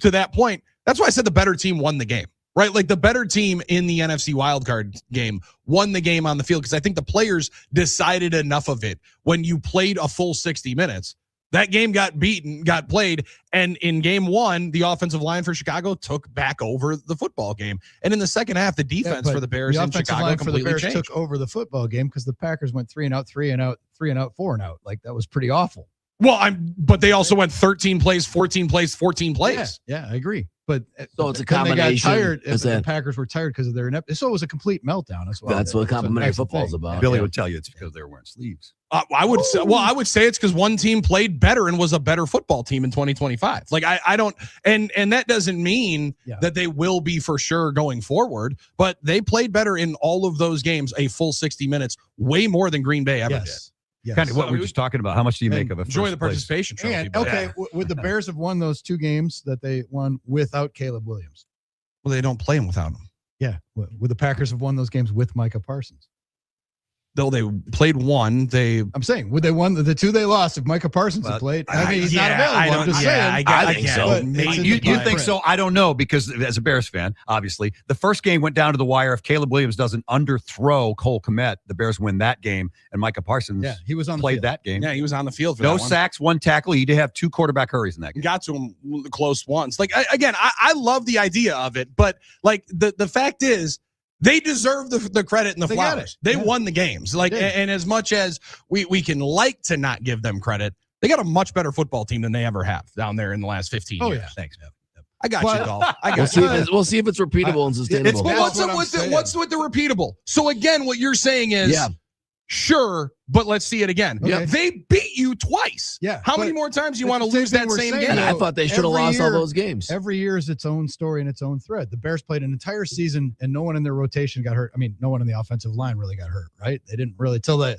to that point, that's why I said the better team won the game. Right, like the better team in the NFC wildcard game won the game on the field because I think the players decided enough of it when you played a full 60 minutes. That game got played, and in game 1, the offensive line for Chicago took back over the football game. And in the second half, the defense for the Bears in Chicago completely changed. Took over the football game because the Packers went 3 and out, 3 and out, 3 and out, 4 and out. Like that was pretty awful. Well, but they also went 13 plays, 14 plays, 14 plays. Yeah, I agree. But so it's a then combination. They got tired. The Packers were tired because of their so it was a complete meltdown as well. That's what complimentary football is about. Billy would tell you it's because they were wearing sleeves. I would say it's because one team played better and was a better football team in 2025. Like I don't, and that doesn't mean that they will be for sure going forward, but they played better in all of those games, a full 60 minutes, way more than Green Bay ever did. Yes. Kind of what we were just talking about. How much do you make of a enjoy the first place? participation trophy? And, okay, would the Bears have won those 2 games that they won without Caleb Williams? Well, they don't play him without him. Yeah. Would the Packers have won those games with Micah Parsons? Though they played one, I'm saying, would they won the 2 they lost if Micah Parsons had played? I mean, he's not available. I'm just saying. I think so. You think so? I don't know, because as a Bears fan, obviously, the first game went down to the wire. If Caleb Williams doesn't underthrow Cole Kmet, the Bears win that game, and Micah Parsons he was on the played field. that game. Yeah, he was on the field for no that one. sacks, 1 tackle. He did have 2 quarterback hurries in that game. Got to him close once. Like, I love the idea of it, but like the fact is, they deserve the credit and the flowers. They won the games. Like, and as much as we can like to not give them credit, they got a much better football team than they ever have down there in the last 15 years. Yeah. Thanks, I got you, Dolph. I got you. We'll see if it's repeatable and sustainable. What's with the repeatable? So again, what you're saying is, sure, but let's see it again. Yep. They beat you twice. Yeah. How many more times do you want to lose that same game? I thought they should have lost all those games. Every year is its own story and its own thread. The Bears played an entire season and no one in their rotation got hurt. I mean, no one in the offensive line really got hurt, right? They didn't really till the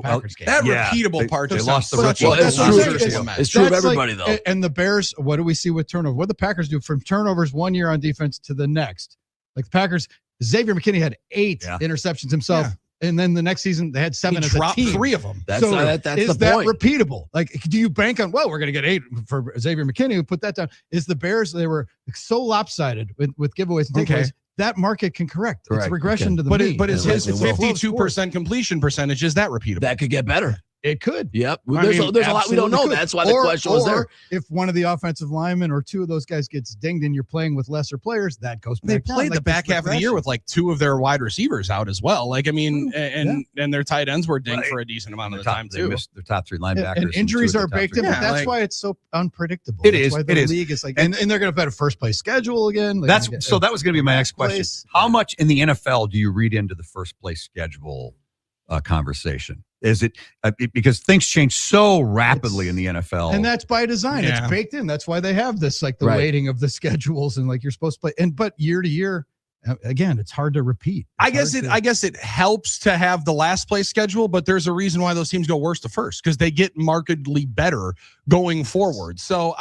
Packers game. That repeatable part they just lost the sounds ritual. such Well, it's true of everybody, though. And the Bears, what do we see with turnover? What do the Packers do from turnovers one year on defense to the next? Like the Packers, Xavier McKinney had 8 interceptions himself. Yeah. And then the next season they had 7 He as a dropped team. 3 of them. That's so that's is the that point. repeatable? Like, do you bank on, well, we're going to get 8 for Xavier McKinney, who put that down? Is the Bears, they were so lopsided with giveaways and takeaways. That market can correct. It's regression to the mean. But is his 52% completion percentage, is that repeatable? That could get better. It could. Yep. There's a lot we don't know. That's why the question was there. If one of the offensive linemen or 2 of those guys gets dinged and you're playing with lesser players, that goes back They down. played Like the back half of the year with like 2 of their wide receivers out as well. Like, I mean, and their tight ends were dinged for a decent amount of the time too. They missed their top 3 linebackers. And injuries are baked in, but that's why it's so unpredictable. That's why the league is like, and they're going to bet a first place schedule again. That was going to be my next question. How much in the NFL do you read into the first place schedule conversation? Is it because things change so rapidly in the NFL? And that's by design. It's baked in. That's why they have this, like the weighting of the schedules and like you're supposed to play. But year to year, again, it's hard to repeat. I guess it helps to have the last place schedule, but there's a reason why those teams go worst to first, because they get markedly better going forward. So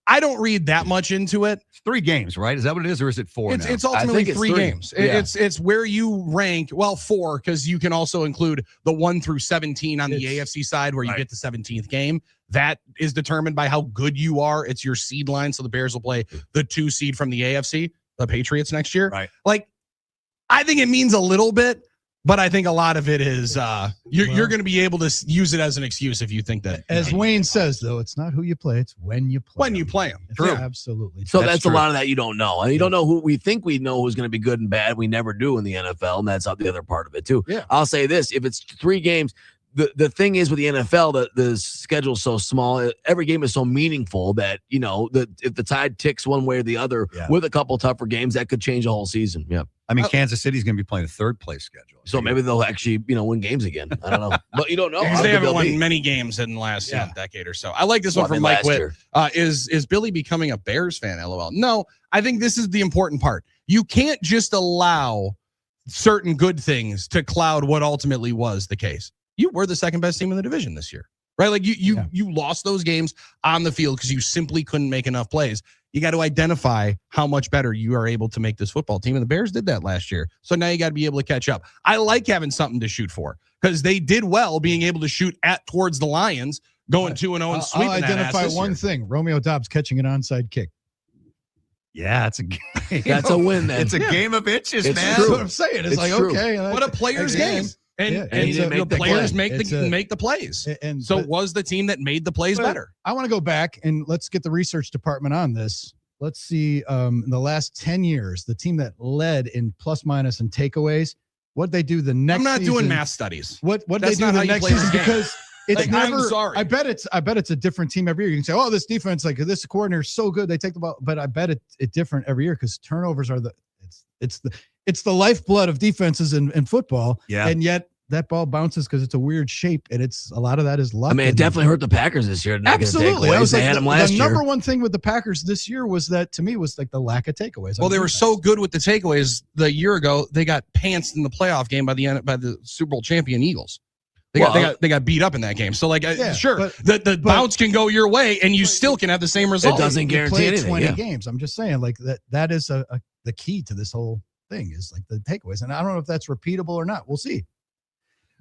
I don't read that much into it. It's 3 games, right? Is that what it is, or is it 4? It's ultimately 3 games. Yeah. It's where you rank. Well, 4, because you can also include the 1 through 17 on the AFC side, where you get the 17th game. That is determined by how good you are. It's your seed line. So the Bears will play the 2 seed from the AFC, the Patriots, next year. Right. Like, I think it means a little bit. But I think a lot of it is you're going to be able to use it as an excuse if you think that. As Wayne says, though, it's not who you play; it's when you play. When you play them, true, absolutely. So that's a lot of that you don't know, and you don't know who we think we know who's going to be good and bad. We never do in the NFL, and that's the other part of it too. Yeah. I'll say this: if it's 3 games. The thing is with the NFL, the schedule's so small. Every game is so meaningful that, if the tide ticks one way or the other with a couple tougher games, that could change the whole season. Yeah. I mean, Kansas City's going to be playing a 3rd place schedule. So maybe they'll actually, win games again. I don't know. But you don't know. Because they haven't won many games in the last decade or so. I like this one from Mike Witt. Is Billy becoming a Bears fan? LOL. No, I think this is the important part. You can't just allow certain good things to cloud what ultimately was the case. You were the second best team in the division this year, right? Like you lost those games on the field because you simply couldn't make enough plays. You got to identify how much better you are able to make this football team. And the Bears did that last year. So now you got to be able to catch up. I like having something to shoot for because they did well being able to shoot towards the Lions, going 2-0 and sweeping I'll identify that one thing. Romeo Doubs catching an onside kick. Yeah, it's a game. That's a win, then. It's a game of inches, man. That's what I'm saying. It's like, true. okay. What a player's game. And the players make the plays. And so was the team that made the plays better. I want to go back and let's get the research department on this. Let's see, in the last 10 years, the team that led in plus minus and takeaways, what they do the next season. I'm not doing math studies. What they do the next season because it's like, never. I'm sorry. I bet it's a different team every year. You can say, oh, this defense, like this coordinator is so good, they take the ball, but I bet it's different every year because turnovers are it's the lifeblood of defenses in football. Yeah, and yet that ball bounces because it's a weird shape, and it's a lot of that is luck. I mean, it definitely hurt the Packers this year. Absolutely, that was like the number one thing with the Packers this year was that to me was like the lack of takeaways. Well, they were so good with the takeaways. The year ago, they got pantsed in the playoff game by the Super Bowl champion Eagles. They got beat up in that game. So sure, the bounce can go your way, and you still can have the same result. It doesn't guarantee anything. 20 games. I'm just saying, like that is the key to this whole thing is like the takeaways, and I don't know if that's repeatable or not. We'll see.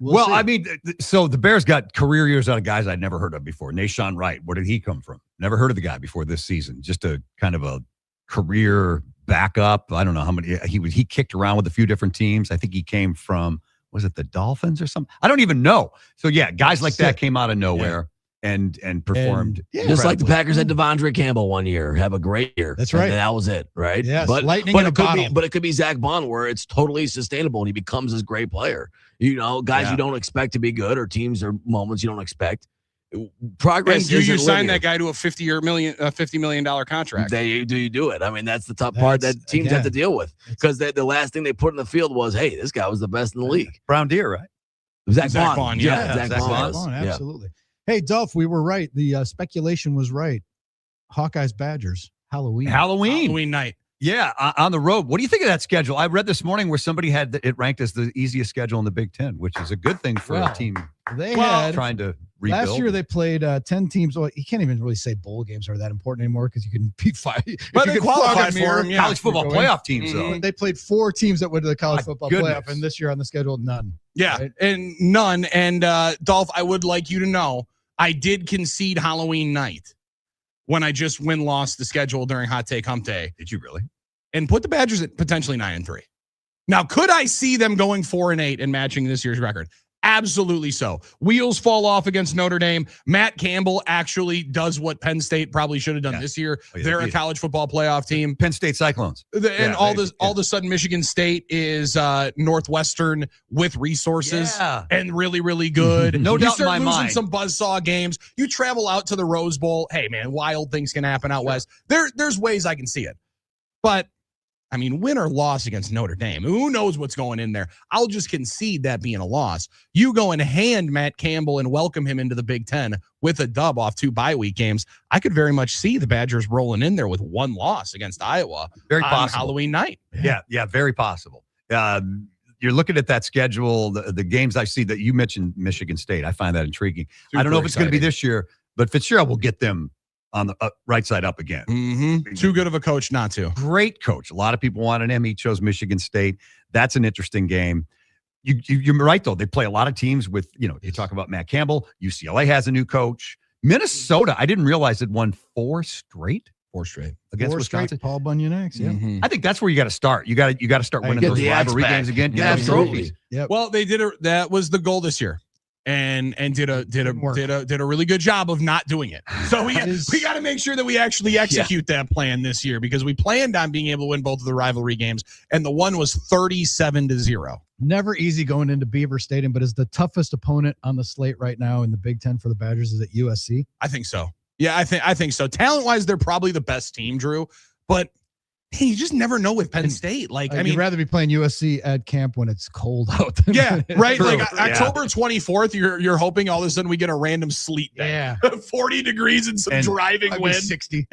We'll see. I mean, so the Bears got career years out of guys I'd never heard of before. Nashawn Wright, where did he come from? Never heard of the guy before this season. Just a kind of a career backup. I don't know how many he kicked around with a few different teams. I think he came from, was it the Dolphins or something? I don't even know. So yeah, guys like that came out of nowhere and performed. Just like the Packers had Devondre Campbell one year, have a great year. That's right. And that was it, right? Yes, but lightning in a bottle. But it could be Zach Bond where it's totally sustainable and he becomes this great player. You know, guys you don't expect to be good or teams or moments you don't expect. Progress. And do you sign that guy to a $50 million contract? Do you do it? I mean, that's the tough part that teams have to deal with because the last thing they put in the field was, hey, this guy was the best in the league. Brown Deer, right? Zach Bond. Zach Bond, absolutely. Hey, Dolph, we were right. The speculation was right. Hawkeyes, Badgers, Halloween night. Yeah, on the road. What do you think of that schedule? I read this morning where somebody had it ranked as the easiest schedule in the Big Ten, which is a good thing for a team. They had trying to rebuild. Last year they played 10 teams. Well, you can't even really say bowl games are that important anymore because you can beat 5. But they qualified for them. College football playoff teams, though. They played 4 teams that went to the college football playoff, and this year on the schedule, none. Yeah, right? And none. And Dolph, I would like you to know, I did concede Halloween night when I just lost the schedule during Hot Take Hump Day. Did you really? And put the Badgers at potentially 9-3. Now, could I see them going 4-8 and matching this year's record? Absolutely so. Wheels fall off against Notre Dame. Matt Campbell actually does what Penn State probably should have done this year. They're a college football playoff team. Penn State Cyclones. And all of a sudden, Michigan State is Northwestern with resources and really, really good. No doubt in my mind. You start losing some buzzsaw games. You travel out to the Rose Bowl. Hey, man, wild things can happen out west. There's ways I can see it. But I mean, win or loss against Notre Dame. Who knows what's going in there? I'll just concede that being a loss. You go and hand Matt Campbell and welcome him into the Big Ten with a dub off 2 bye week games. I could very much see the Badgers rolling in there with 1 loss against Iowa very on possible. Halloween night. Yeah, very possible. You're looking at that schedule, the games I see that you mentioned Michigan State. I find that intriguing. I don't know if it's going to be this year, but Fitzgerald will get them on the right side up again. Mm-hmm. Too good of a coach not to. Great coach. A lot of people wanted him. He chose Michigan State. That's an interesting game. You're right, though. They play a lot of teams with, you talk about Matt Campbell. UCLA has a new coach. Minnesota, I didn't realize it won 4 straight. 4 straight. Against Wisconsin. Paul Bunyan X, yeah. Mm-hmm. I think that's where you got to start. You got to start winning those rivalry games again. Yeah, absolutely. Yep. Well, that was the goal this year. And did a really good job of not doing it. So we got to make sure that we actually execute that plan this year because we planned on being able to win both of the rivalry games, and the one was 37-0. Never easy going into Beaver Stadium, but is the toughest opponent on the slate right now in the Big Ten for the Badgers? Is it USC? I think so. Yeah, I think so. Talent-wise, they're probably the best team, Drew, but hey, you just never know with Penn State. Like, I mean, you'd rather be playing USC at camp when it's cold out. Than right. True. Like October 24th, you're hoping all of a sudden we get a random sleet day. Yeah. 40 degrees and some driving wind. 60.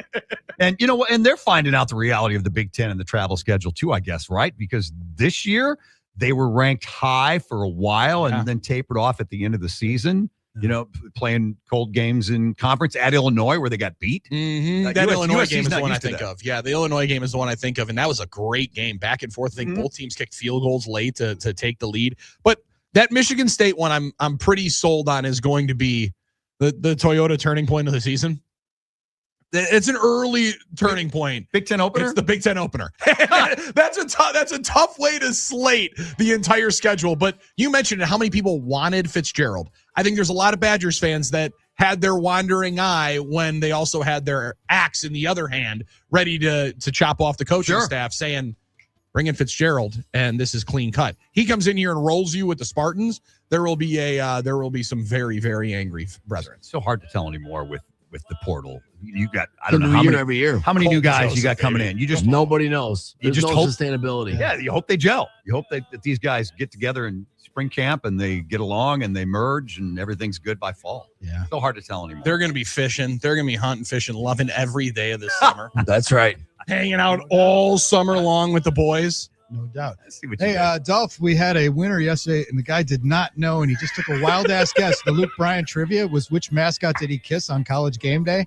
And you know what? And they're finding out the reality of the Big Ten and the travel schedule too, I guess, right? Because this year they were ranked high for a while and then tapered off at the end of the season. You know, playing cold games in conference at Illinois where they got beat. Mm-hmm. That Illinois game is the one I think of. Yeah, the Illinois game is the one I think of, and that was a great game, back and forth. I think both teams kicked field goals late to take the lead. But that Michigan State one, I'm pretty sold on is going to be the Toyota turning point of the season. It's an early turning point. Big Ten opener? It's the Big Ten opener. That's a tough way to slate the entire schedule. But you mentioned how many people wanted Fitzgerald. I think there's a lot of Badgers fans that had their wandering eye when they also had their axe in the other hand, ready to chop off the coaching staff, saying, bring in Fitzgerald, and this is clean cut. He comes in here and rolls you with the Spartans. There will be some very, very angry brethren. It's so hard to tell anymore with the portal. You got, I don't know how many every year. How many new guys you got coming in? You just nobody knows. You just no hope sustainability. Yeah, you hope they gel. You hope that these guys get together in spring camp and they get along and they merge and everything's good by fall. Yeah, so hard to tell anymore. They're going to be fishing. They're going to be hunting, fishing, loving every day of this summer. That's right. Hanging out all summer long with the boys. No doubt. Hey, Dolph, we had a winner yesterday, and the guy did not know, and he just took a wild-ass guess. The Luke Bryan trivia was which mascot did he kiss on College game day?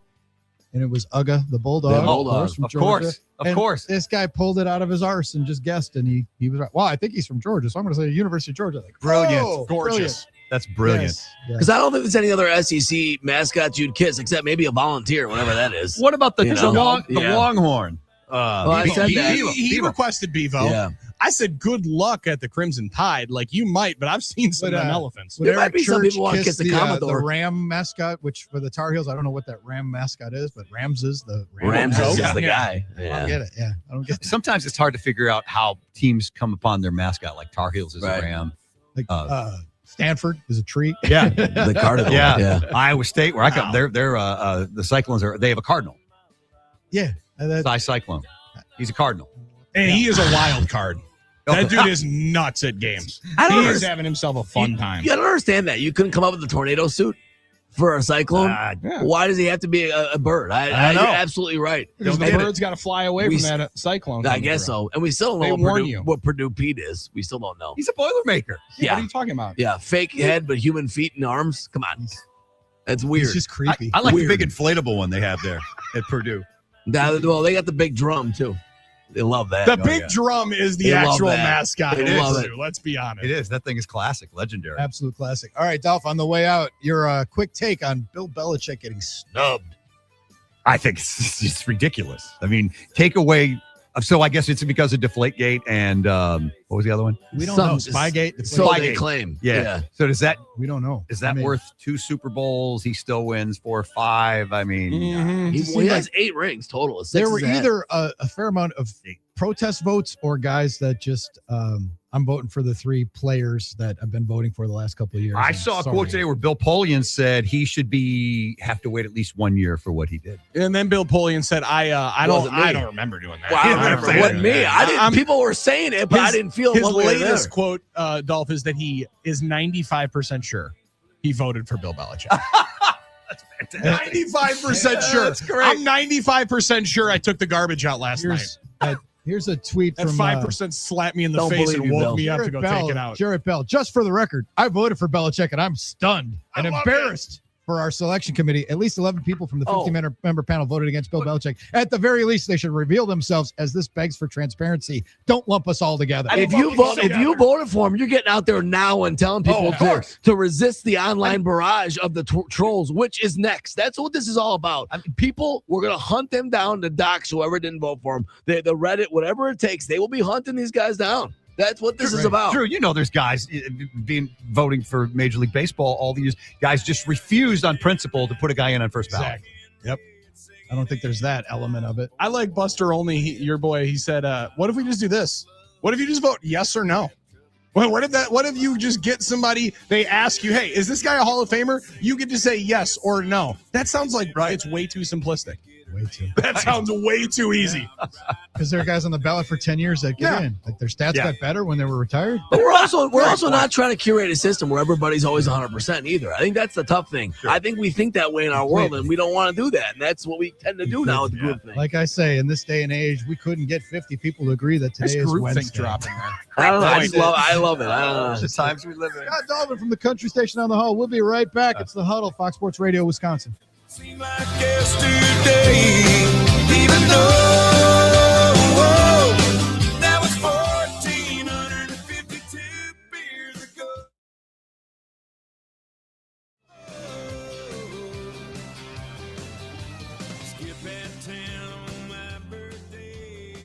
And it was Uga, the Bulldog. The Bulldog. From Of Georgia. course. Of course. This guy pulled it out of his arse and just guessed, and he was right. Well, I think he's from Georgia, so I'm going to say University of Georgia. Like, Brilliant. oh, Gorgeous. Brilliant. That's brilliant. Yes. Because I don't think there's any other SEC mascots you'd kiss except maybe a volunteer, whatever that is. What about the You know? Longhorn? I said that. He requested Bevo. Yeah. I said, good luck at the Crimson Tide. Like, you might, but I've seen some elephants. Would There might Eric be some Church people want to kiss the the Commodore. Ram mascot, which for the Tar Heels, I don't know what that Ram mascot is, but Rams is the Rams is Yeah. the guy. I don't get it. Yeah, I don't get it. Sometimes it's hard to figure out how teams come upon their mascot, like Tar Heels is Right. a ram. Like Stanford is a tree. Yeah. The Cardinal. Yeah. Iowa State, where I come, they're the Cyclones they have a Cardinal. Yeah. Cy Cyclone. He's a Cardinal. And he is a wild card. That dude is nuts at games. He is having himself a fun time. You don't understand that. You couldn't come up with a tornado suit for a cyclone. Why does he have to be a bird? I know. You're absolutely right. Because the bird's got to fly away from that cyclone. I guess so. And we still don't know what Purdue Pete is. We still don't know. He's a Boilermaker. Yeah. What are you talking about? Yeah. Fake head, but human feet and arms. Come on. That's weird. It's just creepy. I like Weird. the big inflatable one they have there at Purdue. Well, they got the big drum, too. They love that. The big drum is the They love actual that. mascot. They love It it. is. Let's be honest. It is. That thing is classic, legendary. Absolute classic. All right, Dolph, on the way out, your quick take on Bill Belichick getting snubbed. I think it's ridiculous. I mean, take away. So I guess it's because of Deflategate and what was the other one? We don't know. Spygate. So Spygate. they claim. Yeah. So does that? We don't know. Is that worth 2 Super Bowls? He still wins 4 or 5. I mean, He has 8 rings total. There were either a fair amount of protest votes or guys that just I'm voting for the 3 players that I've been voting for the last couple of years. I saw a quote today where Bill Polian said he should have to wait at least 1 year for what he did. And then Bill Polian said, I don't remember doing that. Well, I don't remember. It wasn't me. I didn't. People were saying it, but I didn't feel his one way or the latest other. quote, Dolph, is that he is 95% sure he voted for Bill Belichick. That's fantastic. 95% sure. That's great. I'm 95% sure I took the garbage out last night. Here's a tweet That from 5% slapped me in the don't face and believe you, woke Bill. me up to go take it out. Jarrett Bell, just for the record, I voted for Belichick, and I'm stunned and embarrassed for our selection committee. At least 11 people from the 50-member panel voted against Bill Belichick. At the very least, they should reveal themselves, as this begs for transparency. Don't lump us all together. If you voted for him, you're getting out there now and telling people to resist the online barrage of the trolls, which is next. That's what this is all about. People, we're going to hunt them down to dox whoever didn't vote for him. The Reddit, whatever it takes, they will be hunting these guys down. That's what this is about. Drew, you know there's guys voting for Major League Baseball all these years. Guys just refused on principle to put a guy in on first ballot. Exactly. Yep. I don't think there's that element of it. I like Buster Olney, your boy. He said, what if we just do this? What if you just vote yes or no? Well, what if you just get somebody, they ask you, hey, is this guy a Hall of Famer? You get to say yes or no. That sounds like it's way too simplistic. Way too. That sounds way too easy. Because there are guys on the ballot for 10 years that get in. Like their stats got better when they were retired. But we're also not trying to curate a system where everybody's always 100% either. I think that's the tough thing. I think we think that way in our world, and we don't want to do that. And that's what we tend to do now with the group thing. Like I say, in this day and age, we couldn't get 50 people to agree that today is Wednesday. Drop in there. I don't know. I love it. I don't know. The times we live in. Scott Dolvin from the Country Station on the Huddle. We'll be right back. It's the Huddle, Fox Sports Radio, Wisconsin. Seemed like yesterday, even though that was 1,452 beers ago. Skip that town on my birthday.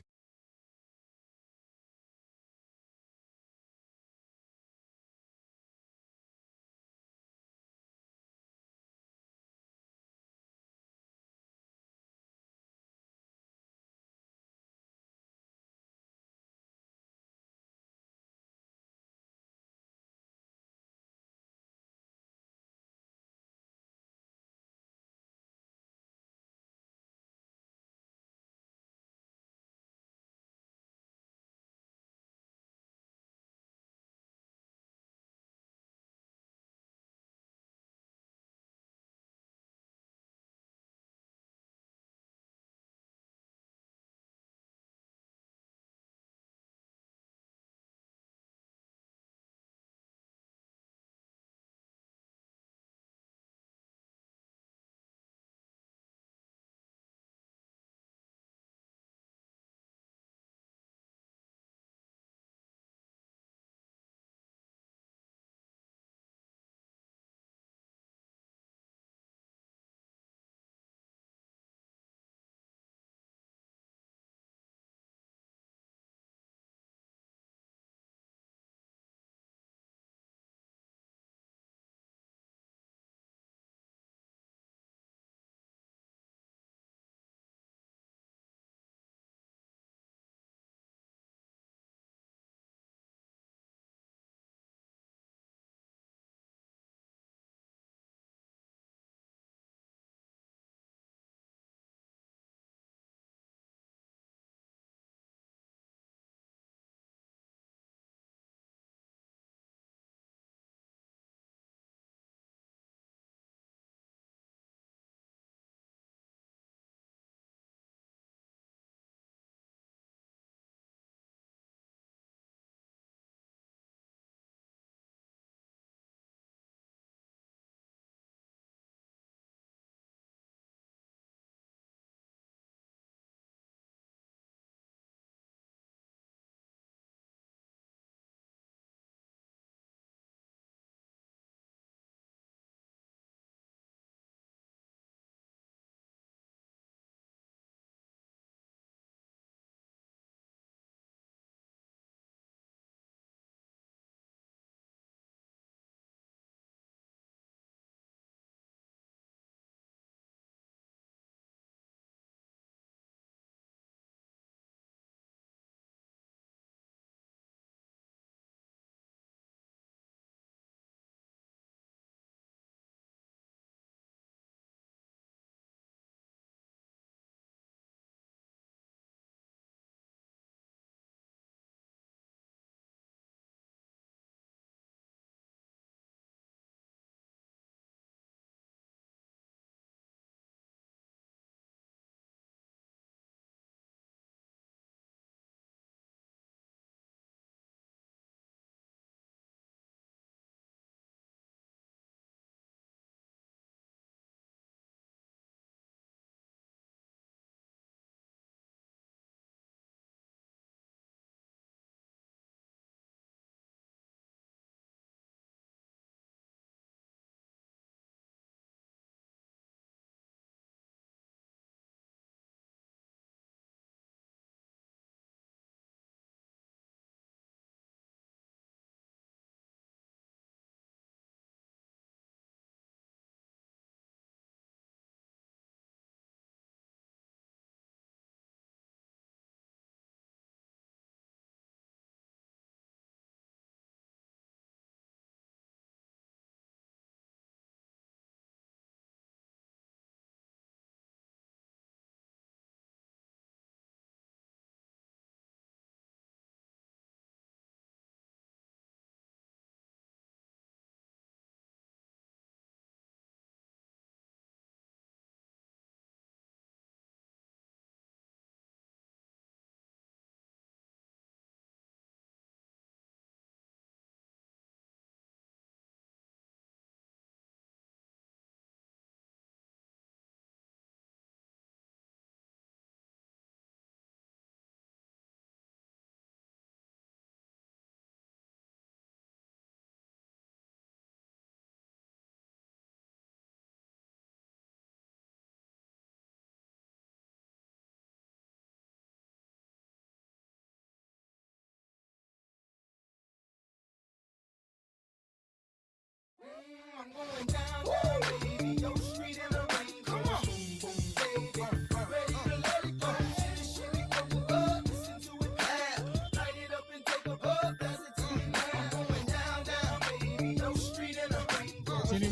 Continuing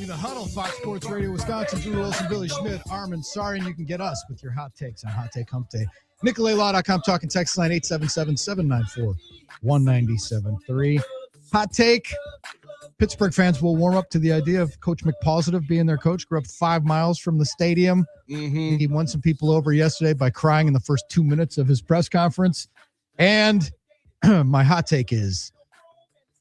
the Huddle, Fox Sports Radio, Wisconsin, Drew Wilson, Billy Schmidt, Armin Sarian. You can get us with your hot takes on Hot Take Hump Day. NicoletLaw.com, talking text line 877-794-1973. Hot take. Pittsburgh fans will warm up to the idea of Coach McPositive being their coach. Grew up 5 miles from the stadium. Mm-hmm. He won some people over yesterday by crying in the first 2 minutes of his press conference. And my hot take is,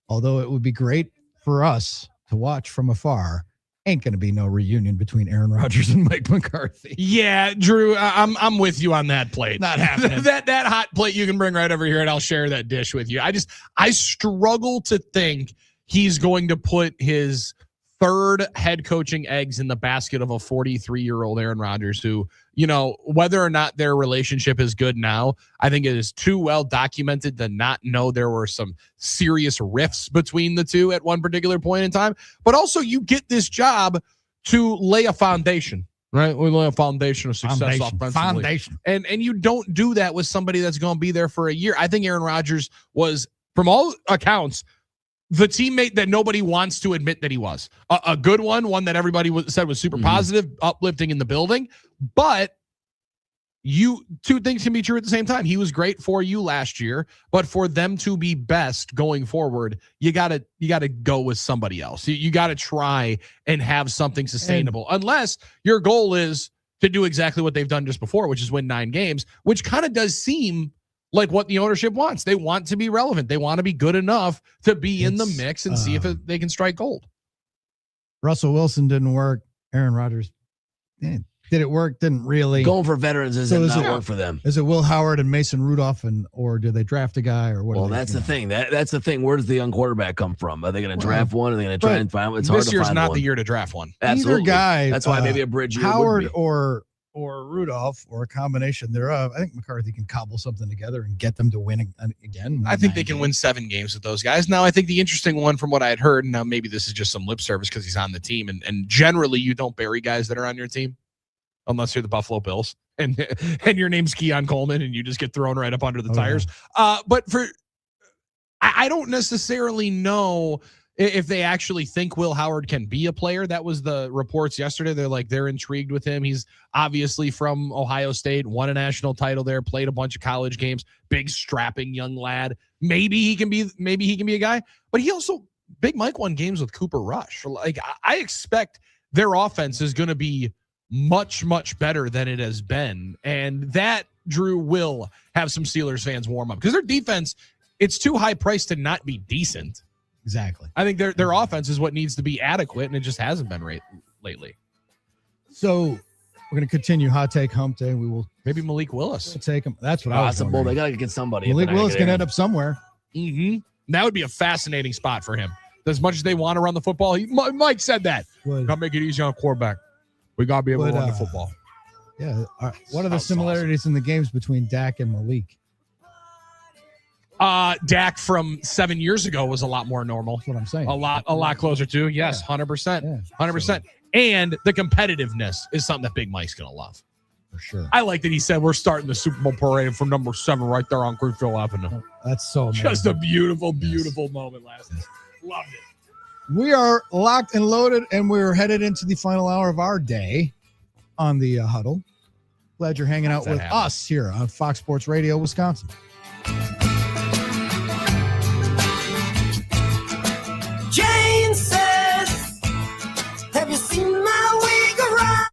although it would be great for us to watch from afar, ain't going to be no reunion between Aaron Rodgers and Mike McCarthy. Yeah, Drew, I'm with you on that plate. Not happening. that hot plate you can bring right over here, and I'll share that dish with you. I struggle to think he's going to put his third head coaching eggs in the basket of a 43-year-old Aaron Rodgers who, whether or not their relationship is good now, I think it is too well documented to not know there were some serious rifts between the two at one particular point in time. But also you get this job to lay a foundation, right? We lay a foundation of success offensively. Foundation. And you don't do that with somebody that's going to be there for a year. I think Aaron Rodgers was, from all accounts, the teammate that nobody wants to admit that he was. A good one that everybody said was super positive, uplifting in the building. But two things can be true at the same time. He was great for you last year, but for them to be best going forward, you gotta go with somebody else. You gotta try and have something sustainable, unless your goal is to do exactly what they've done just before, which is win 9 games, which kind of does seem like what the ownership wants. They want to be relevant. They want to be good enough to be in the mix and see if they can strike gold. Russell Wilson didn't work. Aaron Rodgers, did it work? Didn't really. Going for veterans doesn't work for them. Is it Will Howard and Mason Rudolph, or do they draft a guy, or what? Well, that's the thing. That's the thing. Where does the young quarterback come from? Are they going to draft one? Are they going to try and find one? It's hard to find one. This year's not the year to draft one. Absolutely. Either guy. That's why maybe a bridge year Howard would be. or Rudolph, or a combination thereof. I think McCarthy can cobble something together and get them to win again. I think they can win 7 games with those guys. Now, I think the interesting one from what I had heard, now maybe this is just some lip service because he's on the team, and generally you don't bury guys that are on your team unless you're the Buffalo Bills and your name's Keon Coleman and you just get thrown right up under the tires. But I don't necessarily know if they actually think Will Howard can be a player. That was the reports yesterday. They're intrigued with him. He's obviously from Ohio State, won a national title there, played a bunch of college games, big strapping young lad. Maybe he can be a guy, but he also, Big Mike won games with Cooper Rush. I expect their offense is going to be much, much better than it has been. And that, Drew, will have some Steelers fans warm up because their defense, it's too high priced to not be decent. Exactly. I think their offense is what needs to be adequate, and it just hasn't been lately. So we're going to continue Hot Take Hump Day. We will maybe Malik Willis. Take him. That's what I was possible. They got to get somebody. Malik Willis can end up somewhere. Mm-hmm. That would be a fascinating spot for him. As much as they want to run the football, Mike said that. Got to make it easy on quarterback. We got to be able to run the football. Yeah. What are the similarities in the games between Dak and Malik? Dak from 7 years ago was a lot more normal. That's what I'm saying. A lot closer to. Yes, 100%. 100%. And the competitiveness is something that Big Mike's going to love. For sure. I like that he said we're starting the Super Bowl parade from number 7 right there on Greenfield Avenue. That's so amazing. Just a beautiful, beautiful moment last night. Loved it. We are locked and loaded, and we're headed into the final hour of our day on the Huddle. Glad you're hanging out with us here on Fox Sports Radio, Wisconsin. Jane says, have you seen my wig around?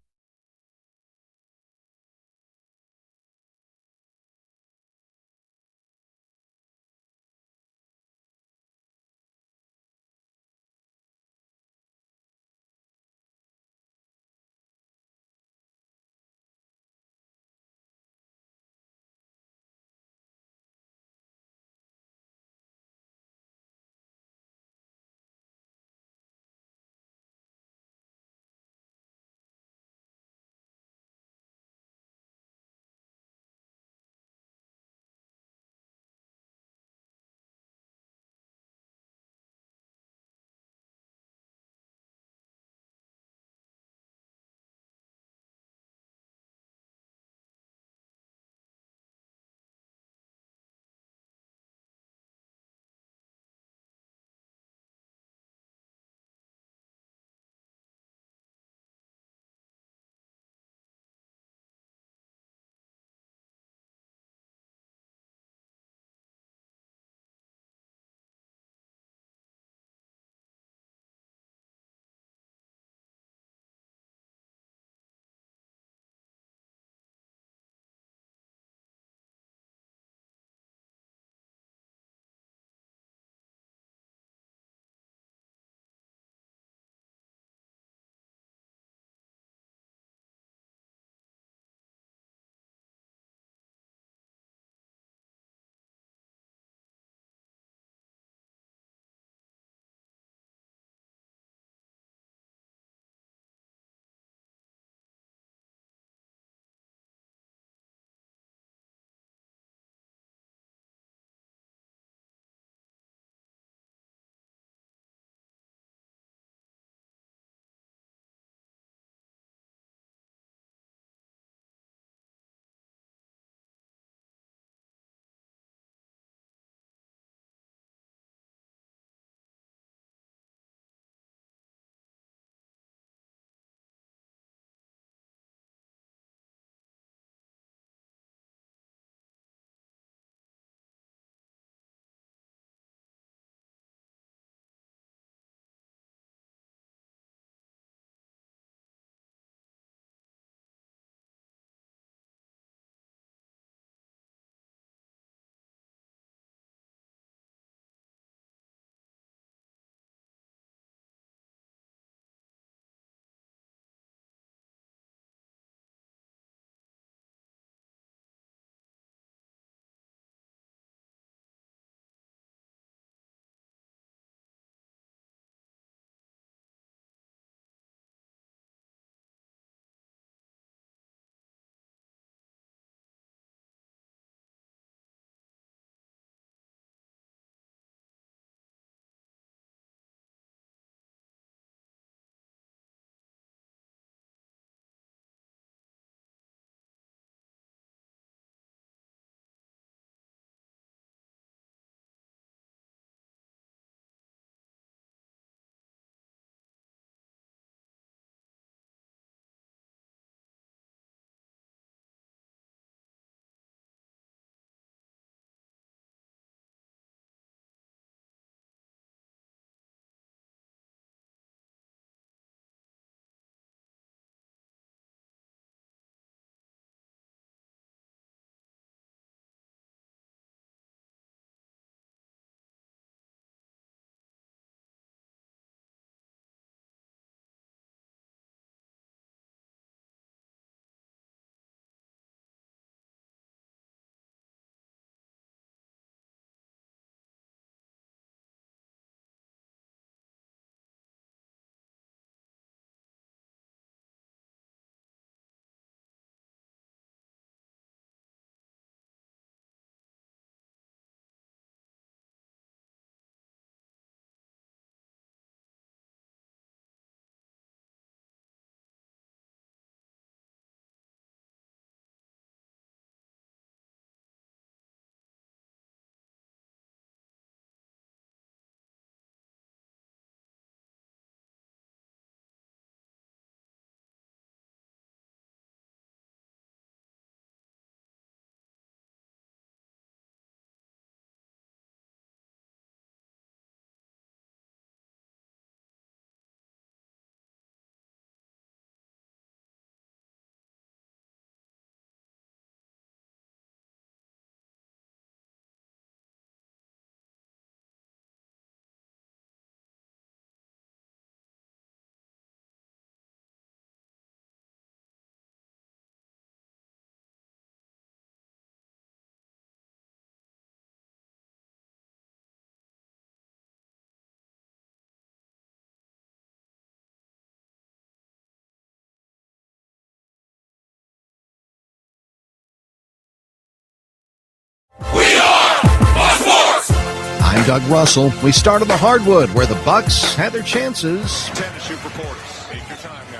I'm Doug Russell. We start on the hardwood where the Bucks had their chances. 10 to shoot for Portis. Take your time now.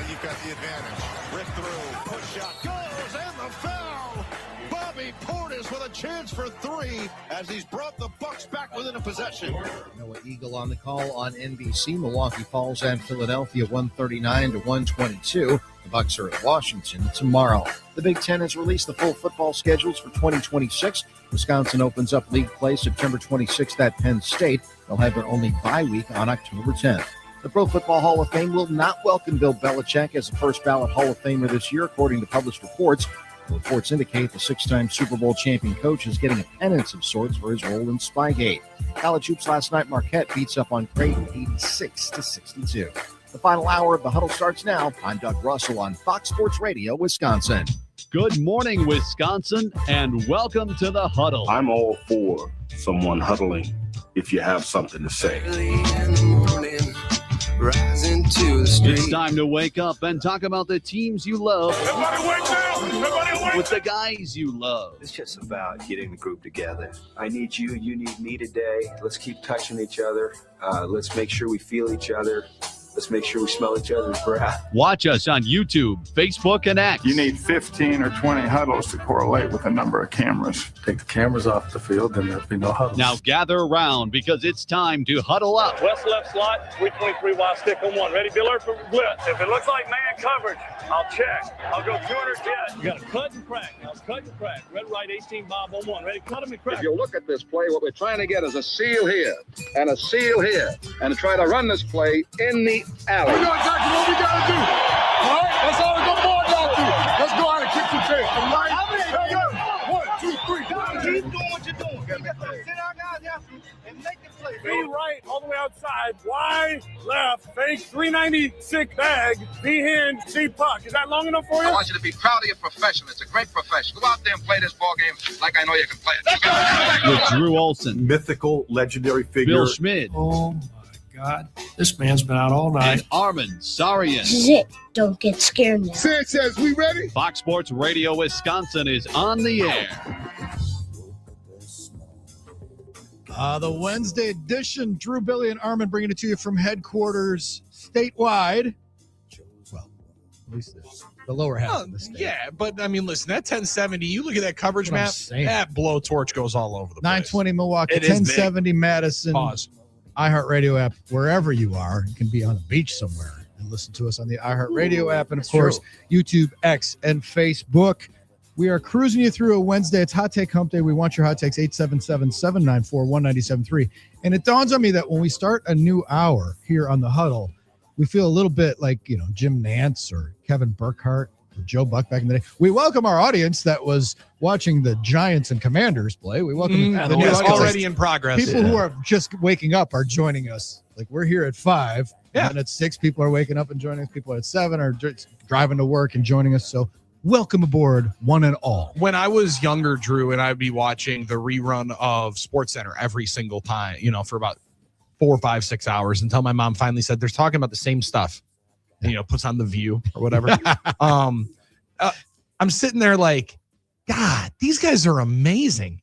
You've got the advantage. Rip through. Push shot. Goes and the foul. Bobby Portis with a chance for three as he's brought the Bucks back within a possession. Noah Eagle on the call on NBC. Milwaukee Falls and Philadelphia 139 to 122. The Bucks are at Washington tomorrow. The Big Ten has released the full football schedules for 2026. Wisconsin opens up league play September 26th at Penn State. They'll have their only bye week on October 10th. The Pro Football Hall of Fame will not welcome Bill Belichick as a first-ballot Hall of Famer this year, according to published reports. The reports indicate the six-time Super Bowl champion coach is getting a penance of sorts for his role in Spygate. College hoops last night, Marquette beats up on Creighton 86-62. The final hour of the Huddle starts now. I'm Doug Russell on Fox Sports Radio, Wisconsin. Good morning, Wisconsin, and welcome to the Huddle. I'm all for someone huddling if you have something to say. It's time to wake up and talk about the teams you love Everybody wake up! Everybody wake with the guys you love. It's just about getting the group together. I need you. You need me today. Let's keep touching each other. Let's make sure we feel each other. Let's make sure we smell each other's breath. Watch us on YouTube, Facebook, and X. You need 15 or 20 huddles to correlate with the number of cameras. Take the cameras off the field, then there'll be no huddles. Now gather around because it's time to huddle up. West left slot, 323 wide stick on one. Ready, be alert for blitz. If it looks like man coverage, I'll check. I'll go 200 jet. You got to cut and crack. Now cut and crack. Red, right, 18 Bob on one. Ready, cut him and crack. If you look at this play, what we're trying to get is a seal here and a seal here and try to run this play in the alley. We know exactly what we got to do. All right? That's all we're going to boil down to. Let's go out and kick some tape. All right? Let's go. 1, 2, 3. Keep doing what you're doing. Sit our guys after and make the play. Be right, all the way outside. Wide, left, fake, 396 bag, be hand, see puck. Is that long enough for you? I want you to be proud of your profession. It's a great profession. Go out there and play this ball game like I know you can play it. With Drew Olson, Mythical, legendary figure. Bill Schmid, Oh, my God. This man's been out all night. and Armin Sarian. This is it. Don't get scared now. Sanchez, we ready? Fox Sports Radio Wisconsin is on the air. The Wednesday edition, Drew, Billy, and Armin bringing it to you from headquarters statewide. Well, at least the lower half of the state. Yeah, but I mean, listen, that 1070, you look at that coverage That's what I'm map, saying. that blowtorch goes all over the place. 920 Milwaukee, It is big. 1070 Madison. Pause. iHeartRadio app, wherever you are. You can be on a beach somewhere and listen to us on the iHeartRadio app. And, of course, YouTube, X, and Facebook. We are cruising you through a Wednesday. It's Hot Take Hump Day. We want your hot takes, 877-794-1973. And it dawns on me that when we start a new hour here on the Huddle, we feel a little bit like, Jim Nantz or Kevin Burkhardt or Joe Buck back in the day. We welcome our audience that was watching the Giants and Commanders play. We welcome the new Yes, audience. already in progress. People who are just waking up are joining us. Like, we're here at 5, and at 6, people are waking up and joining us. People at 7 are driving to work and joining us. So welcome aboard, one and all. When I was younger, Drew, and I'd be watching the rerun of SportsCenter every single time, for about 4, 5, 6 hours until my mom finally said, they're talking about the same stuff. And, puts on The View or whatever. I'm sitting there like, God, these guys are amazing.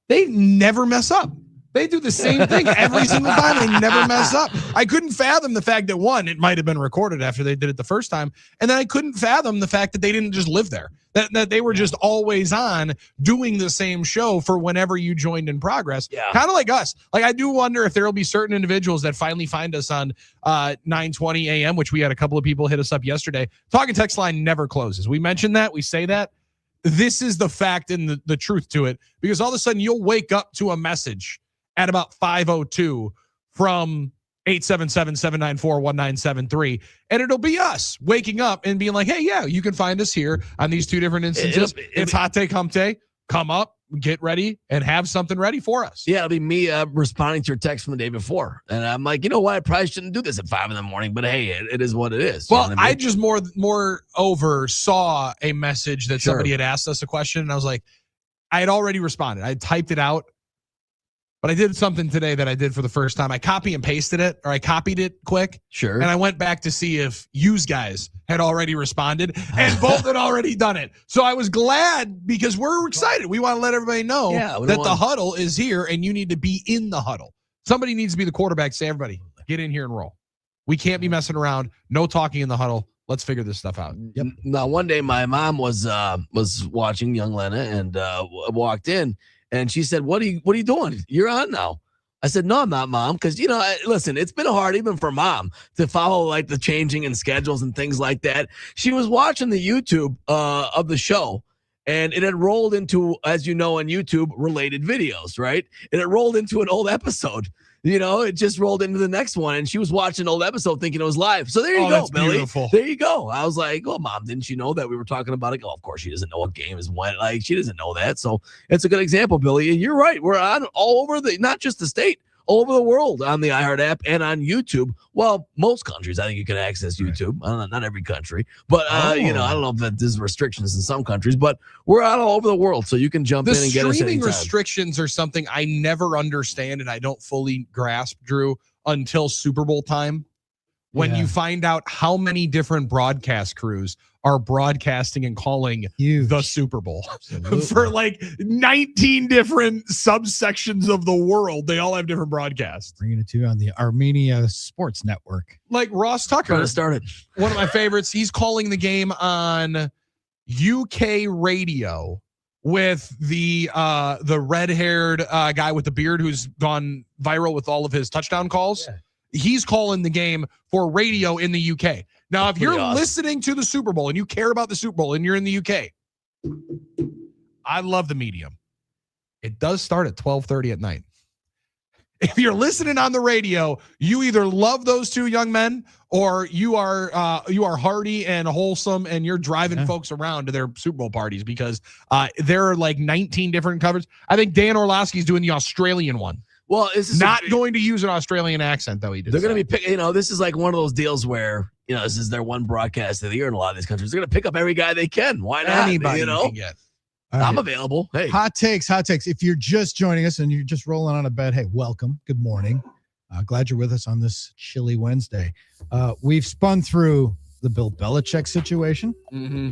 They never mess up. They do the same thing every single time. They never mess up. I couldn't fathom the fact that, one, it might have been recorded after they did it the first time. And then I couldn't fathom the fact that they didn't just live there, that they were just always on doing the same show for whenever you joined in progress. Yeah. Kind of like us. Like, I do wonder if there will be certain individuals that finally find us on 9:20 a.m., which we had a couple of people hit us up yesterday. Talking text line never closes. We mentioned that. We say that. This is the fact and the truth to it, because all of a sudden you'll wake up to a message at about 5:02 from 877-794-1973. And it'll be us waking up and being like, hey, yeah, you can find us here on these two different instances. It's Hot Take Hump Day. Come up, get ready, and have something ready for us. Yeah, it'll be me responding to your text from the day before. And I'm like, you know what? I probably shouldn't do this at 5 a.m, but hey, it is what it is. Well, You know what I I mean? just moreover saw a message that somebody had asked us a question, and I was like, I had already responded. I typed it out. But I did something today that I did for the first time. I copy and pasted it, or I copied it quick. Sure. And I went back to see if you guys had already responded, and both had already done it. So I was glad because we're excited. We want to let everybody know that the huddle is here, and you need to be in the huddle. Somebody needs to be the quarterback. Say, everybody, get in here and roll. We can't be messing around. No talking in the huddle. Let's figure this stuff out. Yep. Now, one day my mom was watching young Lena and walked in. And she said, what are you doing? You're on now. I said, no, I'm not, Mom. Because, listen, it's been hard even for Mom to follow like the changing in schedules and things like that. She was watching the YouTube of the show, and it had rolled into, as you know, on YouTube, related videos, right? And it rolled into an old episode. It just rolled into the next one, and she was watching an old episode thinking it was live. So there you go, Billy. Beautiful. There you go. I was like, well, Mom, didn't you know that we were talking about it? Oh, of course she doesn't know what game is when. Like, she doesn't know that. So it's a good example, Billy. And you're right. We're on all over not just the state, all over the world on the iHeart app and on YouTube. Well, most countries, I think you can access YouTube. I don't know, not every country, but I don't know if there's restrictions in some countries, but we're out all over the world, so you can jump in and get us anytime. The streaming restrictions are something I never understand and I don't fully grasp, Drew, until Super Bowl time. When you find out how many different broadcast crews are broadcasting and calling the Super Bowl for like 19 different subsections of the world. They all have different broadcasts. Bringing it to you on the Armenia Sports Network. Like Ross Tucker. Started. One of my favorites. He's calling the game on UK radio with the red-haired guy with the beard who's gone viral with all of his touchdown calls. Yeah. He's calling the game for radio in the UK. Now, if you're listening to the Super Bowl and you care about the Super Bowl and you're in the UK, I love the medium. It does start at 12:30 at night. If you're listening on the radio, you either love those two young men or you are hearty and wholesome and you're driving folks around to their Super Bowl parties because there are like 19 different covers. I think Dan Orlovsky's doing the Australian one. Well, it's not going to use an Australian accent, though. They're going to be, this is like one of those deals where, this is their one broadcast of the year in a lot of these countries. They're going to pick up every guy they can. Why not? Anybody you can get. I'm available. Hey. Hot takes. If you're just joining us and you're just rolling on a bed, hey, welcome. Good morning. Glad you're with us on this chilly Wednesday. We've spun through the Bill Belichick situation. Mm-hmm.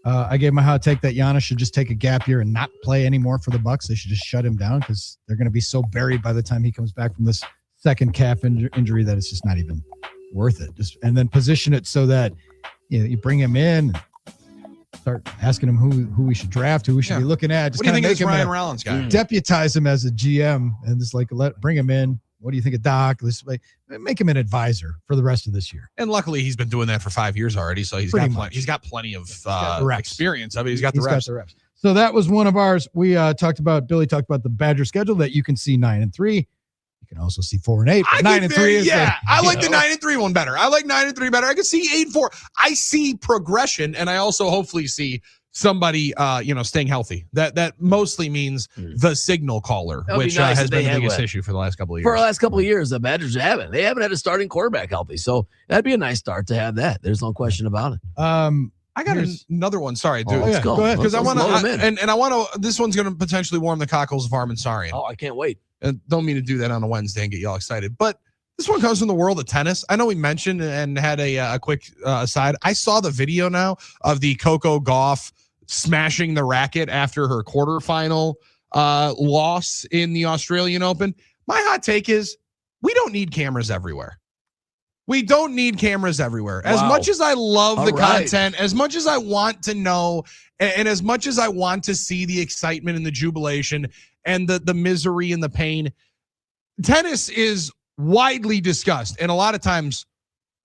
I gave my hot take that Giannis should just take a gap year and not play anymore for the Bucks. They should just shut him down because they're going to be so buried by the time he comes back from this second calf injury that it's just not even worth it. And then position it so that you bring him in, start asking him who we should draft, who we should be looking at. Just what do you think of this Ryan Rollins guy? Deputize him as a GM and just bring him in. What do you think of Doc? Make him an advisor for the rest of this year. And luckily, he's been doing that for 5 years already, so he's got plenty of experience. I mean, he's got the reps. So that was one of ours. We Billy talked about the Badger schedule that you can see 9-3. You can also see 4-8. 9-3 is I like the 9-3 one better. I like 9-3 better. I can see 8-4. I see progression, and I also hopefully see somebody staying healthy. That mostly means the signal caller, which has been the biggest issue for the last couple of years. For the last couple of years, the Badgers haven't had a starting quarterback healthy, so that'd be a nice start to have that. There's no question about it. I got another one. Sorry, dude. Let's go. Go ahead. Because I want to, this one's going to potentially warm the cockles of Armin Sarian. Oh, I can't wait. And don't mean to do that on a Wednesday and get y'all excited, but this one comes from the world of tennis. I know we mentioned and had a quick aside. I saw the video now of the Coco Gauff smashing the racket after her quarterfinal loss in the Australian Open. My hot take is we don't need cameras everywhere. We don't need cameras everywhere. As much as I love the content, as much as I want to know, and as much as I want to see the excitement and the jubilation and the misery and the pain, tennis is widely discussed and a lot of times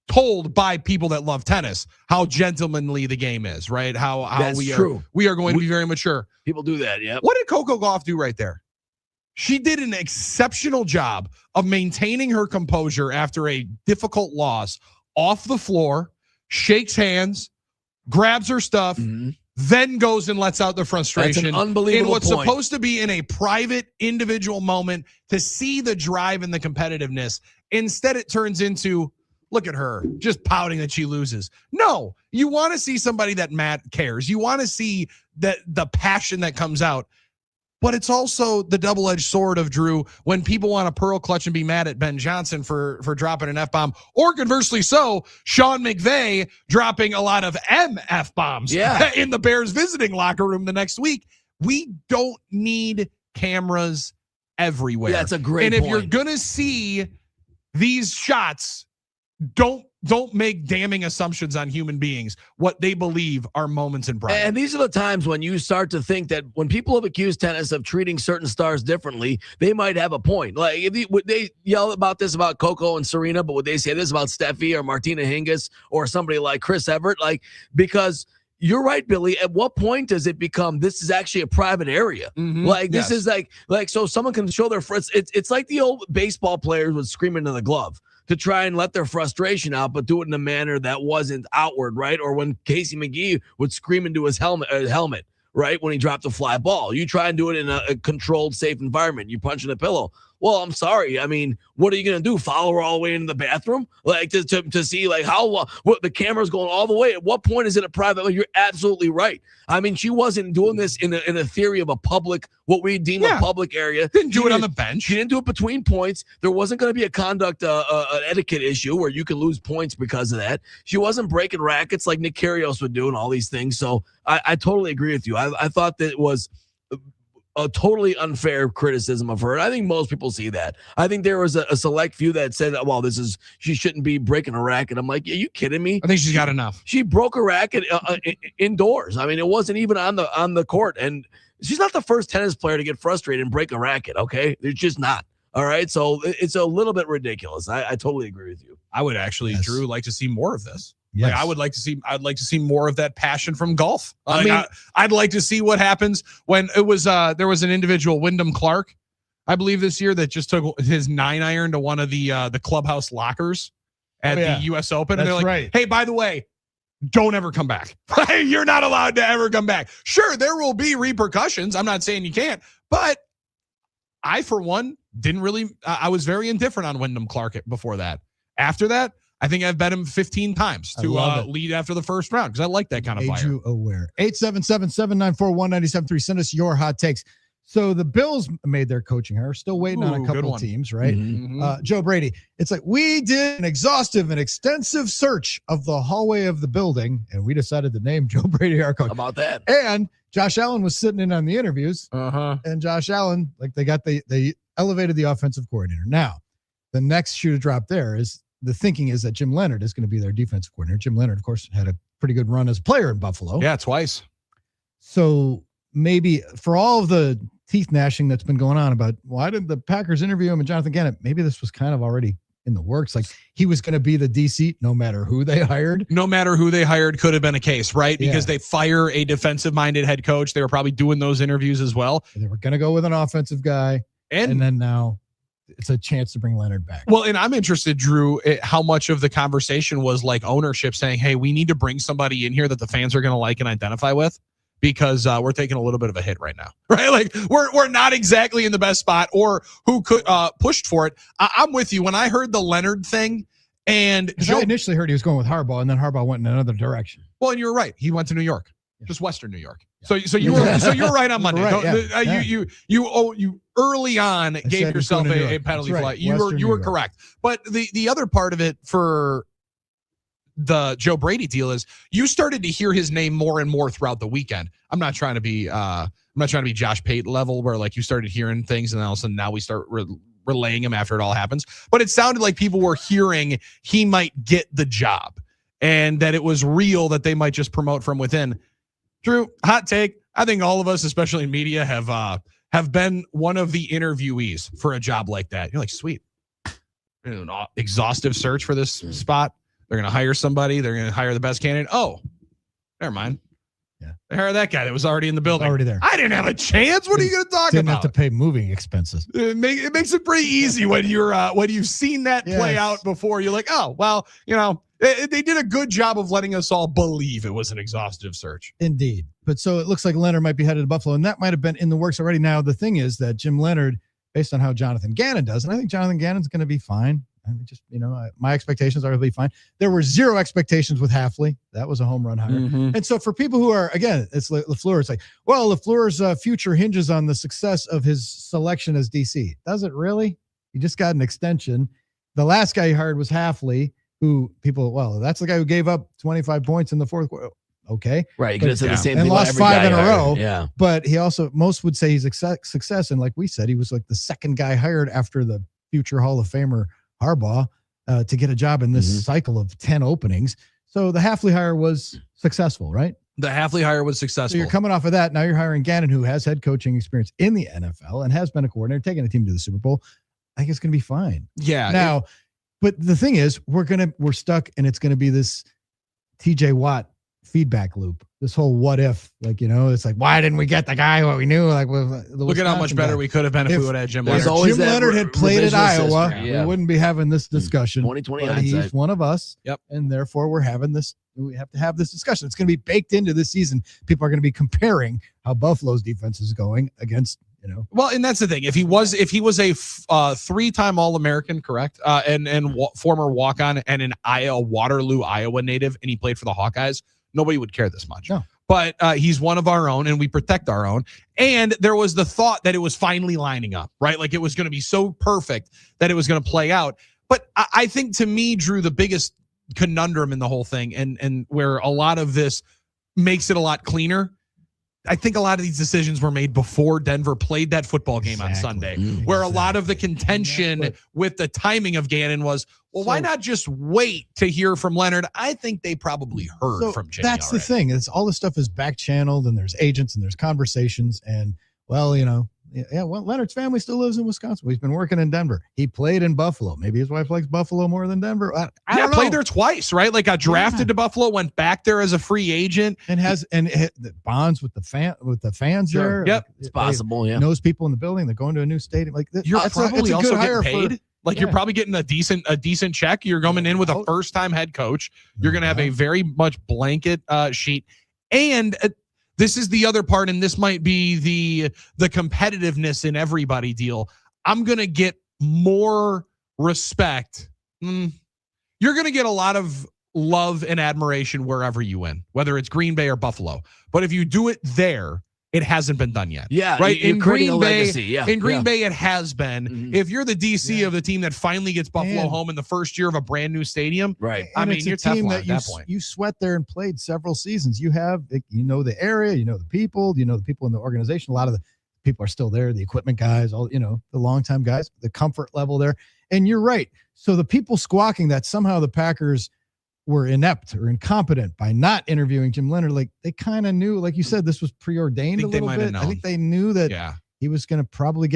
told by people that love tennis how gentlemanly the game is, right? How we are going to be very mature. People do that, yeah. What did Coco Gauff do right there? She did an exceptional job of maintaining her composure after a difficult loss off the floor, shakes hands, grabs her stuff, then goes and lets out the frustration. That's an unbelievable in what's point. Supposed to be in a private, individual moment to see the drive and the competitiveness. Instead, it turns into, look at her, just pouting that she loses. No, you want to see somebody that Matt cares. You want to see that the passion that comes out. But it's also the double-edged sword of, Drew, when people want to pearl clutch and be mad at Ben Johnson for dropping an F-bomb, or conversely so, Sean McVay dropping a lot of F-bombs in the Bears visiting locker room the next week. We don't need cameras everywhere. Yeah, that's a great point. And if point. you're going to see these shots, don't make damning assumptions on human beings, what they believe are moments in pride. And these are the times when you start to think that when people have accused tennis of treating certain stars differently, they might have a point. Like, would they yell about this about Coco and Serena, but would they say this about Steffi or Martina Hingis or somebody like Chris Evert? Like, because you're right, Billy. At what point does it become this is actually a private area? Like, this is like so someone can show their friends. It's like the old baseball players would scream into the glove to try and let their frustration out, but do it in a manner that wasn't outward, right? Or when Casey McGee would scream into his helmet, right? When he dropped a fly ball. You try and do it in a controlled, safe environment. You punch in a pillow. Well, I'm sorry. I mean, what are you going to do? Follow her all the way into the bathroom? Like to see like how what the camera's going all the way. At what point is it a private? You're absolutely right. I mean, she wasn't doing this in a theory of a public, what we deem a public area. Didn't do it on the bench. She didn't do it between points. There wasn't going to be a conduct, an etiquette issue where you can lose points because of that. She wasn't breaking rackets like Nick Kyrgios would do and all these things. So I totally agree with you. I thought that it was a totally unfair criticism of her. And I think most people see that. I think there was a select few that said, well, she shouldn't be breaking a racket. I'm like, are you kidding me? I think she's got enough. She broke a racket indoors. I mean, it wasn't even on the court. And she's not the first tennis player to get frustrated and break a racket. Okay. It's just not. All right. So it's a little bit ridiculous. I totally agree with you. I would actually, Drew, like to see more of this. Yes. Like I'd like to see more of that passion from golf. I'd like to see what happens when it was there was an individual, Wyndham Clark, I believe this year, that just took his 9-iron to one of the clubhouse lockers at the US Open. And they're like, hey, by the way, don't ever come back. You're not allowed to ever come back. Sure, there will be repercussions. I'm not saying you can't, but I, for one, didn't really I was very indifferent on Wyndham Clark before that. After that, I think I've bet him 15 times to lead after the first round because I like that kind of fire. Made you aware. 877-794-1973. Send us your hot takes. So the Bills made their coaching hire. Still waiting on a couple of teams, right? Joe Brady. It's like we did an exhaustive and extensive search of the hallway of the building, and we decided to name Joe Brady our coach. How about that? And Josh Allen was sitting in on the interviews. And Josh Allen, like they elevated the offensive coordinator. Now, the next shoe to drop there is the thinking is that Jim Leonard is going to be their defensive coordinator. Jim Leonard, of course, had a pretty good run as a player in Buffalo. Yeah, twice. So maybe for all of the teeth gnashing that's been going on about why did the Packers interview him and Jonathan Gannon, maybe this was kind of already in the works. Like he was going to be the DC no matter who they hired. No matter who they hired could have been a case, right? Because they fire a defensive-minded head coach. They were probably doing those interviews as well. And they were going to go with an offensive guy. And then now it's a chance to bring Leonard back. Well, and I'm interested, Drew, how much of the conversation was like ownership saying, hey, we need to bring somebody in here that the fans are going to like and identify with because we're taking a little bit of a hit right now, right? Like we're not exactly in the best spot or who could pushed for it. I'm with you. When I heard the Leonard thing and I initially heard he was going with Harbaugh and then Harbaugh went in another direction. Well, and you were right. He went to New York, just Western New York. So you were right on Monday. Right, you early on gave yourself a penalty flag. You were correct. But the other part of it for the Joe Brady deal is you started to hear his name more and more throughout the weekend. I'm not trying to be Josh Pate level where like you started hearing things and then all of a sudden now we start relaying him after it all happens. But it sounded like people were hearing he might get the job and that it was real that they might just promote from within. Drew, hot take. I think all of us, especially in media, have been one of the interviewees for a job like that. You're like, sweet. An exhaustive search for this spot. They're going to hire somebody. They're going to hire the best candidate. Oh, never mind. Yeah. They hired that guy that was already in the building. Already there. I didn't have a chance. What are you going to talk about? Didn't have to pay moving expenses. It makes it pretty easy when when you've seen that play out before. You're like, oh, well, they did a good job of letting us all believe it was an exhaustive search. Indeed. But so it looks like Leonard might be headed to Buffalo, and that might have been in the works already. Now, the thing is that Jim Leonard, based on how Jonathan Gannon does, and I think Jonathan Gannon's going to be fine. I mean, just, my expectations are to be fine. There were zero expectations with Hafley. That was a home run hire. And so for people who are, again, it's LaFleur. It's like, well, LaFleur's future hinges on the success of his selection as DC. Does it really? You just got an extension. The last guy he hired was Hafley, who that's the guy who gave up 25 points in the fourth quarter. Okay. Right. You could have said the same and thing. Lost 5 in a row. Yeah. But he also, most would say he's a success. And like we said, he was like the second guy hired after the future Hall of Famer Harbaugh to get a job in this cycle of 10 openings. So the Hafley hire was successful, right? The Hafley hire was successful. So you're coming off of that. Now you're hiring Gannon, who has head coaching experience in the NFL and has been a coordinator, taking a team to the Super Bowl. I think it's going to be fine. Yeah. Now, but the thing is, we're stuck, and it's going to be this TJ Watt feedback loop. This whole what if, it's like, why didn't we get the guy what we knew? Like, look at how much better we could have been if we would have had Jim Leonard. Jim Leonard had played at Iowa, we wouldn't be having this discussion. 2020 but hindsight. he's one of us. Yep. And therefore we have to have this discussion. It's going to be baked into this season. People are going to be comparing how Buffalo's defense is going against, Well, and that's the thing. If he was a 3-time All-American, correct, and former walk-on and an Waterloo, Iowa native, and he played for the Hawkeyes, nobody would care this much. No. But he's one of our own, and we protect our own. And there was the thought that it was finally lining up, right? Like it was going to be so perfect that it was going to play out. But I think, to me, Drew, the biggest conundrum in the whole thing, and where a lot of this makes it a lot cleaner, I think a lot of these decisions were made before Denver played that football game on Sunday, where a lot of the contention with the timing of Gannon was, why not just wait to hear from Leonard? I think they probably heard from Jimmy. That's the thing. It's all this stuff is back channeled, and there's agents and there's conversations, and Leonard's family still lives in Wisconsin. He's been working in Denver. He played in Buffalo. Maybe his wife likes Buffalo more than Denver. I don't know. Played there twice, right? Like got drafted to Buffalo, went back there as a free agent, and has bonds with the fans there. Yep, it's possible. Yeah, knows people in the building. They're going to a new stadium. Like you're probably also getting paid. You're probably getting a decent check. You're coming in with a first-time head coach. You're going to have a very much blanket sheet, and this is the other part, and this might be the competitiveness in everybody deal. I'm going to get more respect. You're going to get a lot of love and admiration wherever you win, whether it's Green Bay or Buffalo. But if you do it there, it hasn't been done yet. Yeah, right. In Green Bay, in Green Bay, it has been. If you're the DC of the team that finally gets Buffalo home in the first year of a brand new stadium, right? I mean, you're team Teflon at that point. You sweat there and played several seasons. You have, the area, the people, the people in the organization. A lot of the people are still there. The equipment guys, all the longtime guys, the comfort level there. And you're right. So the people squawking that somehow the Packers were inept or incompetent by not interviewing Jim Leonard, like they kind of knew, like you said, this was preordained a little bit. I think they knew that he was going to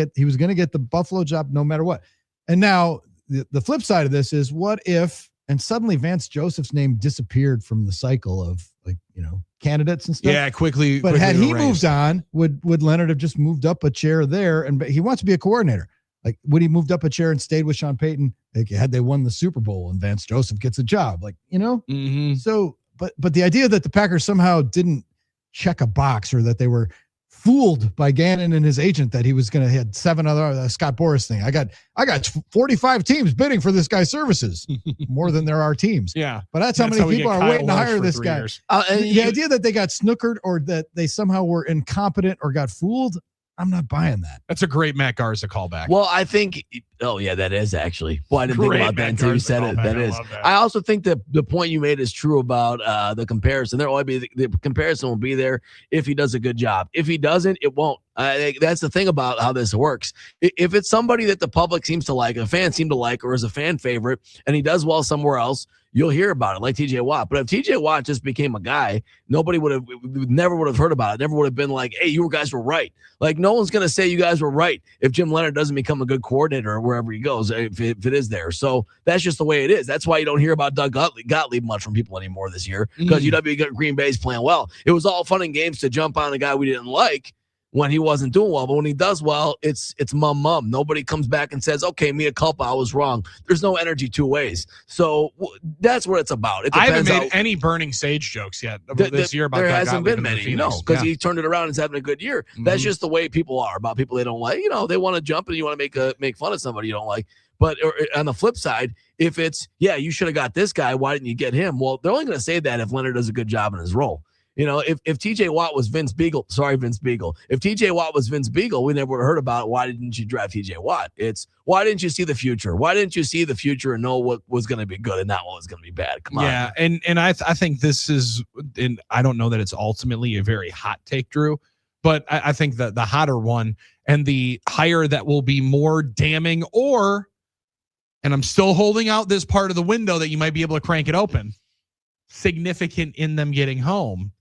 get the Buffalo job no matter what. And now the flip side of this is, what if, and suddenly Vance Joseph's name disappeared from the cycle of candidates and stuff. Yeah, quickly. But had he moved on, would Leonard have just moved up a chair there? And he wants to be a coordinator. Like, would he moved up a chair and stayed with Sean Payton? Like, had they won the Super Bowl and Vance Joseph gets a job, So, but the idea that the Packers somehow didn't check a box, or that they were fooled by Gannon and his agent that he was going to hit 7 other Scott Boras thing. I got 45 teams bidding for this guy's services, more than there are teams. Yeah, but that's how many people are waiting to hire this guy. The idea that they got snookered, or that they somehow were incompetent or got fooled, I'm not buying that. That's a great Matt Garza callback. Well, I think, that is actually. Well, I didn't think about that until you said it. That is. I also think that the point you made is true about the comparison. There will be the comparison will be there if he does a good job. If he doesn't, it won't. That's the thing about how this works. If it's somebody that the public seems to like, a fan seem to like, or is a fan favorite, and he does well somewhere else, you'll hear about it, like TJ Watt. But if TJ Watt just became a guy, nobody never would have heard about it. Never would have been like, hey, you guys were right. Like, no one's going to say you guys were right if Jim Leonard doesn't become a good coordinator or wherever he goes, if it is there. So that's just the way it is. That's why you don't hear about Doug Gottlieb much from people anymore this year, because UW Green Bay's playing well. It was all fun and games to jump on a guy we didn't like. when he wasn't doing well. But when he does well, it's mum. Nobody comes back and says, okay, mea culpa, I was wrong. There's no energy two ways. So that's what it's about. It I haven't depends made any burning sage jokes yet this year about there Doug hasn't Gottlieb been and the many, Phoenix. because he turned it around and is having a good year. That's just the way people are about people they don't like. They want to jump and you want to make fun of somebody you don't like. But on the flip side, if it's, you should have got this guy, why didn't you get him? Well, they're only going to say that if Leonard does a good job in his role. If TJ Watt was Vince Beagle, if TJ Watt was Vince Beagle, we never would have heard about it. Why didn't you draft TJ Watt? It's, why didn't you see the future? Why didn't you see the future and know what was going to be good and not what was going to be bad? Come on. Yeah, and I think this is, and I don't know that it's ultimately a very hot take, Drew, but I think that the hotter one and the hire that will be more damning, and I'm still holding out this part of the window that you might be able to crank it open, significant in them getting home,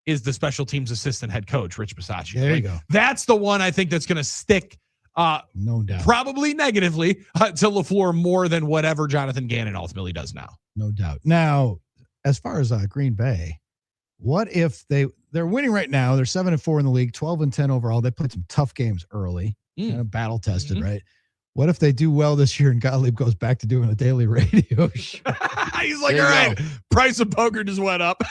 is the special teams assistant head coach, Rich Bisaccia. There you go. That's the one I think that's going to stick, no doubt, probably negatively to LaFleur more than whatever Jonathan Gannon ultimately does now. No doubt. Now, as far as Green Bay, what if they're winning right now? They're 7-4 in the league, 12-10 overall. They played some tough games early, kind of battle tested, right? What if they do well this year and Gottlieb goes back to doing a daily radio show? He's like, all right, price of poker just went up.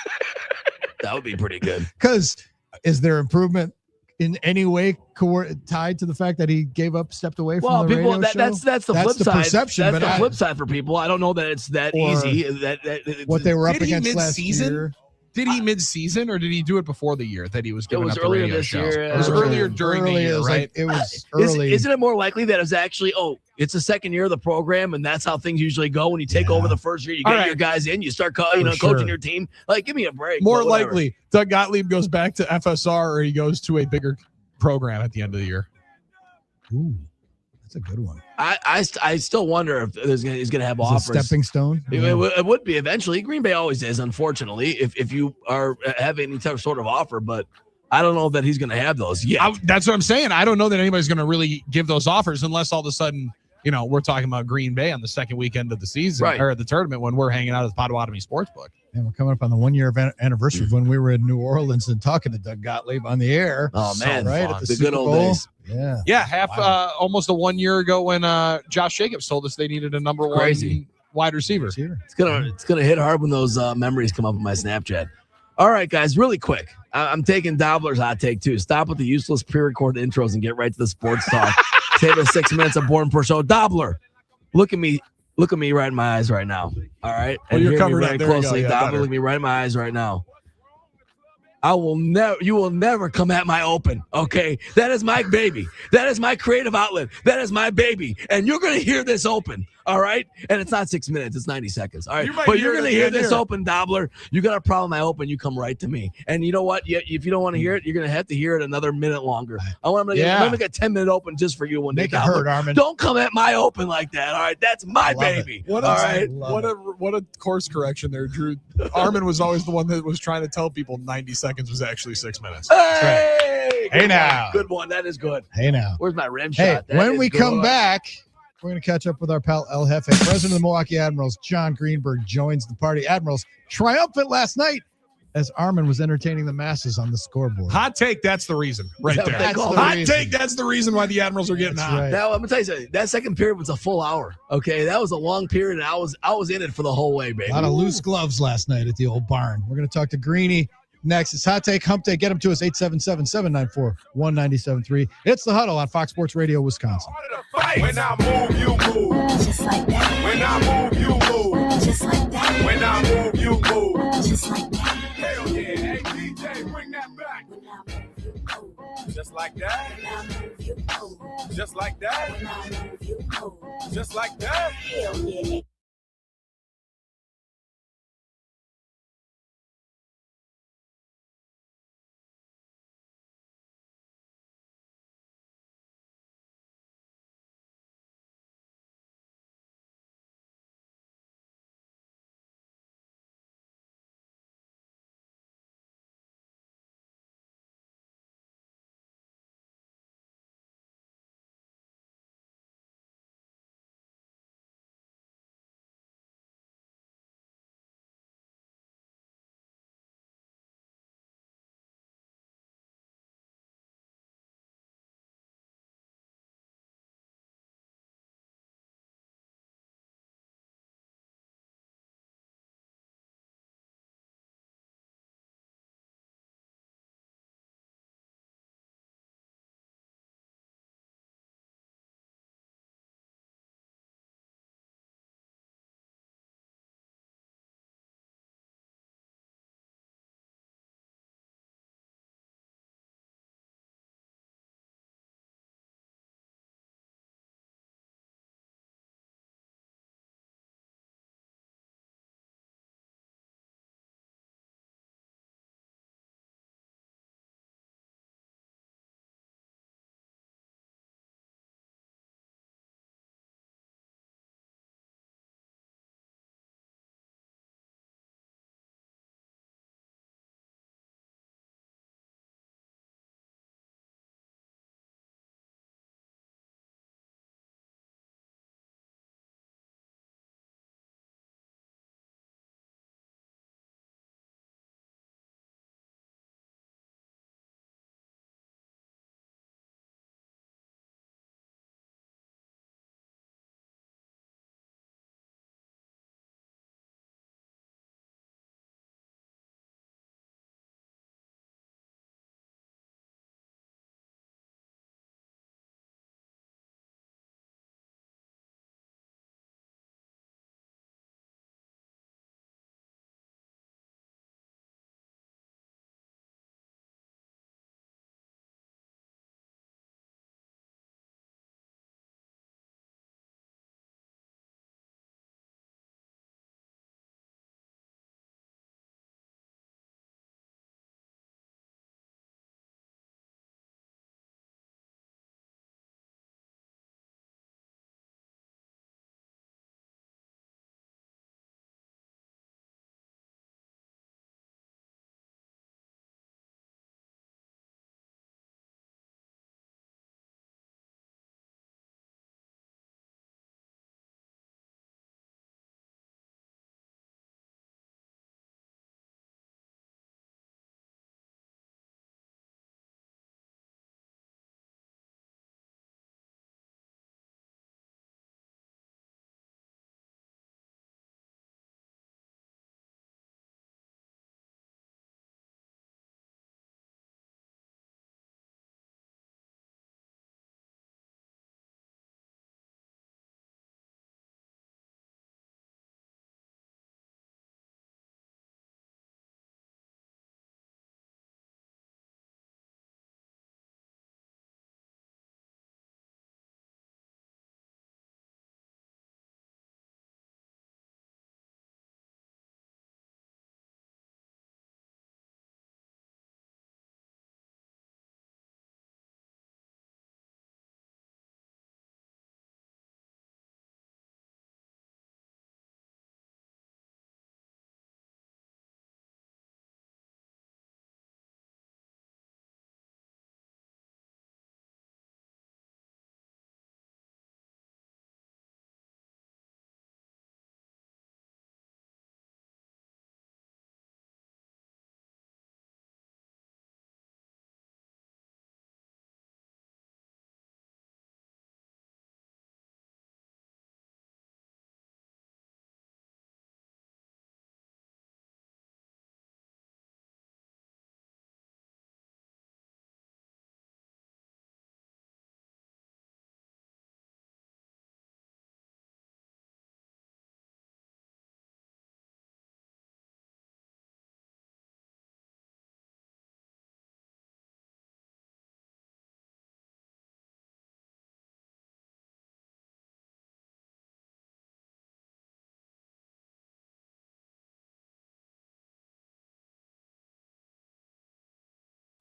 That would be pretty good. Because is there improvement in any way tied to the fact that he stepped away from the radio show? That's the flip side. Perception, that's the flip side for people. I don't know that it's that easy. What they were up against last year. Did he mid-season or did he do it before the year that he was giving up the earlier radio this show? year. It was earlier during the year, right? It was early. Isn't it more likely that it's actually, it's the second year of the program and that's how things usually go when you take over the first year? You get your guys in, you start coaching your team. Like, give me a break. More likely, Doug Gottlieb goes back to FSR or he goes to a bigger program at the end of the year. Ooh, that's a good one. I still wonder if he's going to have offers. A stepping stone? It would be eventually. Green Bay always is, unfortunately, if you are having any type of sort of offer, but I don't know that he's going to have those yet. That's what I'm saying. I don't know that anybody's going to really give those offers unless all of a sudden, we're talking about Green Bay on the second weekend of the season or the tournament when we're hanging out at the Potawatomi Sportsbook. And we're coming up on the 1 year anniversary of when we were in New Orleans and talking to Doug Gottlieb on the air. Oh, man. Right? At the good old days. Yeah. Almost a 1 year ago when Josh Jacobs told us they needed a number one wide receiver. It's gonna hit hard when those memories come up in my Snapchat. All right, guys, really quick. I'm taking Dobler's hot take too. Stop with the useless pre-recorded intros and get right to the sports talk. Save us 6 minutes of boring per show. Dobler, look at me right in my eyes right now. All right, and you're covered very closely. Dobler, look me right in my eyes right now. You will never come at my open. Okay. That is my baby. That is my creative outlet. That is my baby. And you're going to hear this open. All right. And it's not 6 minutes. It's 90 seconds. All right. But you're going to hear this open, Dobler. You got a problem. I open. You come right to me. And you know what? If you don't want to hear it, you're going to have to hear it another minute longer. I'm going to make a 10-minute open just for you one day. Make it hurt, Armin. Don't come at my open like that. All right. That's my baby. What a course correction there, Drew. Armin was always the one that was trying to tell people 90 seconds was actually 6 minutes. Hey, hey now. Good one. That is good. Hey now. Where's my rim hey, shot? When we come back, we're going to catch up with our pal El Jefe. President of the Milwaukee Admirals, John Greenberg, joins the party. Admirals triumphant last night as Armin was entertaining the masses on the scoreboard. Hot take, that's the reason right there. That's the reason why the Admirals are getting hot. Right. Now, I'm going to tell you something. That second period was a full hour. Okay, that was a long period, and I was in it for the whole way, baby. A lot of loose gloves last night at the old barn. We're going to talk to Greeny next. It's Hot Take, Hump Day. Get them to us, 877-794-1973. It's The Huddle on Fox Sports Radio, Wisconsin. When I move, you move. Just like that. When I move, you move. Just like that. When I move, you move. Just like that. Hell yeah. Hey, DJ, bring that back. When I move, you move. Just like that. When I move, you move. Just like that. When I move, you move. Just like that. Hell yeah.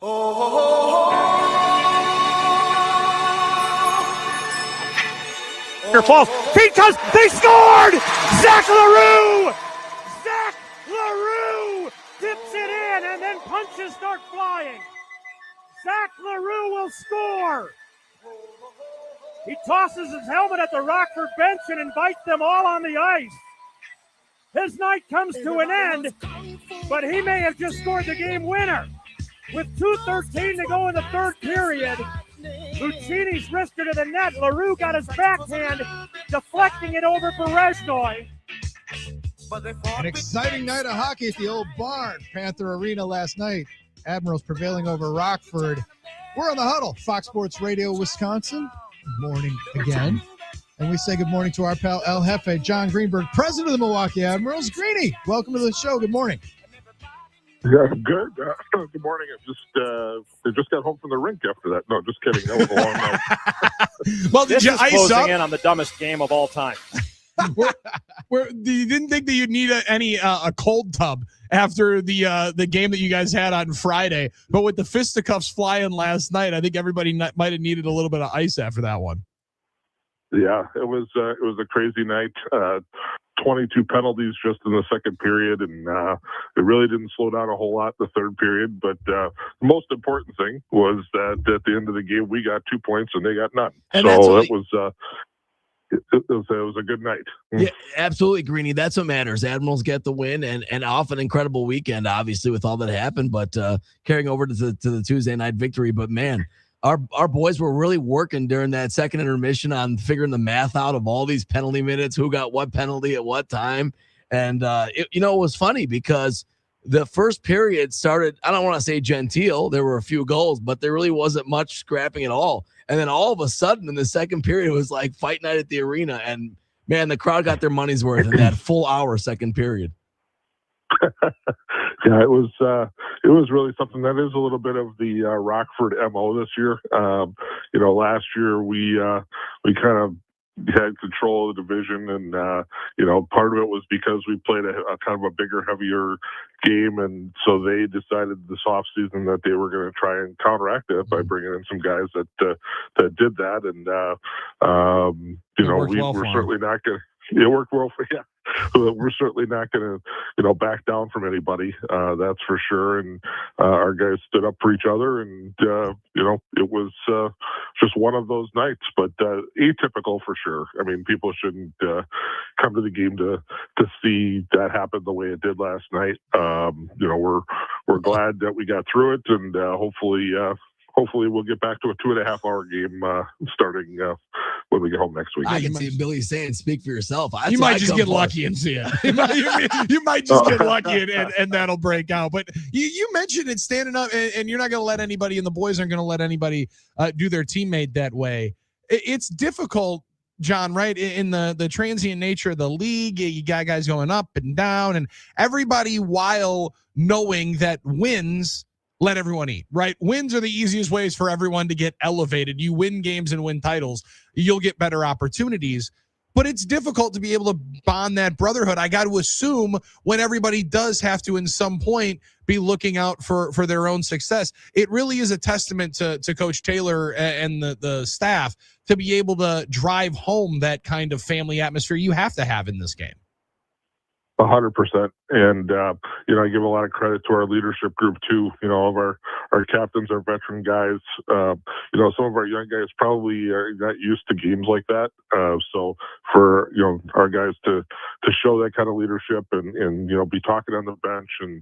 Falls because they scored! Zach LaRue! Zach LaRue dips it in and then punches start flying. Zach LaRue will score. He tosses his helmet at the Rockford bench and invites them all on the ice. His night comes to an end, but he may have just scored the game winner. With 2:13 to go in the third period, Lucchini's wristed to the net. LaRue got his backhand, deflecting it over Berezhnoy. An exciting night of hockey at the old barn, Panther Arena last night. Admirals prevailing over Rockford. We're on the Huddle, Fox Sports Radio, Wisconsin. Good morning again. And we say good morning to our pal El Jefe, John Greenberg, president of the Milwaukee Admirals. Greeny, welcome to the show. Good morning. Yeah, good. Good morning. I just got home from the rink after that. No, just kidding. That was a long night. Well, did you ice closing up? in on the dumbest game you time. You didn't think that you'd need a cold tub after the game that you guys had on Friday, but with the fisticuffs flying last night, I think everybody might have needed a little bit of ice after that one. Yeah, it was a crazy night. 22 penalties just in the second period, and it really didn't slow down a whole lot in the third period. But the most important thing was that at the end of the game, we got 2 points and they got none. And so it was a good night. Yeah, absolutely, Greeny. That's what matters. Admirals get the win, and off an incredible weekend, obviously, with all that happened, but carrying over to the Tuesday night victory. But, man, our boys were really working during that second intermission on figuring the math out of all these penalty minutes, who got what penalty at what time. And, it was funny because the first period started, I don't want to say genteel. There were a few goals, but there really wasn't much scrapping at all. And then all of a sudden in the second period, it was like fight night at the arena. And, man, the crowd got their money's worth in that full hour second period. Yeah, it was really something. That is a little bit of the Rockford MO this year. Last year we kind of had control of the division, and part of it was because we played a kind of a bigger, heavier game, and so they decided this offseason that they were going to try and counteract it by bringing in some guys that did that, and we're certainly not going to. It worked well for you. We're certainly not going to, back down from anybody. That's for sure. And our guys stood up for each other, and it was just one of those nights, but atypical for sure. I mean, people shouldn't come to the game to see that happen the way it did last night. We're glad that we got through it, and hopefully we'll get back to a 2.5-hour game starting when we get home next week. I can see Billy saying, speak for yourself. You might just get lucky and see it. You might just get lucky and that'll break out. But you mentioned it standing up, and you're not going to let anybody, and the boys aren't going to let anybody do their teammate that way. It's difficult, John, right? In the transient nature of the league, you got guys going up and down, and everybody, while knowing that wins let everyone eat, right? Wins are the easiest ways for everyone to get elevated. You win games and win titles, you'll get better opportunities. But it's difficult to be able to bond that brotherhood. I got to assume when everybody does have to, in some point, be looking out for their own success. It really is a testament to Coach Taylor and the staff to be able to drive home that kind of family atmosphere you have to have in this game. 100%. And, I give a lot of credit to our leadership group too. Of our captains, our veteran guys, some of our young guys probably are not used to games like that. So for, our guys to show that kind of leadership and be talking on the bench and,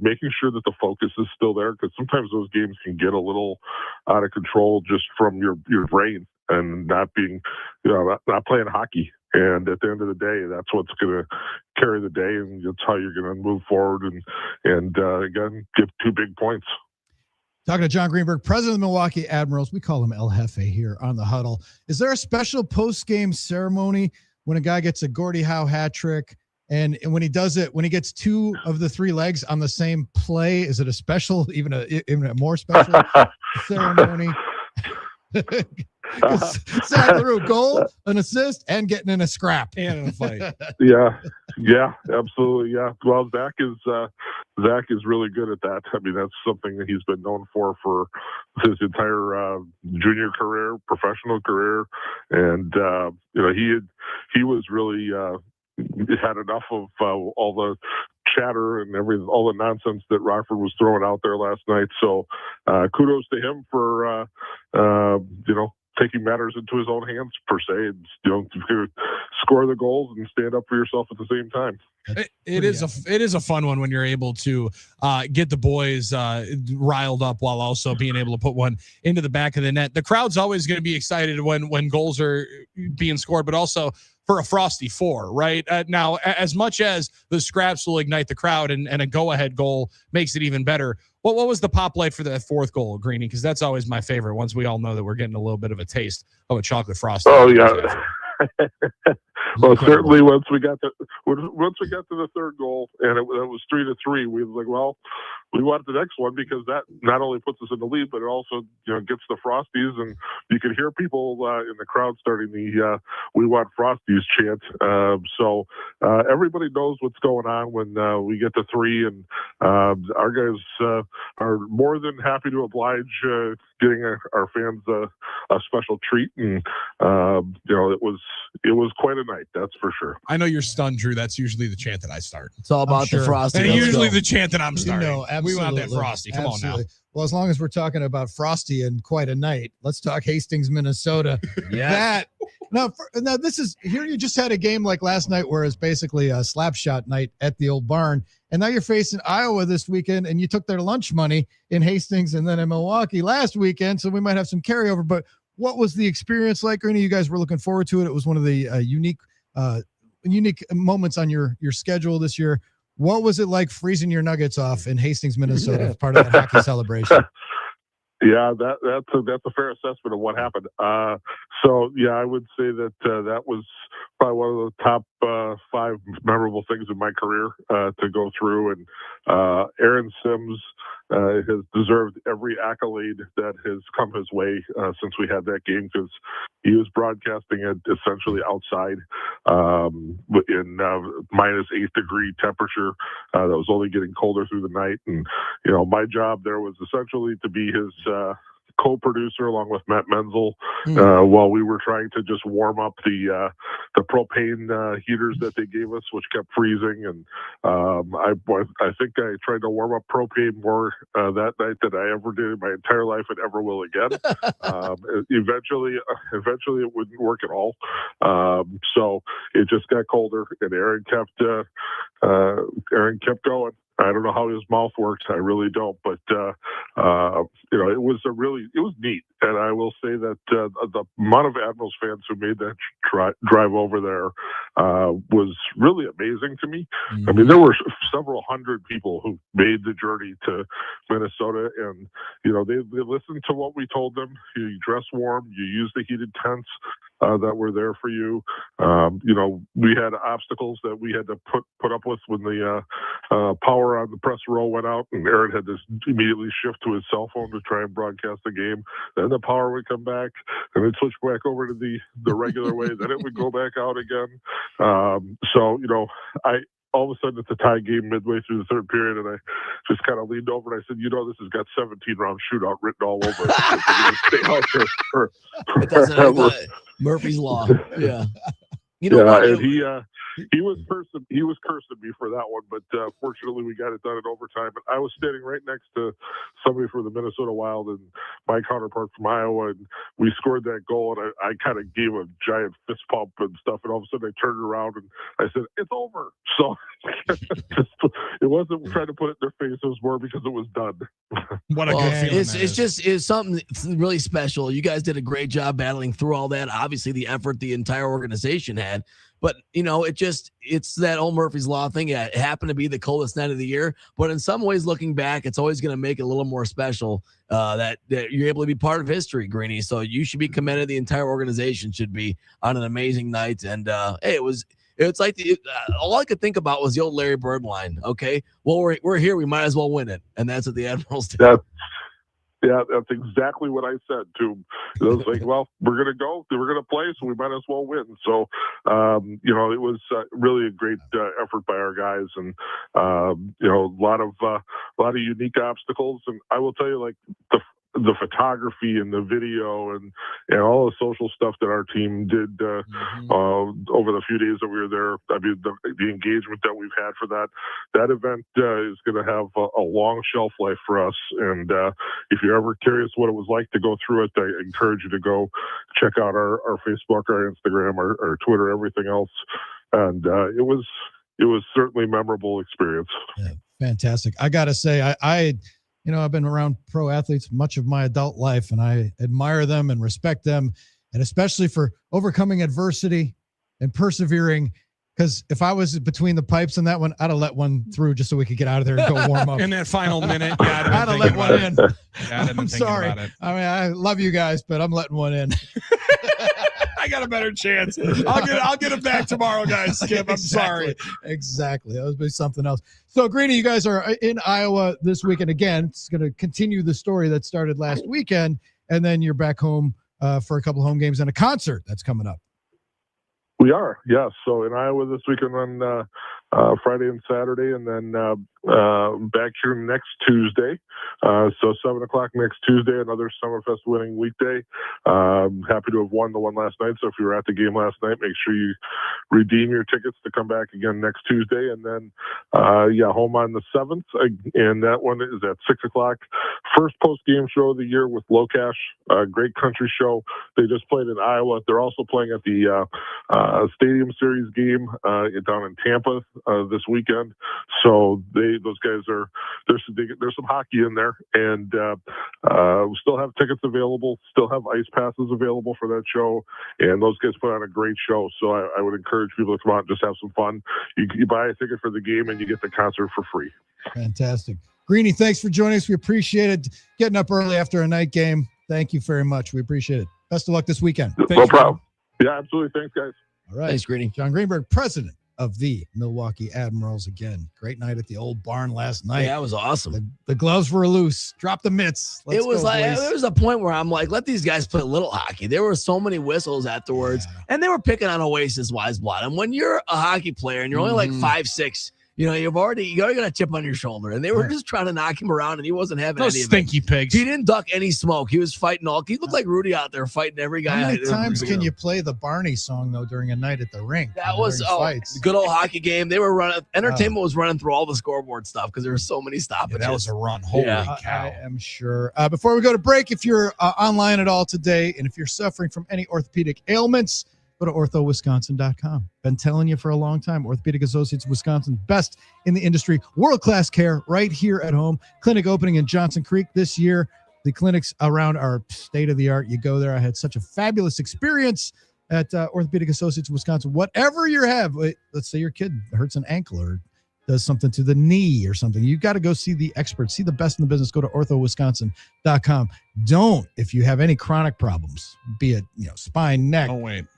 making sure that the focus is still there, because sometimes those games can get a little out of control just from your brain and not being, not playing hockey. And at the end of the day, that's what's going to carry the day, and that's how you're going to move forward and again, get 2 big points. Talking to John Greenberg, president of the Milwaukee Admirals. We call him El Jefe here on the Huddle. Is there a special post-game ceremony when a guy gets a Gordie Howe hat trick? And when he does it, when he gets 2 of the 3 legs on the same play, is it a special, even a more special ceremony? Zach LaRue, goal, an assist, and getting in a scrap and in a fight. Yeah, Yeah, absolutely. Yeah. Well, Zach is really good at that. I mean, that's something that he's been known for his entire junior career, professional career, and he was really had enough of all the chatter and all the nonsense that Rockford was throwing out there last night. So kudos to him for taking matters into his own hands, per se, and score the goals and stand up for yourself at the same time. It is a fun one when you're able to get the boys riled up while also being able to put one into the back of the net. The crowd's always going to be excited when goals are being scored, but also for a Frosty 4, right? Now, as much as the scraps will ignite the crowd and a go-ahead goal makes it even better, what was the pop light for that fourth goal, Greeny? Because that's always my favorite. Once we all know that we're getting a little bit of a taste of a chocolate Frosty. Oh, yeah. Well, certainly once we got to the third goal and it was 3-3, we were like, well, we want the next one because that not only puts us in the lead, but it also gets the Frosties, and you can hear people in the crowd starting the "We want Frosties" chant. So everybody knows what's going on when we get to 3, and our guys are more than happy to oblige, getting our fans a special treat, and it was quite a night, that's for sure. I know you're stunned, Drew. That's usually the chant that I start. It's all about the Frosty. And usually the chant that I'm starting. Absolutely. We want that Frosty. Come on now. Well, as long as we're talking about Frosty and quite a night, let's talk Hastings, Minnesota. Yeah. Now, this is here. You just had a game like last night where it's basically a slap shot night at the old barn. And now you're facing Iowa this weekend, and you took their lunch money in Hastings and then in Milwaukee last weekend. So we might have some carryover. But what was the experience like, Greeny? You guys were looking forward to it. It was one of the unique moments on your schedule this year. What was it like freezing your Nuggets off in Hastings, Minnesota, as part of that hockey celebration? Yeah, that's a fair assessment of what happened. So yeah, I would say that that was probably one of the top 5 memorable things in my career to go through. And Aaron Sims has deserved every accolade that has come his way since we had that game, because he was broadcasting it essentially outside in -8 degree temperature that was only getting colder through the night. And my job there was essentially to be his co-producer along with Matt Menzel while we were trying to just warm up the propane heaters that they gave us, which kept freezing. And I think I tried to warm up propane more that night than I ever did in my entire life and ever will again. Eventually it wouldn't work at all. So it just got colder, and Aaron kept going. I don't know how his mouth works. I really don't, but it was neat. And I will say that the amount of Admirals fans who made that drive over there was really amazing to me. Mm-hmm. I mean, there were several hundred people who made the journey to Minnesota, and they listened to what we told them. You dress warm, you use the heated tents that were there for you. We had obstacles that we had to put up with when the power on the press row went out, and Aaron had to immediately shift to his cell phone to try and broadcast the game. Then the power would come back, and it'd switch back over to the regular way. Then it would go back out again. All of a sudden, it's a tie game midway through the third period, and I just kind of leaned over and I said, this has got 17-round shootout written all over it. Stay out there it doesn't have Murphy's Law. Yeah. And he was cursing me for that one, but fortunately we got it done in overtime. And I was standing right next to somebody from the Minnesota Wild and my counterpart from Iowa, and we scored that goal, and I kind of gave a giant fist pump and stuff, and all of a sudden I turned around and I said, "It's over." So it wasn't trying to put it in their face; it was more because it was done. What a good feeling! It's something really special. You guys did a great job battling through all that. Obviously, the effort the entire organization had. But, it's that old Murphy's Law thing. Yeah, it happened to be the coldest night of the year. But in some ways, looking back, it's always going to make it a little more special that you're able to be part of history, Greeny. So you should be commended. The entire organization should be on an amazing night. And, it's like all I could think about was the old Larry Bird line. Okay, well, we're here. We might as well win it. And that's what the Admirals did. Yeah, that's exactly what I said to him. I was like, well, we're going to go, we're going to play, so we might as well win. So, it was really a great effort by our guys, and a lot of unique obstacles. And I will tell you, like the photography and the video and all the social stuff that our team did over the few days that we were there. I mean, the engagement that we've had for that event is going to have a long shelf life for us. And if you're ever curious what it was like to go through it, I encourage you to go check out our Facebook, our Instagram, our Twitter, everything else. And it was certainly a memorable experience. Yeah, fantastic. I got to say, I've been around pro athletes much of my adult life, and I admire them and respect them, and especially for overcoming adversity and persevering. Because if I was between the pipes in that one, I'd have let one through just so we could get out of there and go warm up. In that final minute, I'd have let one in. I'm sorry. I mean, I love you guys, but I'm letting one in. I got a better chance. I'll get it back tomorrow, guys. Skip, I'm sorry. Exactly. That would be something else. So, Greeny, you guys are in Iowa this weekend. Again, it's going to continue the story that started last weekend, and then you're back home for a couple home games and a concert that's coming up. We are, yes. So in Iowa this weekend on Friday and Saturday, and then back here next Tuesday. So 7 o'clock next Tuesday, another Summerfest winning weekday. Happy to have won the one last night. So if you were at the game last night, make sure you redeem your tickets to come back again next Tuesday. And then, home on the 7th. And that one is at 6 o'clock. First post-game show of the year with Locash, great country show. They just played in Iowa. They're also playing at the Stadium Series game down in Tampa this weekend. So those guys there's some hockey in there, and we still have tickets available, still have ice passes available for that show, and those guys put on a great show. So I would encourage people to come out and just have some fun. You buy a ticket for the game and you get the concert for free. Fantastic. Greeny, thanks for joining us. We appreciate it. Getting up early after a night game. Thank you very much. We appreciate it. Best of luck this weekend. No problem. Yeah, absolutely. Thanks, guys. All right. Thanks, Greeny. John Greenberg, president of the Milwaukee Admirals. Again, great night at the old barn last night. Yeah, that was awesome. The gloves were loose. Drop the mitts. There was a point where I'm like, let these guys play a little hockey. There were so many whistles afterwards, and they were picking on Oasis Wise Blood. And when you're a hockey player and you're only like 5'6", you already got a chip on your shoulder, and they were just trying to knock him around, and he wasn't having any stinky of it. pigs. He didn't duck any smoke. He was fighting he looked like Rudy out there fighting every guy. How many times can you play the Barney song though during a night at the rink? That was fights. Good old hockey game. They were running. Entertainment was running through all the scoreboard stuff because there were so many stoppages. That was a run. Holy cow! I am sure. Before we go to break, if you're online at all today, and if you're suffering from any orthopedic ailments, go to orthowisconsin.com. Been telling you for a long time, Orthopedic Associates of Wisconsin, best in the industry, world-class care right here at home. Clinic opening in Johnson Creek this year. The clinics around are state-of-the-art. You go there. I had such a fabulous experience at Orthopedic Associates of Wisconsin. Whatever you have, let's say your kid hurts an ankle or does something to the knee or something, you got to go see the experts, see the best in the business. Go to orthowisconsin.com. Don't, if you have any chronic problems, be it spine, neck,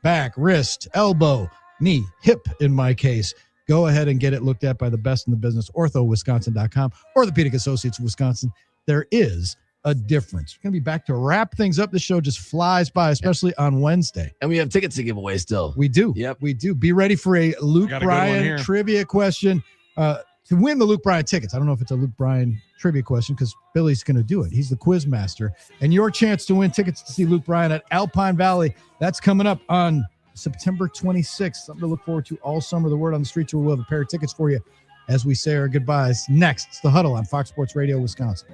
back, wrist, elbow, knee, hip in my case, go ahead and get it looked at by the best in the business. orthowisconsin.com. Orthopedic Associates of Wisconsin. There is a difference. We're going to be back to wrap things up. The show just flies by, especially on Wednesday. And we have tickets to give away still. We do. Yep. We do. Be ready for a Luke Bryan trivia question. To win the Luke Bryan tickets, I don't know if it's a Luke Bryan trivia question because Billy's going to do it. He's the quiz master. And your chance to win tickets to see Luke Bryan at Alpine Valley, that's coming up on September 26th. Something to look forward to all summer. The word on the street tour, we'll have a pair of tickets for you as we say our goodbyes. Next, it's the Huddle on Fox Sports Radio, Wisconsin.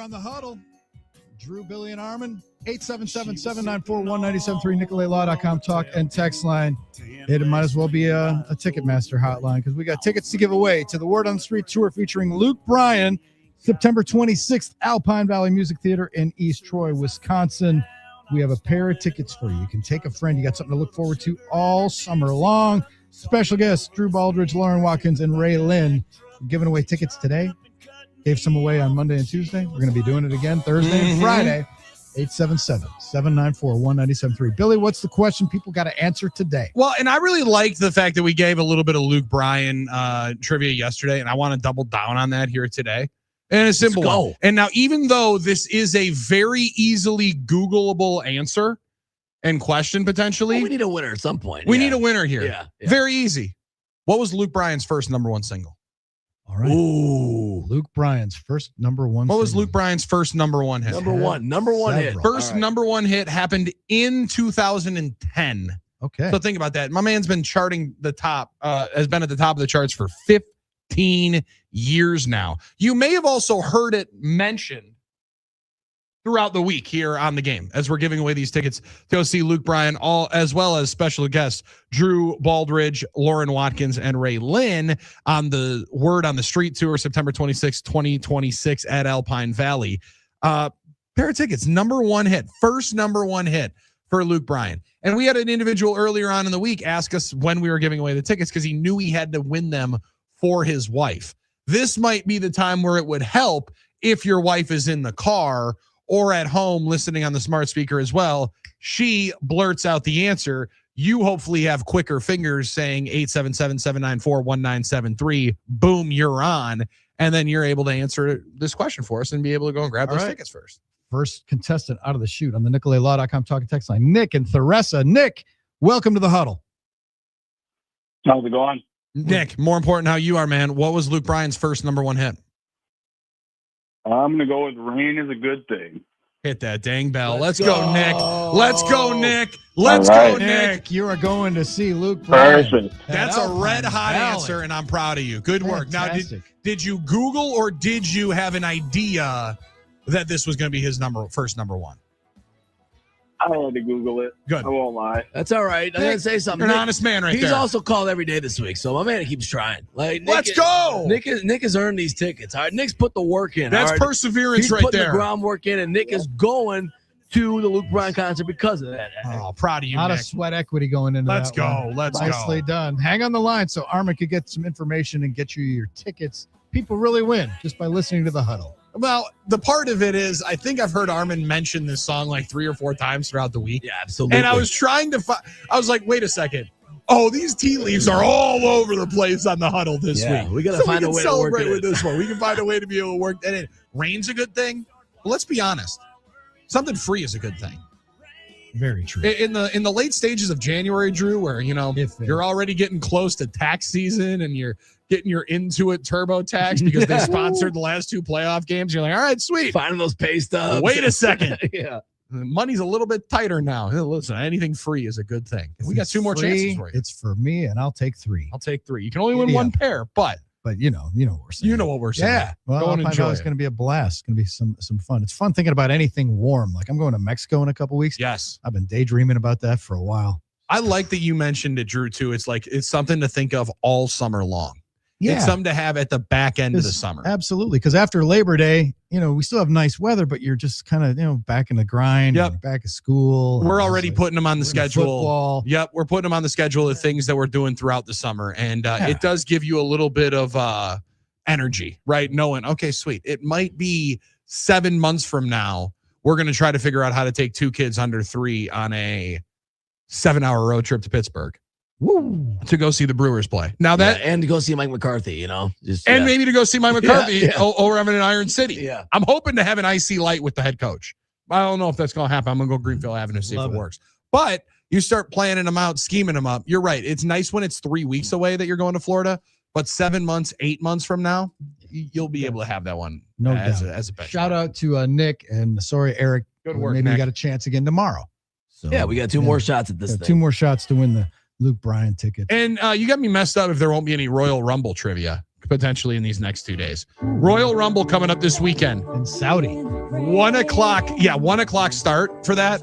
on the Huddle. Drew, Billy, and Armin. 877-794-1973, NicoletLaw.com talk and text line. It might as well be a Ticketmaster hotline because we got tickets to give away to the Word on the Street tour featuring Luke Bryan, September 26th, Alpine Valley Music Theater in East Troy, Wisconsin. We have a pair of tickets for you. You can take a friend. You got something to look forward to all summer long. Special guests, Drew Baldridge, Lauren Watkins, and Ray Lynn. We're giving away tickets today. Gave some away on Monday and Tuesday. We're going to be doing it again Thursday and Friday. 877-794-1973. Billy, what's the question people got to answer today? Well, and I really liked the fact that we gave a little bit of Luke Bryan trivia yesterday, and I want to double down on that here today. And a simple one. And now, even though this is a very easily Googleable answer and question potentially, well, we need a winner at some point. We need a winner here. Yeah. Very easy. What was Luke Bryan's first number one single? All right. Ooh. Luke Bryan's first number one. What was Luke Bryan's first number one hit? Number one hit. First number one hit happened in 2010. Okay. So think about that. My man's been charting the top, has been at the top of the charts for 15 years now. You may have also heard it mentioned throughout the week here on the game as we're giving away these tickets to go see Luke Bryan, all as well as special guests Drew Baldridge, Lauren Watkins, and Ray Lynn on the Word on the Street tour, September 26, 2026 at Alpine Valley. Pair of tickets, number one hit, first number one hit for Luke Bryan. And we had an individual earlier on in the week ask us when we were giving away the tickets because he knew he had to win them for his wife. This might be the time where it would help if your wife is in the car or at home listening on the smart speaker as well. She blurts out the answer. You hopefully have quicker fingers saying 877-794-1973. Boom, you're on. And then you're able to answer this question for us and be able to go and grab those tickets first. First contestant out of the chute on the NicoletLaw.com talk and text line. Nick and Theresa. Nick, welcome to the Huddle. How's it going? Nick, more important how you are, man. What was Luke Bryan's first number one hit? I'm going to go with Rain is a Good Thing. Hit that dang bell. Let's go, Nick. Let's go, Nick. Let's go, Nick. You are going to see Luke Bryan. Perfect. That's a red hot answer, and I'm proud of you. Good work. Now, did you Google or did you have an idea that this was going to be his first number one? I had to Google it. Good. I won't lie. That's all right. I'm gonna say something. You're an honest man, right He's there. also called every day this week, so my man keeps trying. Like, Let's go. Nick has earned these tickets. All right, Nick's put the work in. That's all right? perseverance He's right putting there. the groundwork in, and Nick is going to the Luke Bryan concert because of that. Oh, proud of you, A lot Nick. of sweat equity going into Let's that go. one. Let's Nicely go. done. Hang on the line so Armin could get some information and get you your tickets. People really win just by listening to the Huddle. Well, the part of it is, I think I've heard Armin mention this song like 3 or 4 times throughout the week. Yeah, absolutely. And I was trying to I was like, wait a second. Oh, these tea leaves are all over the place on the Huddle this week. We got to find a way to work celebrate it with this one. We can find a way to be able to work. And rain's a good thing. Well, let's be honest. Something free is a good thing. Very true. In the late stages of January, Drew, where you're already getting close to tax season and you're getting your Intuit TurboTax because they sponsored the last 2 playoff games. You're like, all right, sweet. Finding those pay stubs. Wait a second. Yeah. The money's a little bit tighter now. Hey, listen, anything free is a good thing. We got 2 more chances for you. It's for me, and I'll take 3. I'll take 3. You can only win 1 pair, but you know what we're saying. You know what we're saying. Yeah. Well, go and enjoy. It's going to be a blast. It's going to be some fun. It's fun thinking about anything warm. Like I'm going to Mexico in a couple weeks. Yes. I've been daydreaming about that for a while. I like that you mentioned it, Drew, too. It's like it's something to think of all summer long. Yeah. It's something to have at the back end of the summer. Absolutely. Because after Labor Day, we still have nice weather, but you're just kind of, back in the grind. Yep. You're back at school. We're already putting them on the schedule. Football. Yep. We're putting them on the schedule of things that we're doing throughout the summer. And it does give you a little bit of energy, right? Knowing, okay, sweet. It might be 7 months from now. We're going to try to figure out how to take 2 kids under 3 on a 7-hour road trip to Pittsburgh. Woo. To go see the Brewers play. Now that and to go see Mike McCarthy, maybe to go see Mike McCarthy over in Iron City. Yeah. I'm hoping to have an icy light with the head coach. I don't know if that's going to happen. I'm going to go Greenfield Avenue, see if it works. But you start planning them out, scheming them up. You're right. It's nice when it's 3 weeks away that you're going to Florida, but 7 months, 8 months from now, you'll be able to have that one as a benchmark. Shout out to Nick and Eric. Good work, Maybe Nick. you got a chance again tomorrow. So we got 2 more shots at this thing. 2 more shots to win the Luke Bryan ticket. And you got me messed up if there won't be any Royal Rumble trivia. potentially in these next 2 days. Royal Rumble coming up this weekend in Saudi. 1 o'clock. Yeah, 1 o'clock start for that.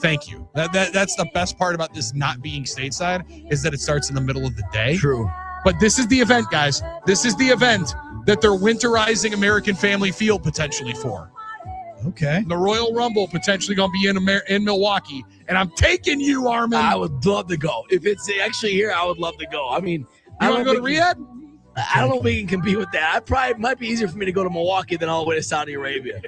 Thank you. That's the best part about this not being stateside is that it starts in the middle of the day. True. But this is the event, guys. This is the event that they're winterizing American Family Field potentially for. Okay. The Royal Rumble potentially going to be in Milwaukee, and I'm taking you, Armin. I would love to go. If it's actually here, I would love to go. I mean, you want to go to Riyadh? I don't know if we can compete with that. It might be easier for me to go to Milwaukee than all the way to Saudi Arabia.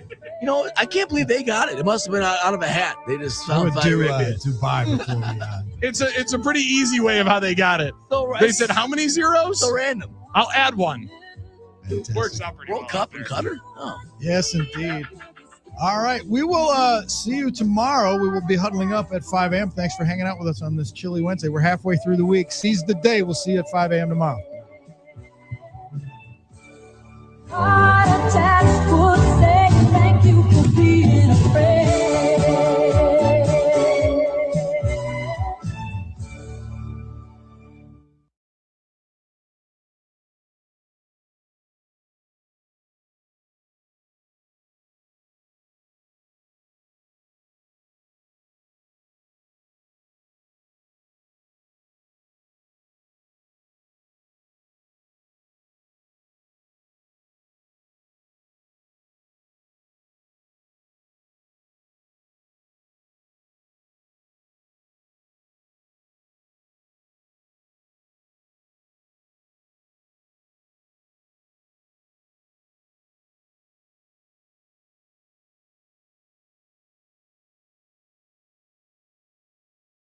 I can't believe they got it. It must have been out of a hat. They just found Saudi Arabia. Dubai before Riyadh. It's a pretty easy way of how they got it. So they said how many zeros? So random. I'll add one. Fantastic. Works out pretty World Cup in Qatar? Oh. Yes, indeed. All right. We will see you tomorrow. We will be huddling up at 5 a.m. Thanks for hanging out with us on this chilly Wednesday. We're halfway through the week. Seize the day. We'll see you at 5 a.m. tomorrow. Heart attack would say thank you.